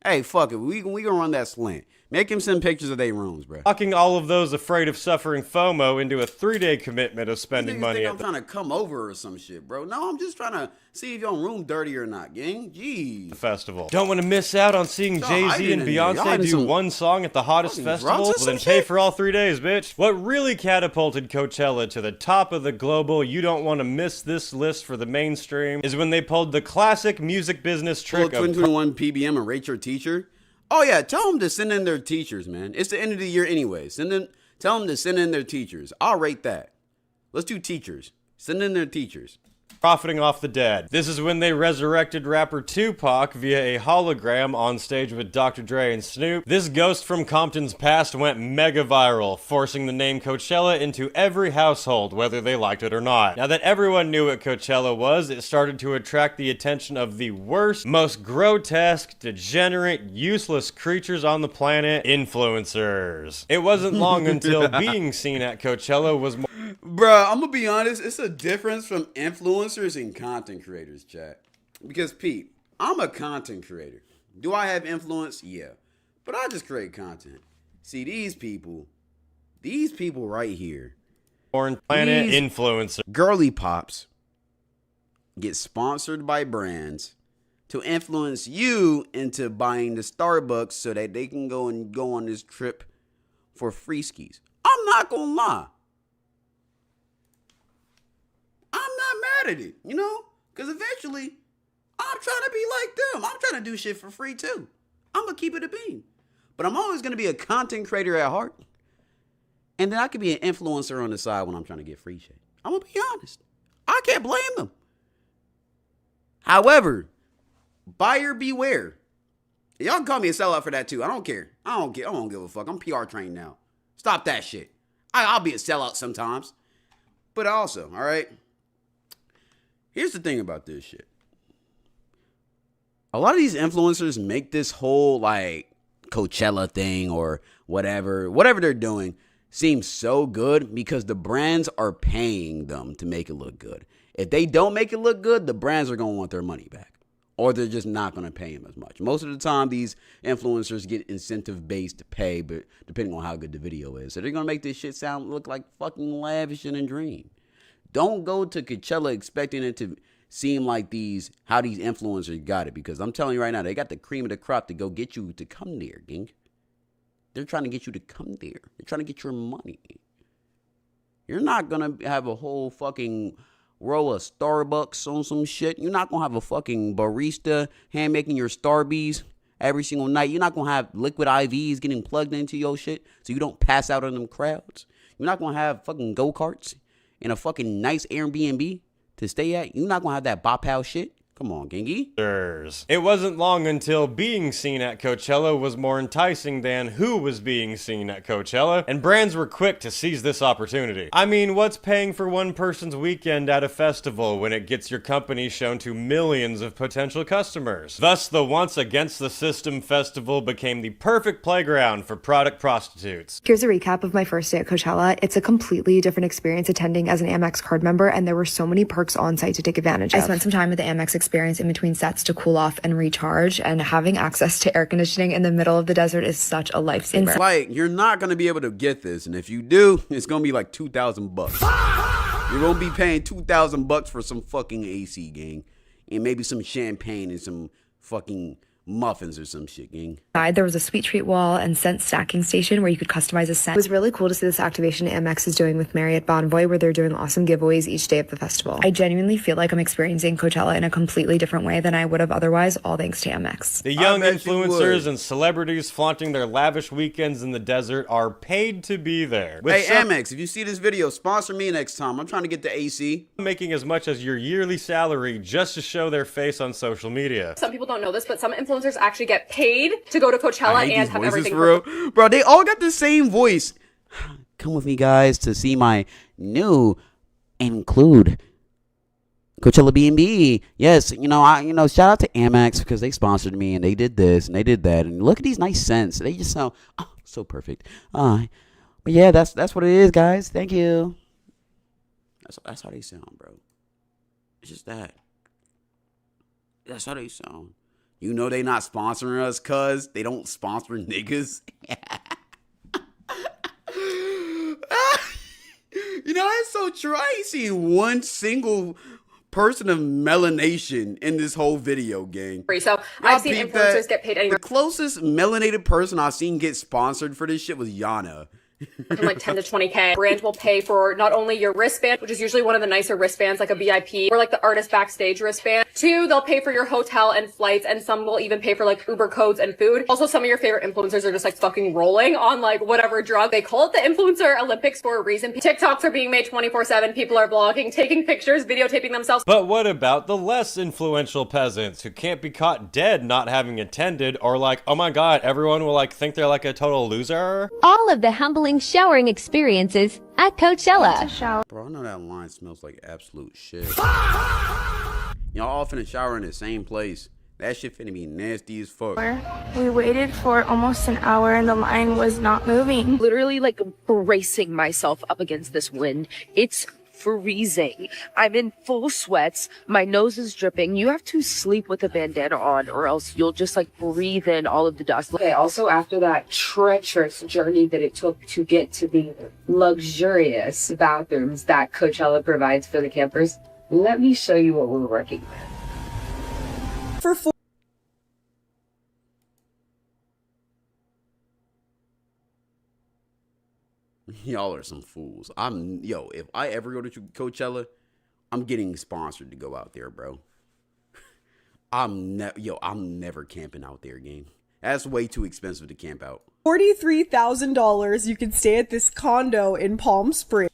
Hey, fuck it. We gonna run that slant. Make him send pictures of their rooms, bro. Locking all of those afraid of suffering FOMO into a 3-day commitment of spending money. I'm trying to come over or some shit, bro. No, I'm just trying to see if your room dirty or not, gang. Jeez. The festival. Don't want to miss out on seeing Jay-Z and Beyonce do one song at the hottest festival? Well, then pay for all 3 days, bitch. What really catapulted Coachella to the top of the global, you don't want to miss this list for the mainstream, is when they pulled the classic music business trick of 2021 PBM and rate your teacher. Oh yeah, tell them to send in their teachers, man. It's the end of the year anyway. Tell them to send in their teachers. I'll rate that. Let's do teachers. Send in their teachers. Profiting off the dead. This is when they resurrected rapper Tupac via a hologram on stage with Dr. Dre and Snoop. This ghost from Compton's past went mega viral, forcing the name Coachella into every household, whether they liked it or not. Now that everyone knew what Coachella was, it started to attract the attention of the worst, most grotesque, degenerate, useless creatures on the planet, influencers. It wasn't long until being seen at Coachella was more... Bruh, I'm gonna be honest, it's a difference from influencers and content creators, chat. Because, Pete, I'm a content creator. Do I have influence? Yeah. But I just create content. See, these people right here. Foreign planet influencer. Girly pops get sponsored by brands to influence you into buying the Starbucks so that they can go on this trip for free skis. I'm not gonna lie. I'm not mad at it, you know? Because eventually, I'm trying to be like them. I'm trying to do shit for free too. I'm going to keep it a bean. But I'm always going to be a content creator at heart. And then I could be an influencer on the side when I'm trying to get free shit. I'm going to be honest. I can't blame them. However, buyer beware. Y'all can call me a sellout for that too. I don't care. I don't give a fuck. I'm PR trained now. Stop that shit. I'll be a sellout sometimes. But also, all right? Here's the thing about this shit. A lot of these influencers make this whole like Coachella thing or whatever they're doing seem so good because the brands are paying them to make it look good. If they don't make it look good, the brands are going to want their money back. Or they're just not going to pay them as much. Most of the time, these influencers get incentive-based pay, but depending on how good the video is. So they're going to make this shit look like fucking lavish and a dream. Don't go to Coachella expecting it to seem like how these influencers got it. Because I'm telling you right now, they got the cream of the crop to go get you to come there, gang. They're trying to get you to come there. They're trying to get your money. You're not going to have a whole fucking row of Starbucks on some shit. You're not going to have a fucking barista hand making your Starbies every single night. You're not going to have liquid IVs getting plugged into your shit so you don't pass out in them crowds. You're not going to have fucking go-karts in a fucking nice Airbnb to stay at, you're not gonna have that bop house shit. Come on, Gengi. It wasn't long until being seen at Coachella was more enticing than who was being seen at Coachella, and brands were quick to seize this opportunity. I mean, what's paying for one person's weekend at a festival when it gets your company shown to millions of potential customers? Thus, the Once Against the System festival became the perfect playground for product prostitutes. Here's a recap of my first day at Coachella. It's a completely different experience attending as an Amex card member, and there were so many perks on site to take advantage of. I spent some time at the Amex experience in between sets to cool off and recharge, and having access to air conditioning in the middle of the desert is such a lifesaver. It's like, you're not going to be able to get this, and if you do, it's going to be like $2,000. You're going to be paying $2,000 for some fucking AC, gang, and maybe some champagne and some fucking muffins or some shit, gang. There was a sweet treat wall and scent stacking station where you could customize a scent. It was really cool to see this activation Amex is doing with Marriott Bonvoy, where they're doing awesome giveaways each day of the festival. I genuinely feel like I'm experiencing Coachella in a completely different way than I would have otherwise, all thanks to Amex. The young influencers and celebrities flaunting their lavish weekends in the desert are paid to be there. Hey, Amex, if you see this video, sponsor me next time. I'm trying to get the AC. Making as much as your yearly salary just to show their face on social media. Some people don't know this, but some influencers actually get paid to go to Coachella and have everything for real. Bro, they all got the same voice. Come with me, guys, to see my new include Coachella B&B. Yes, shout out to Amex because they sponsored me and they did this and they did that. And look at these nice scents. They just sound so perfect. But yeah, that's what it is, guys. Thank you. That's how they sound, bro. It's just that. That's how they sound. You know they not sponsoring us cuz they don't sponsor niggas. That's so true. I ain't seen one single person of melanation in this whole video, gang. So I've seen influencers get paid anywhere. The closest melanated person I've seen get sponsored for this shit was Yana. From like 10 to 20K. Brand will pay for not only your wristband, which is usually one of the nicer wristbands, like a VIP, or like the artist backstage wristband. 2, they'll pay for your hotel and flights, and some will even pay for like Uber codes and food. Also, some of your favorite influencers are just like fucking rolling on like whatever drug. They call it the Influencer Olympics for a reason. TikToks are being made 24/7. People are vlogging, taking pictures, videotaping themselves. But what about the less influential peasants who can't be caught dead not having attended, or like, oh my god, everyone will like think they're like a total loser? All of the humbling showering experiences at Coachella. Bro, I know that line smells like absolute shit. Y'all all finna shower in the same place. That shit finna be nasty as fuck. We waited for almost an hour and the line was not moving. Literally like bracing myself up against this wind. It's freezing. I'm in full sweats. My nose is dripping. You have to sleep with a bandana on or else you'll just like breathe in all of the dust. Okay, also after that treacherous journey that it took to get to the luxurious bathrooms that Coachella provides for the campers, let me show you what we're working with. For Y'all are some fools. If I ever go to Coachella, I'm getting sponsored to go out there, bro. I'm never camping out there, gang. That's way too expensive to camp out. $43,000, you can stay at this condo in Palm Springs.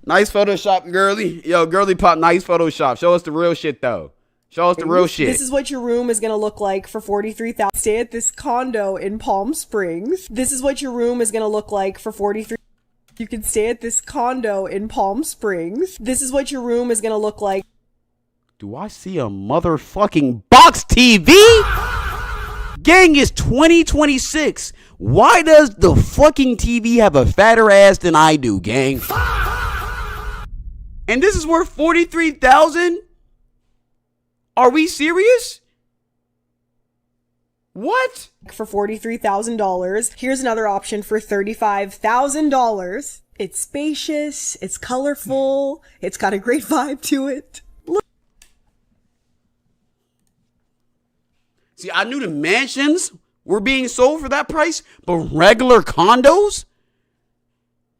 Nice Photoshop, girly. Yo, girly pop, nice Photoshop. Show us the real shit, though. Show us the real shit. This is what your room is going to look like for $43,000. Stay at this condo in Palm Springs. This is what your room is going to look like for $43,000. You can stay at this condo in Palm Springs. This is what your room is going to look like. Do I see a motherfucking box TV? Gang, it's 2026. Why does the fucking TV have a fatter ass than I do, gang? And this is worth $43,000? Are we serious? What? For $43,000. Here's another option for $35,000. It's spacious, it's colorful, it's got a great vibe to it. Look. See, I knew the mansions were being sold for that price, but regular condos?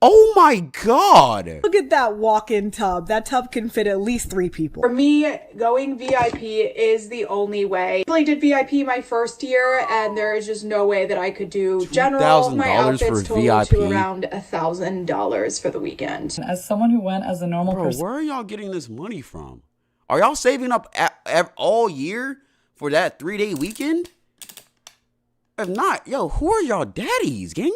Oh my God. Look at that walk-in tub. That tub can fit at least 3 people. For me, going VIP is the only way. I did VIP my first year, and there is just no way that I could do general. My outfits total to around $1,000 for the weekend. As someone who went as a normal person, where are y'all getting this money from? Are y'all saving up all year for that 3-day weekend? If not, yo, who are y'all daddies, gang?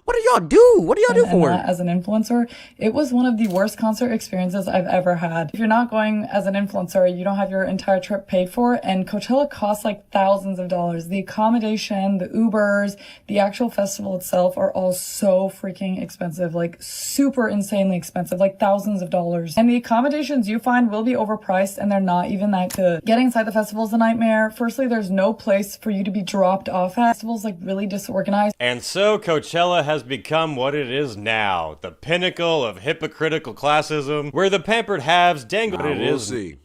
What do y'all do? What do y'all do for it? As an influencer, it was one of the worst concert experiences I've ever had. If you're not going as an influencer, you don't have your entire trip paid for, and Coachella costs like thousands of dollars. The accommodation, the Ubers, the actual festival itself are all so freaking expensive, like super insanely expensive, like thousands of dollars. And the accommodations you find will be overpriced, and they're not even that good. Getting inside the festival is a nightmare. Firstly, there's no place for you to be dropped off at. Festival's like really disorganized. And so Coachella has become what it is now, the pinnacle of hypocritical classism, where the pampered haves dangle what it we'll is. See.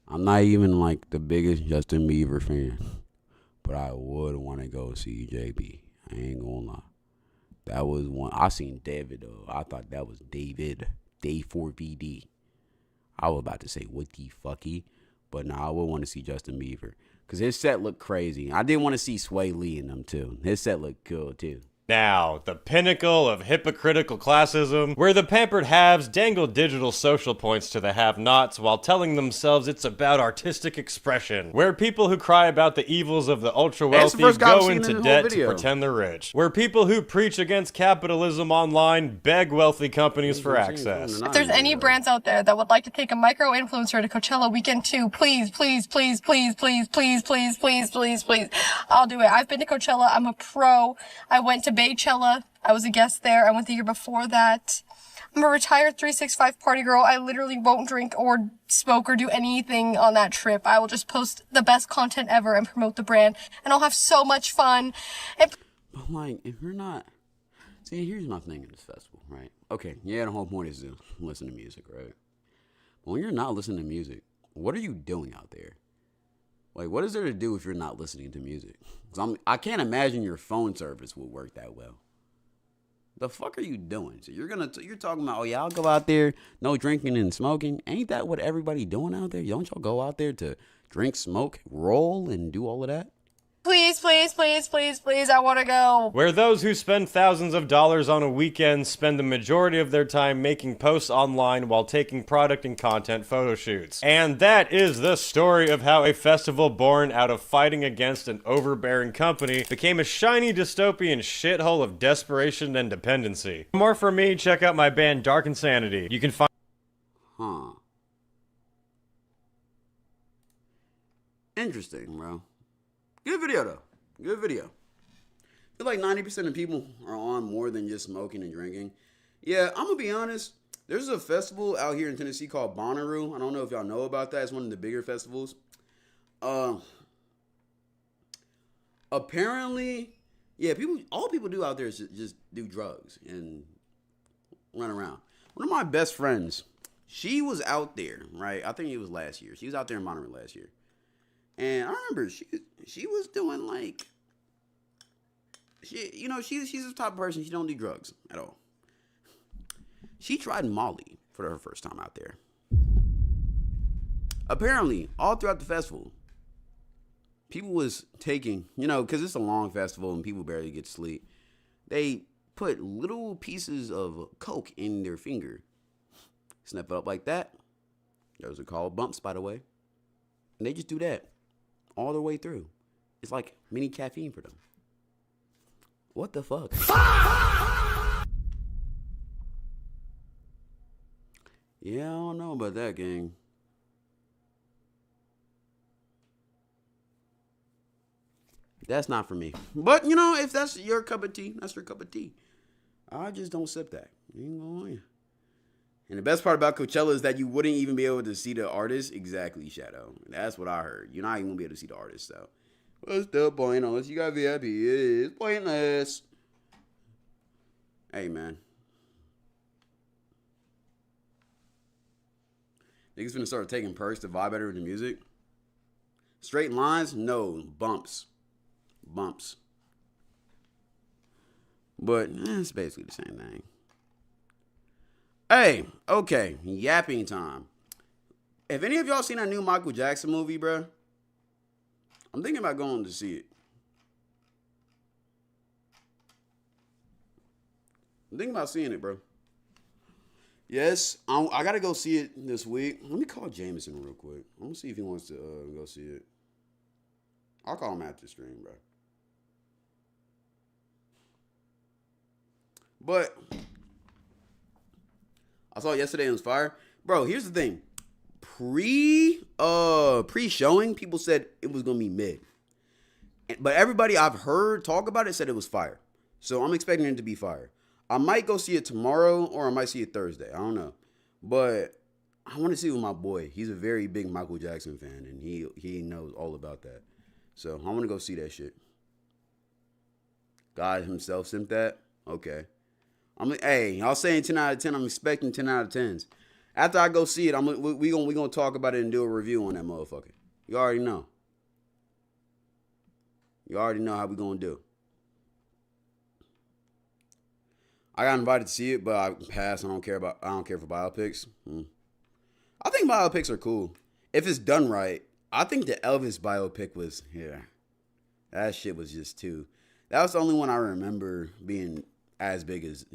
I'm not even like the biggest Justin Bieber fan, but I would want to go see JB. I ain't gonna lie. That was one. I seen David though. I thought that was David. Day 4VD. I was about to say what the fucky, but nah, I would want to see Justin Bieber. Because his set looked crazy. I did want to see Sway Lee in them, too. His set looked cool, too. Now, the pinnacle of hypocritical classism, where the pampered haves dangle digital social points to the have-nots while telling themselves it's about artistic expression, where people who cry about the evils of the ultra-wealthy go into debt to pretend they're rich, where people who preach against capitalism online beg wealthy companies for access. If there's any brands out there that would like to take a micro-influencer to Coachella weekend 2, please, please, please, please, please, please, please, please, please, please, I'll do it. I've been to Coachella. I'm a pro. I went to Coachella. I was a guest there. I went the year before that. I'm a retired 365 party girl. I literally won't drink or smoke or do anything on that trip. I will just post the best content ever and promote the brand, and I'll have so much fun. But like, if you're not, see, here's my thing in this festival, right? Okay, yeah, the whole point is to listen to music, right? But when you're not listening to music, what are you doing out there? Like, what is there to do if you're not listening to music? 'Cause I can't imagine your phone service would work that well. The fuck are you doing? So you're talking about, oh yeah, I'll go out there, no drinking and smoking. Ain't that what everybody doing out there? Don't y'all go out there to drink, smoke, roll, and do all of that? Please, please, please, please, please, I want to go. Where those who spend thousands of dollars on a weekend spend the majority of their time making posts online while taking product and content photo shoots. And that is the story of how a festival born out of fighting against an overbearing company became a shiny dystopian shithole of desperation and dependency. For more from me, check out my band Dark Insanity. You can find... Interesting, bro. Good video, though. Good video. I feel like 90% of people are on more than just smoking and drinking. Yeah, I'm going to be honest. There's a festival out here in Tennessee called Bonnaroo. I don't know if y'all know about that. It's one of the bigger festivals. Apparently, yeah, all people do out there is just do drugs and run around. One of my best friends, she was out there, right? I think it was last year. She was out there in Bonnaroo last year. And I remember she was doing like, she's the type of person, she don't do drugs at all. She tried Molly for her first time out there. Apparently, all throughout the festival, people was taking, because it's a long festival and people barely get to sleep, they put little pieces of coke in their finger. Snap it up like that. Those are called bumps, by the way. And they just do that all the way through. It's like mini caffeine for them. What the fuck? Yeah, I don't know about that, gang. That's not for me. But, if that's your cup of tea, that's your cup of tea. I just don't sip that. Ain't gonna lie. And the best part about Coachella is that you wouldn't even be able to see the artist. Exactly, Shadow. That's what I heard. You're not even going to be able to see the artist, though. What's the point unless you got VIP? It's pointless. Hey, man. Niggas finna start taking perks to vibe better with the music. Straight lines? No. Bumps. Bumps. But it's basically the same thing. Hey, okay, yapping time. Have any of y'all seen that new Michael Jackson movie, bro? I'm thinking about going to see it. I'm thinking about seeing it, bro. Yes, I gotta go see it this week. Let me call Jameson real quick. I'm gonna see if he wants to go see it. I'll call him after the stream, bro. But I saw it yesterday and it was fire. Bro, here's the thing. Pre-showing, people said it was gonna be mid. But everybody I've heard talk about it said it was fire. So I'm expecting it to be fire. I might go see it tomorrow or I might see it Thursday. I don't know. But I want to see it with my boy. He's a very big Michael Jackson fan and he knows all about that. So I want to go see that shit. God himself sent that? Okay. Hey, I was saying 10 out of 10. I'm expecting 10 out of 10s. After I go see it, we gonna talk about it and do a review on that motherfucker. You already know. You already know how we gonna do. I got invited to see it, but I passed. I don't care for biopics. I think biopics are cool if it's done right. I think the Elvis biopic was that shit was just too. That was the only one I remember being as big as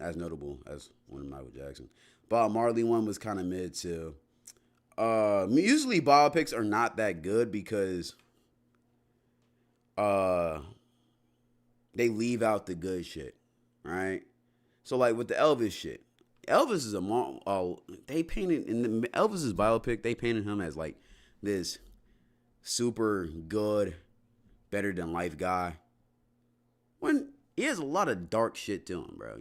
as notable as one of Michael Jackson. Bob Marley one was kind of mid too. Usually biopics are not that good because they leave out the good shit, right? So like with the Elvis shit, Elvis is they painted in the Elvis's biopic, they painted him as like this super good, better than life guy. When he has a lot of dark shit to him, bro.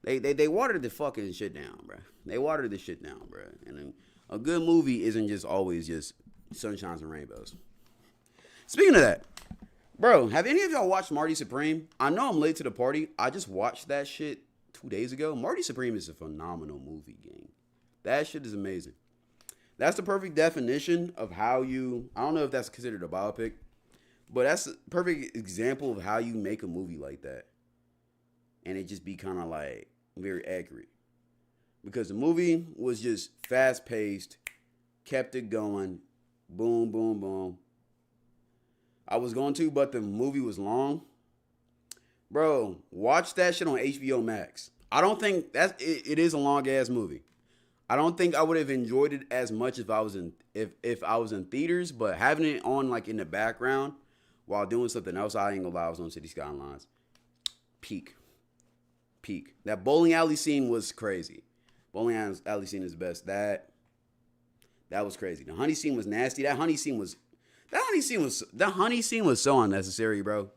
They watered the fucking shit down, bro. They watered the shit down, bro. And a good movie isn't just always just sunshines and rainbows. Speaking of that, bro, have any of y'all watched Marty Supreme? I know I'm late to the party. I just watched that shit 2 days ago. Marty Supreme is a phenomenal movie, gang. That shit is amazing. That's the perfect definition of how I don't know if that's considered a biopic, but that's a perfect example of how you make a movie like that. And it just be kind of like very accurate. Because the movie was just fast paced, kept it going, boom, boom, boom. I was going to, but the movie was long. Bro, watch that shit on HBO Max. I don't think it is a long ass movie. I don't think I would have enjoyed it as much if I was in theaters, but having it on like in the background while doing something else, I ain't gonna lie, I was on City Skylines. Peak. That bowling alley scene was crazy. Bowling alley scene is the best. That was crazy. The honey scene was nasty. That honey scene was so unnecessary, bro.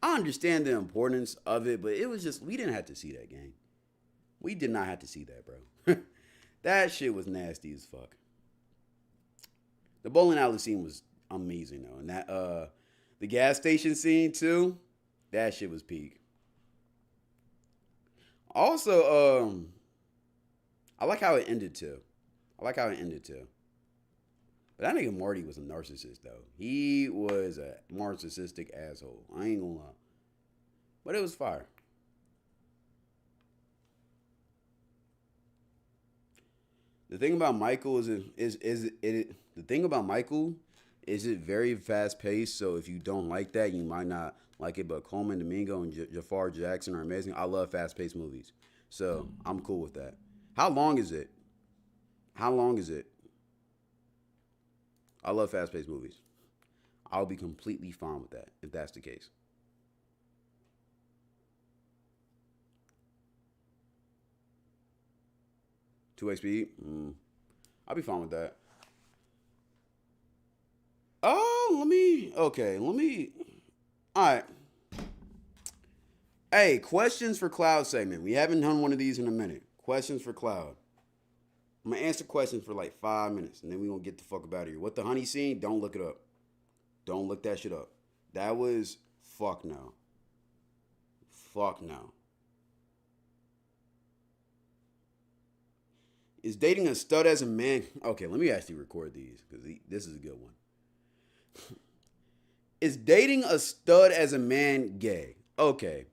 I understand the importance of it, but it was just, we didn't have to see that, gang. We did not have to see that, bro. That shit was nasty as fuck. The bowling alley scene was amazing, though. And that, the gas station scene, too, that shit was peak. Also, I like how it ended, too. But that nigga Marty was a narcissist, though. He was a narcissistic asshole. I ain't gonna lie. But it was fire. The thing about Michael is it very fast paced. So if you don't like that, you might not like it. But Coleman Domingo and Jafar Jackson are amazing. I love fast paced movies, so I'm cool with that. How long is it? I love fast paced movies. I'll be completely fine with that if that's the case. Two-way speed? I'll be fine with that. All right. Hey, questions for Cloud segment. We haven't done one of these in a minute. Questions for Cloud. I'm going to answer questions for like 5 minutes, and then we're going to get the fuck up out of here. What the honey scene? Don't look it up. Don't look that shit up. That was fuck no. Is dating a stud as a man... Okay, let me actually record these, because this is a good one. Is dating a stud as a man gay? Okay.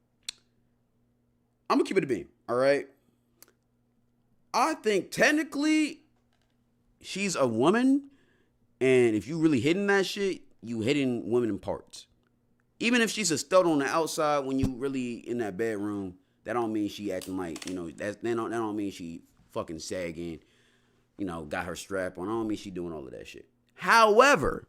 I'm going to keep it a beam, all right? I think technically she's a woman, and if you really hitting that shit, you hitting women in parts. Even if she's a stud on the outside, when you really in that bedroom, that don't mean she acting like, that don't mean she fucking sagging, got her strap on. I don't mean she doing all of that shit. However,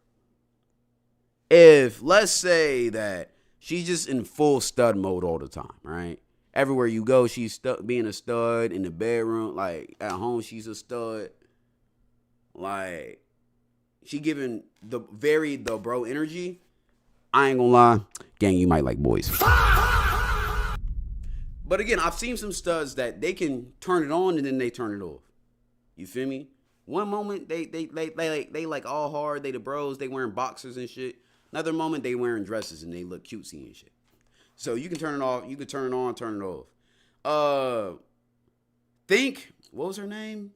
if let's say that she's just in full stud mode all the time, right? Everywhere you go, she's being a stud. In the bedroom, like at home, she's a stud. Like she giving the bro energy. I ain't gonna lie, gang, you might like boys. But again, I've seen some studs that they can turn it on and then they turn it off. You feel me? One moment they like all hard, they the bros, they wearing boxers and shit. Another moment they wearing dresses and they look cutesy and shit. So you can turn it off, you can turn it on, turn it off. What was her name?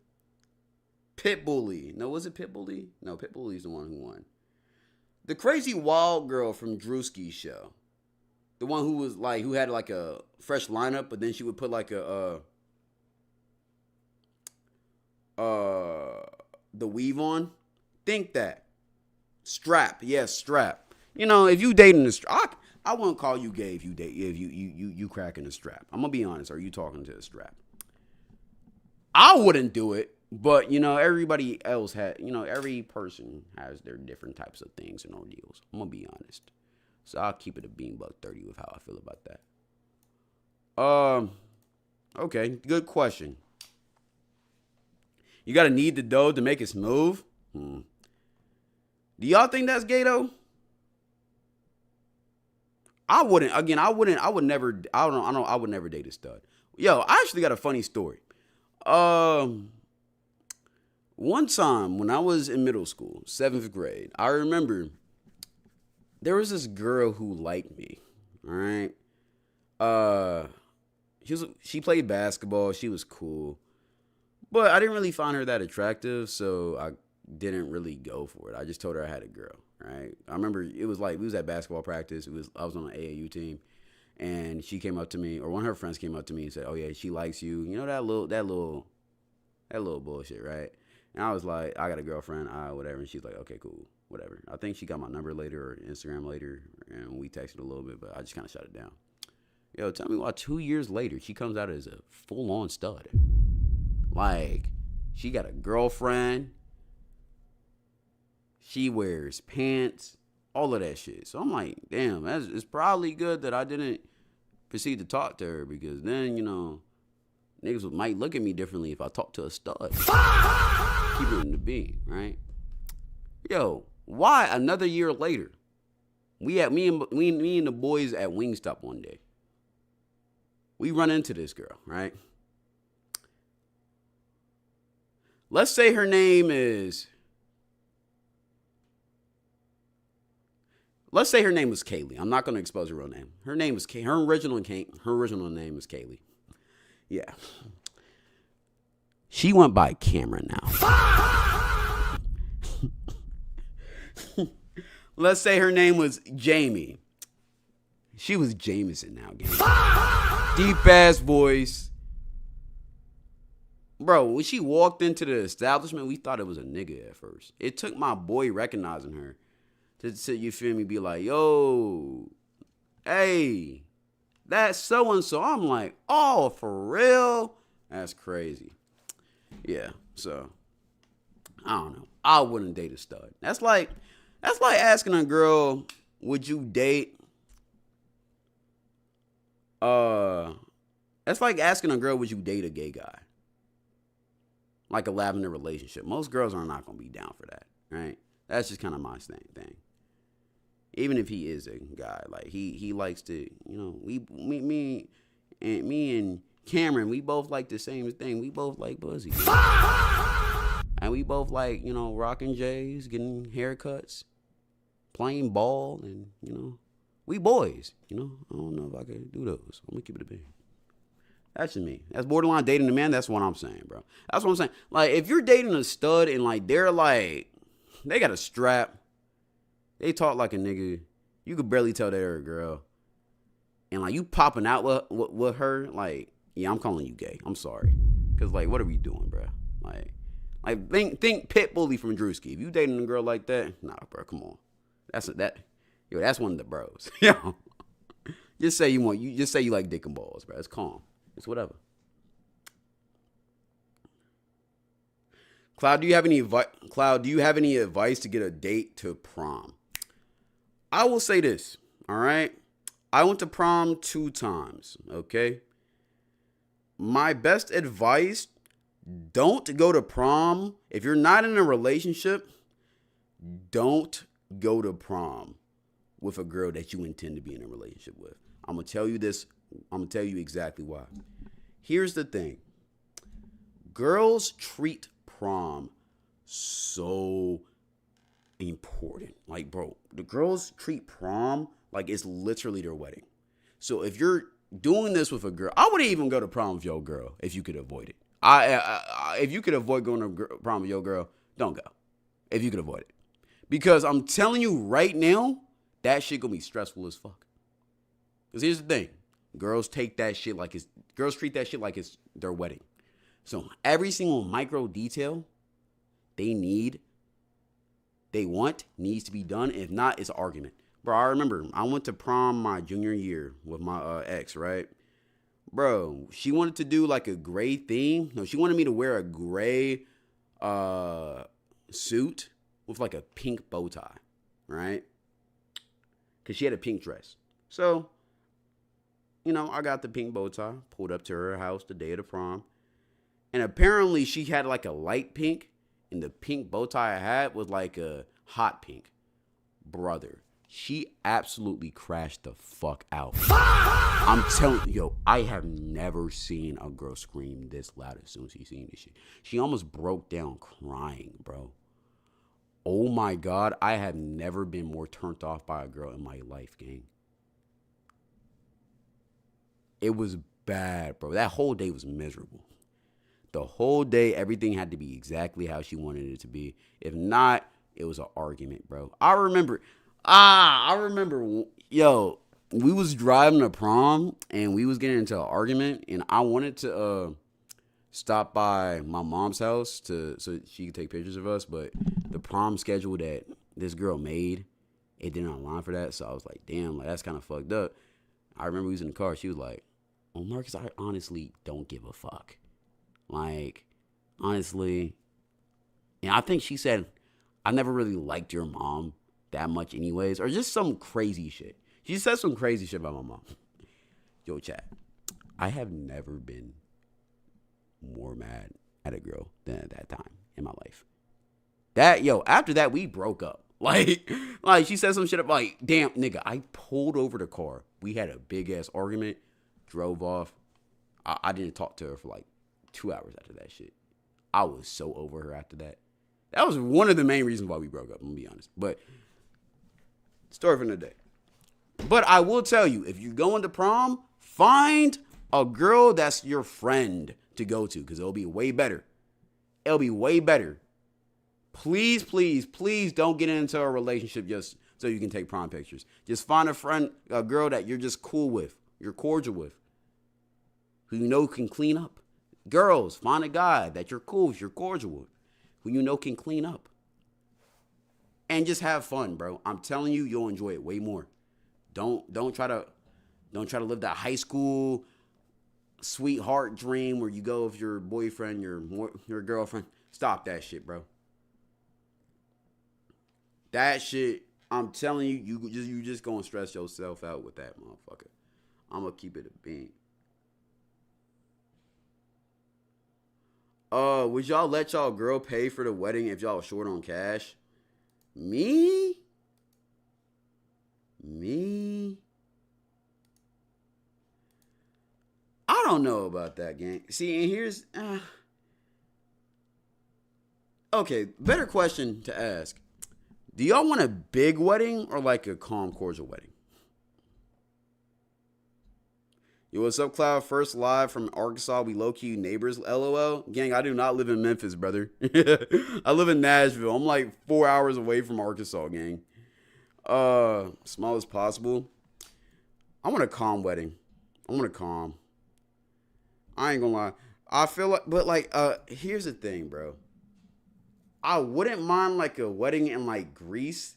Pitbully. No, was it Pitbully? No, Pitbully's the one who won. The crazy wild girl from Drewski's show. The one who had like a fresh lineup, but then she would put like the weave on. Think that. Strap. Yes, strap. If you dating the strap, I wouldn't call you gay if you cracking a strap. I'm gonna be honest. Are you talking to a strap? I wouldn't do it, but everybody else every person has their different types of things and ordeals. I'm gonna be honest. So I'll keep it a $1.30 with how I feel about that. Okay, good question. You gotta knead the dough to make it smooth? Do y'all think that's gay though? I would never date a stud. Yo, I actually got a funny story. One time when I was in middle school, 7th grade, I remember there was this girl who liked me. All right. She played basketball. She was cool, but I didn't really find her that attractive, so I didn't really go for it. I just told her I had a girl. Right. I remember it was like we was at basketball practice. I was on an AAU team, and she came up to me, or one of her friends came up to me and said, "Oh yeah, she likes you. That little bullshit, right?" And I was like, "I got a girlfriend, whatever." And she's like, "Okay, cool, whatever." I think she got my number later or Instagram later, and we texted a little bit, but I just kind of shut it down. Yo, tell me why 2 years later she comes out as a full-on stud. Like, she got a girlfriend. She wears pants, all of that shit. So I'm like, damn, it's probably good that I didn't proceed to talk to her, because then, niggas might look at me differently if I talk to a stud. Keep it in the beam, right? Yo, why another year later? Me and the boys at Wingstop one day. We run into this girl, right? Let's say her name was Kaylee. I'm not going to expose her real name. Her original name is Kaylee. Yeah. She went by Cameron now. Let's say her name was Jamie. She was Jameson now, gang. Deep ass voice. Bro, when she walked into the establishment, we thought it was a nigga at first. It took my boy recognizing her to you feel me, be like, yo, hey, that's so-and-so. I'm like, oh, for real? That's crazy. Yeah, so, I don't know. I wouldn't date a stud. That's like asking a girl, would you date, that's like asking a girl, would you date a gay guy? Like a lavender relationship. Most girls are not going to be down for that, right? That's just kind of my thing. Even if he is a guy, like he likes to, me and Cameron, we both like the same thing. We both like pussy. And we both like, rocking J's, getting haircuts, playing ball, and, we boys, I don't know if I could do those. I'm going to keep it a bit. That's just me. That's borderline dating a man. That's what I'm saying, bro. That's what I'm saying. Like, if you're dating a stud and, like, they're, like, they got a strap, they talk like a nigga, you could barely tell they're a girl, and, like, you popping out with her, like, yeah, I'm calling you gay. I'm sorry. Cause like, what are we doing, bro? Like think Pit Bully from Drewski. If you dating a girl like that, nah, bro, come on. That's one of the bros. Yo, just say you like dick and balls, bro. It's calm. It's whatever. Cloud, do you have any advice to get a date to prom? I will say this, all right? I went to prom 2 times, okay? My best advice, don't go to prom. If you're not in a relationship, don't go to prom with a girl that you intend to be in a relationship with. I'm going to tell you this. I'm going to tell you exactly why. Here's the thing. Girls treat prom so important. Like, bro, the girls treat prom like it's literally their wedding. So if you're doing this with a girl, I wouldn't even go to prom with your girl if you could avoid it. If you could avoid going to prom with your girl, don't go. If you could avoid it. Because I'm telling you right now, that shit gonna be stressful as fuck. Because here's the thing. Girls treat that shit like it's their wedding. So every single micro detail they want needs to be done. If not, it's an argument. Bro, I remember I went to prom my junior year with my ex, right? Bro, she wanted to do like a gray theme. No, she wanted me to wear a gray suit with like a pink bow tie, right? Because she had a pink dress. So, I got the pink bow tie, pulled up to her house the day of the prom. And apparently she had like a light pink, and the pink bow tie I had was like a hot pink. Brother, she absolutely crashed the fuck out. I'm telling you, I have never seen a girl scream this loud as soon as she seen this shit. She almost broke down crying, bro. Oh my God, I have never been more turned off by a girl in my life, gang. It was bad, bro. That whole day was miserable. The whole day, everything had to be exactly how she wanted it to be. If not, it was an argument, bro. I remember, yo, we was driving to prom, and we was getting into an argument, and I wanted to stop by my mom's house so she could take pictures of us, but the prom schedule that this girl made, it didn't align for that, so I was like, damn, like, that's kind of fucked up. I remember we was in the car, she was like, oh, Marcus, I honestly don't give a fuck. Like, honestly, and I think she said, I never really liked your mom that much anyways, or just some crazy shit. She said some crazy shit about my mom. Yo, chat, I have never been more mad at a girl than at that time in my life. After that, we broke up. Like she said some shit up like, damn, nigga, I pulled over the car. We had a big ass argument, drove off. I didn't talk to her for like 2 hours after that shit. I was so over her after that. That was one of the main reasons why we broke up, I'm gonna be honest. But story for the day. But I will tell you, if you're going to prom, find a girl that's your friend to go to, because it'll be way better. It'll be way better. Please, please, please don't get into a relationship just so you can take prom pictures. Just find a girl that you're just cool with, you're cordial with, who you know can clean up. Girls, find a guy that you're cool with, you're cordial with, who you know can clean up. And just have fun, bro. I'm telling you, you'll enjoy it way more. Don't try to live that high school sweetheart dream where you go with your boyfriend, your girlfriend. Stop that shit, bro. That shit, I'm telling you, you just gonna stress yourself out with that motherfucker. I'm gonna keep it a bean. Would y'all let y'all girl pay for the wedding if y'all short on cash? Me? I don't know about that, gang. See, and here's okay, better question to ask. Do y'all want a big wedding or like a calm, cordial wedding? Yo, what's up, Cloud? First live from Arkansas. We low-key neighbors, LOL. Gang, I do not live in Memphis, brother. I live in Nashville. I'm like 4 hours away from Arkansas, gang. Small as possible. I want a calm wedding. I want a calm. I ain't gonna lie. I feel like, but like, here's the thing, bro. I wouldn't mind like a wedding in like Greece,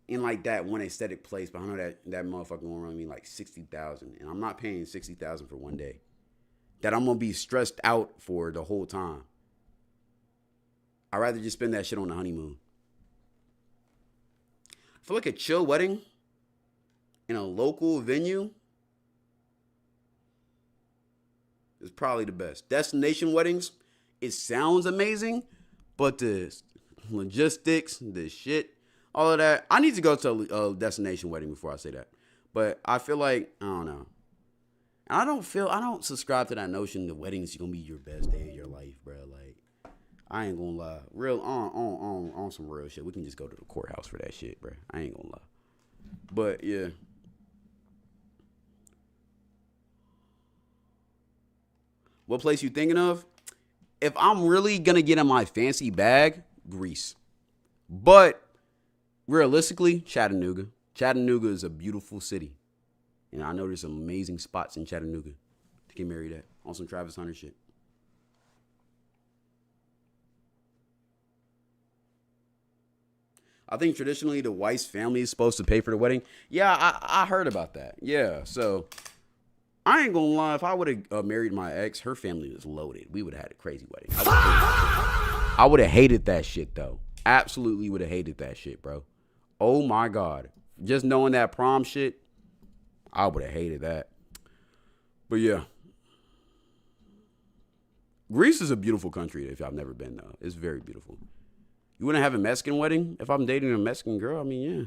in like that one aesthetic place, but I know that motherfucker gonna run me like 60,000, and I'm not paying 60,000 for one day. That I'm gonna be stressed out for the whole time. I'd rather just spend that shit on the honeymoon. I feel like a chill wedding in a local venue is probably the best. Destination weddings, it sounds amazing, but the logistics, the shit, all of that. I need to go to a destination wedding before I say that. But I feel like, I don't know. I don't subscribe to that notion that weddings are gonna be your best day of your life, bro. Like, I ain't gonna lie. Real on some real shit. We can just go to the courthouse for that shit, bro. I ain't gonna lie. But yeah. What place you thinking of? If I'm really gonna get in my fancy bag, Greece. But realistically, Chattanooga. Chattanooga is a beautiful city. And I know there's some amazing spots in Chattanooga to get married at. On some Travis Hunter shit. I think traditionally the wife's family is supposed to pay for the wedding. Yeah, I heard about that. Yeah, so I ain't gonna lie. If I would have married my ex, her family was loaded. We would have had a crazy wedding. I would have hated that shit, though. Absolutely would have hated that shit, bro. Oh, my God. Just knowing that prom shit, I would have hated that. But, yeah. Greece is a beautiful country if y'all never been, though. It's very beautiful. You wouldn't have a Mexican wedding? If I'm dating a Mexican girl, I mean, yeah.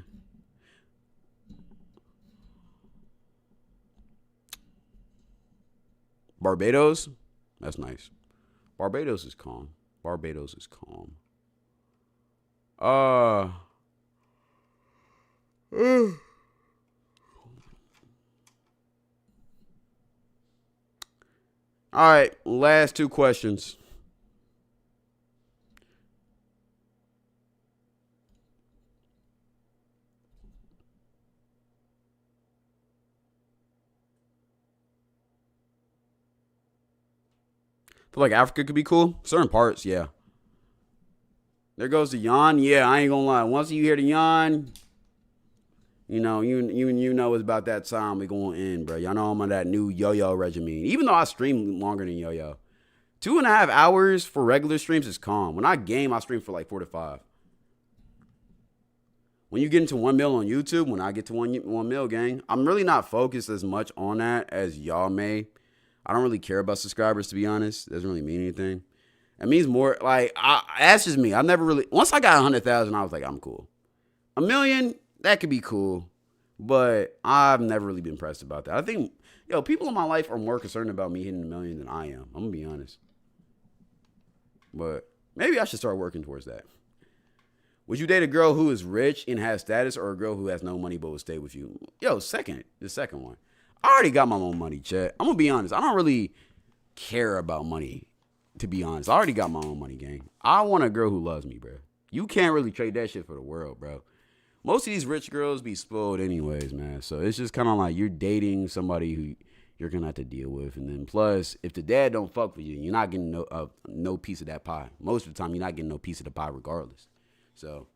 Barbados? That's nice. Barbados is calm. Barbados is calm. All right, last two questions. Feel like Africa could be cool. Certain parts, yeah. There goes the yawn. Yeah, I ain't gonna lie. Once you hear the yawn, you know it's about that time we going in, bro. Y'all know I'm on that new yo-yo regimen. Even though I stream longer than yo-yo. 2.5 hours for regular streams is calm. When I game, I stream for like 4 to 5. When you get into 1 mil on YouTube, when I get to 1 mil, gang, I'm really not focused as much on that as y'all may. I don't really care about subscribers, to be honest. It doesn't really mean anything. It means more, like, that's just me. I never really, once I got 100,000, I was like, I'm cool. 1 million, that could be cool. But I've never really been pressed about that. I think, people in my life are more concerned about me hitting 1 million than I am. I'm going to be honest. But maybe I should start working towards that. Would you date a girl who is rich and has status, or a girl who has no money but will stay with you? The second one. I already got my own money, Chet. I'm going to be honest. I don't really care about money, to be honest. I already got my own money, gang. I want a girl who loves me, bro. You can't really trade that shit for the world, bro. Most of these rich girls be spoiled anyways, man. So it's just kind of like you're dating somebody who you're going to have to deal with. And then plus, if the dad don't fuck with you, you're not getting no piece of that pie. Most of the time, you're not getting no piece of the pie regardless. So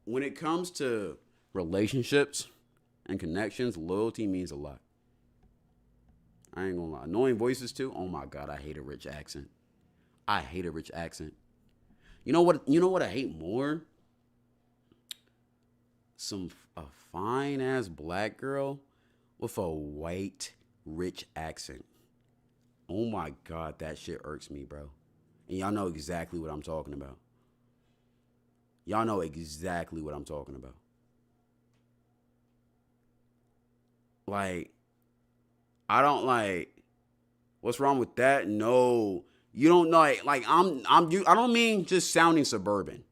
when it comes to relationships and connections, loyalty means a lot. I ain't gonna lie. Annoying voices too. Oh my God, I hate a rich accent. I hate a rich accent. You know what I hate more? A fine ass black girl with a white rich accent. Oh my God, that shit irks me, bro. And y'all know exactly what I'm talking about. Y'all know exactly what I'm talking about. Like, I don't like, what's wrong with that? No, you don't know. Like, I don't mean just sounding suburban.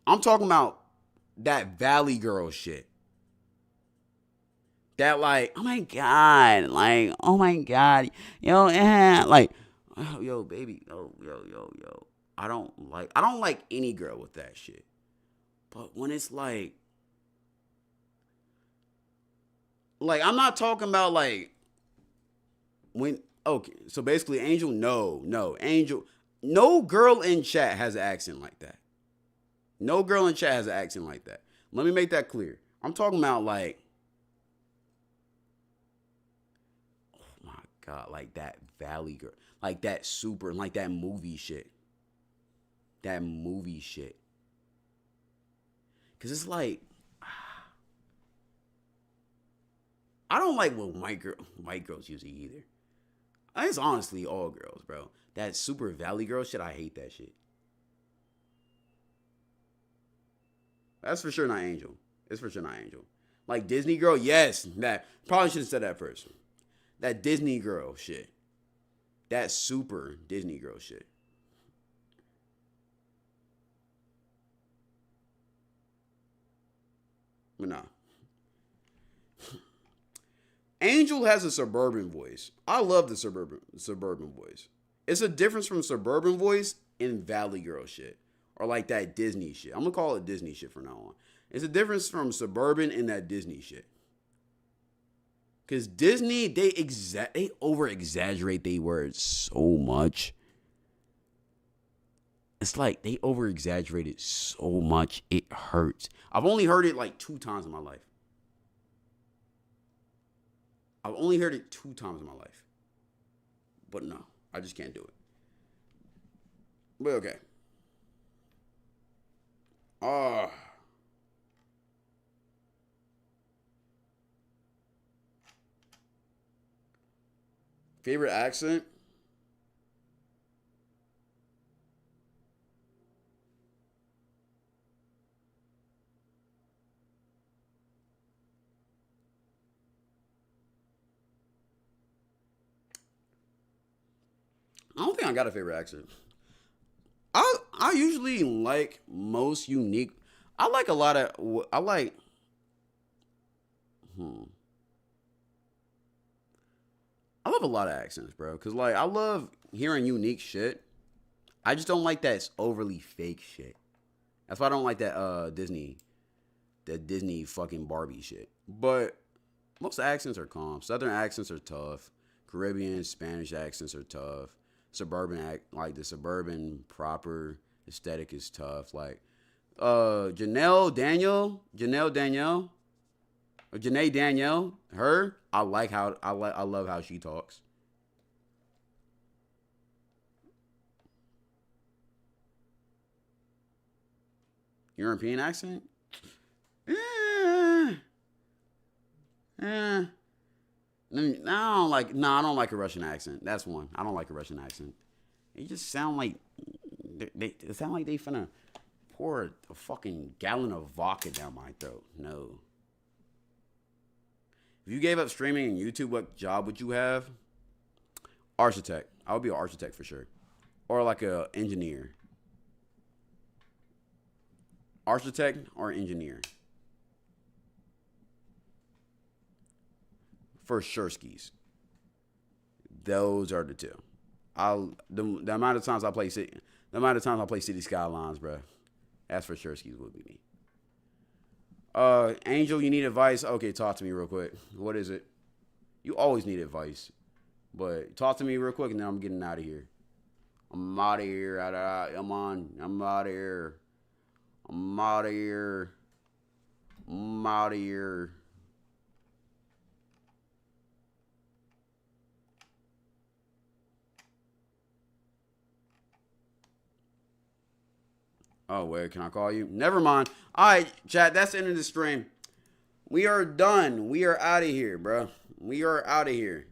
I'm talking about that Valley Girl shit. That like, oh my God, like, oh my God, like, oh, yo, baby, yo. I don't like any girl with that shit. But when it's like I'm not talking about like Okay, so basically, Angel, Angel, no girl in chat has an accent like that. No girl in chat has an accent like that. Let me make that clear. I'm talking about like, oh my God, like that Valley girl, like that super, like that movie shit. That movie shit. Cause it's like, I don't like what white girls usually either. It's honestly all girls, bro. That super Valley girl shit, I hate that shit. That's for sure not Angel. It's for sure not Angel. Like Disney girl, yes. That probably should have said that first. That Disney girl shit. That super Disney girl shit. But nah. Angel has a suburban voice. I love the suburban voice. It's a difference from suburban voice and Valley girl shit. Or like that Disney shit. I'm gonna call it Disney shit from now on. It's a difference from suburban and that Disney shit. Cause Disney, they over exaggerate their words so much. It's like they over exaggerate it so much it hurts. I've only heard it like 2 times in my life. I've only heard it 2 times in my life. But no, I just can't do it. But okay. Favorite accent? I don't think I got a favorite accent. I usually like most unique. I like a lot of. I like. I love a lot of accents, bro. Cause like I love hearing unique shit. I just don't like that overly fake shit. That's why I don't like that Disney fucking Barbie shit. But most accents are calm. Southern accents are tough. Caribbean, Spanish accents are tough. Like the suburban proper aesthetic is tough. Like Janae Danielle, her, I love how she talks. European accent? I don't like a Russian accent. That's one. I don't like a Russian accent. They just sound like they sound like they finna pour a fucking gallon of vodka down my throat. No. If you gave up streaming and YouTube, what job would you have? Architect. I would be an architect for sure. Or like a engineer. Architect or engineer. For sure skis. Those are the two. The amount of times I play City Skylines, bro. That's for sure skis would be me. Angel, you need advice? Okay, talk to me real quick. What is it? You always need advice. But talk to me real quick and then I'm getting out of here. I'm out of here. I'm out of here. I'm out of here. I'm out of here. Oh, wait, can I call you? Never mind. All right, chat, that's the end of the stream. We are done. We are out of here, bro. We are out of here.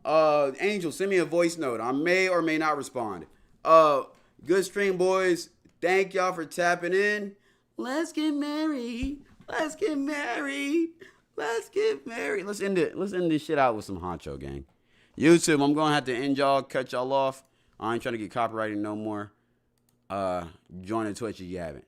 Angel, send me a voice note. I may or may not respond. Good stream, boys. Thank y'all for tapping in. Let's get married. Let's get married. Let's get married. Let's end it. Let's end this shit out with some honcho, gang. YouTube, I'm going to have to end y'all, cut y'all off. I ain't trying to get copyrighted no more. Join the Twitch if you haven't.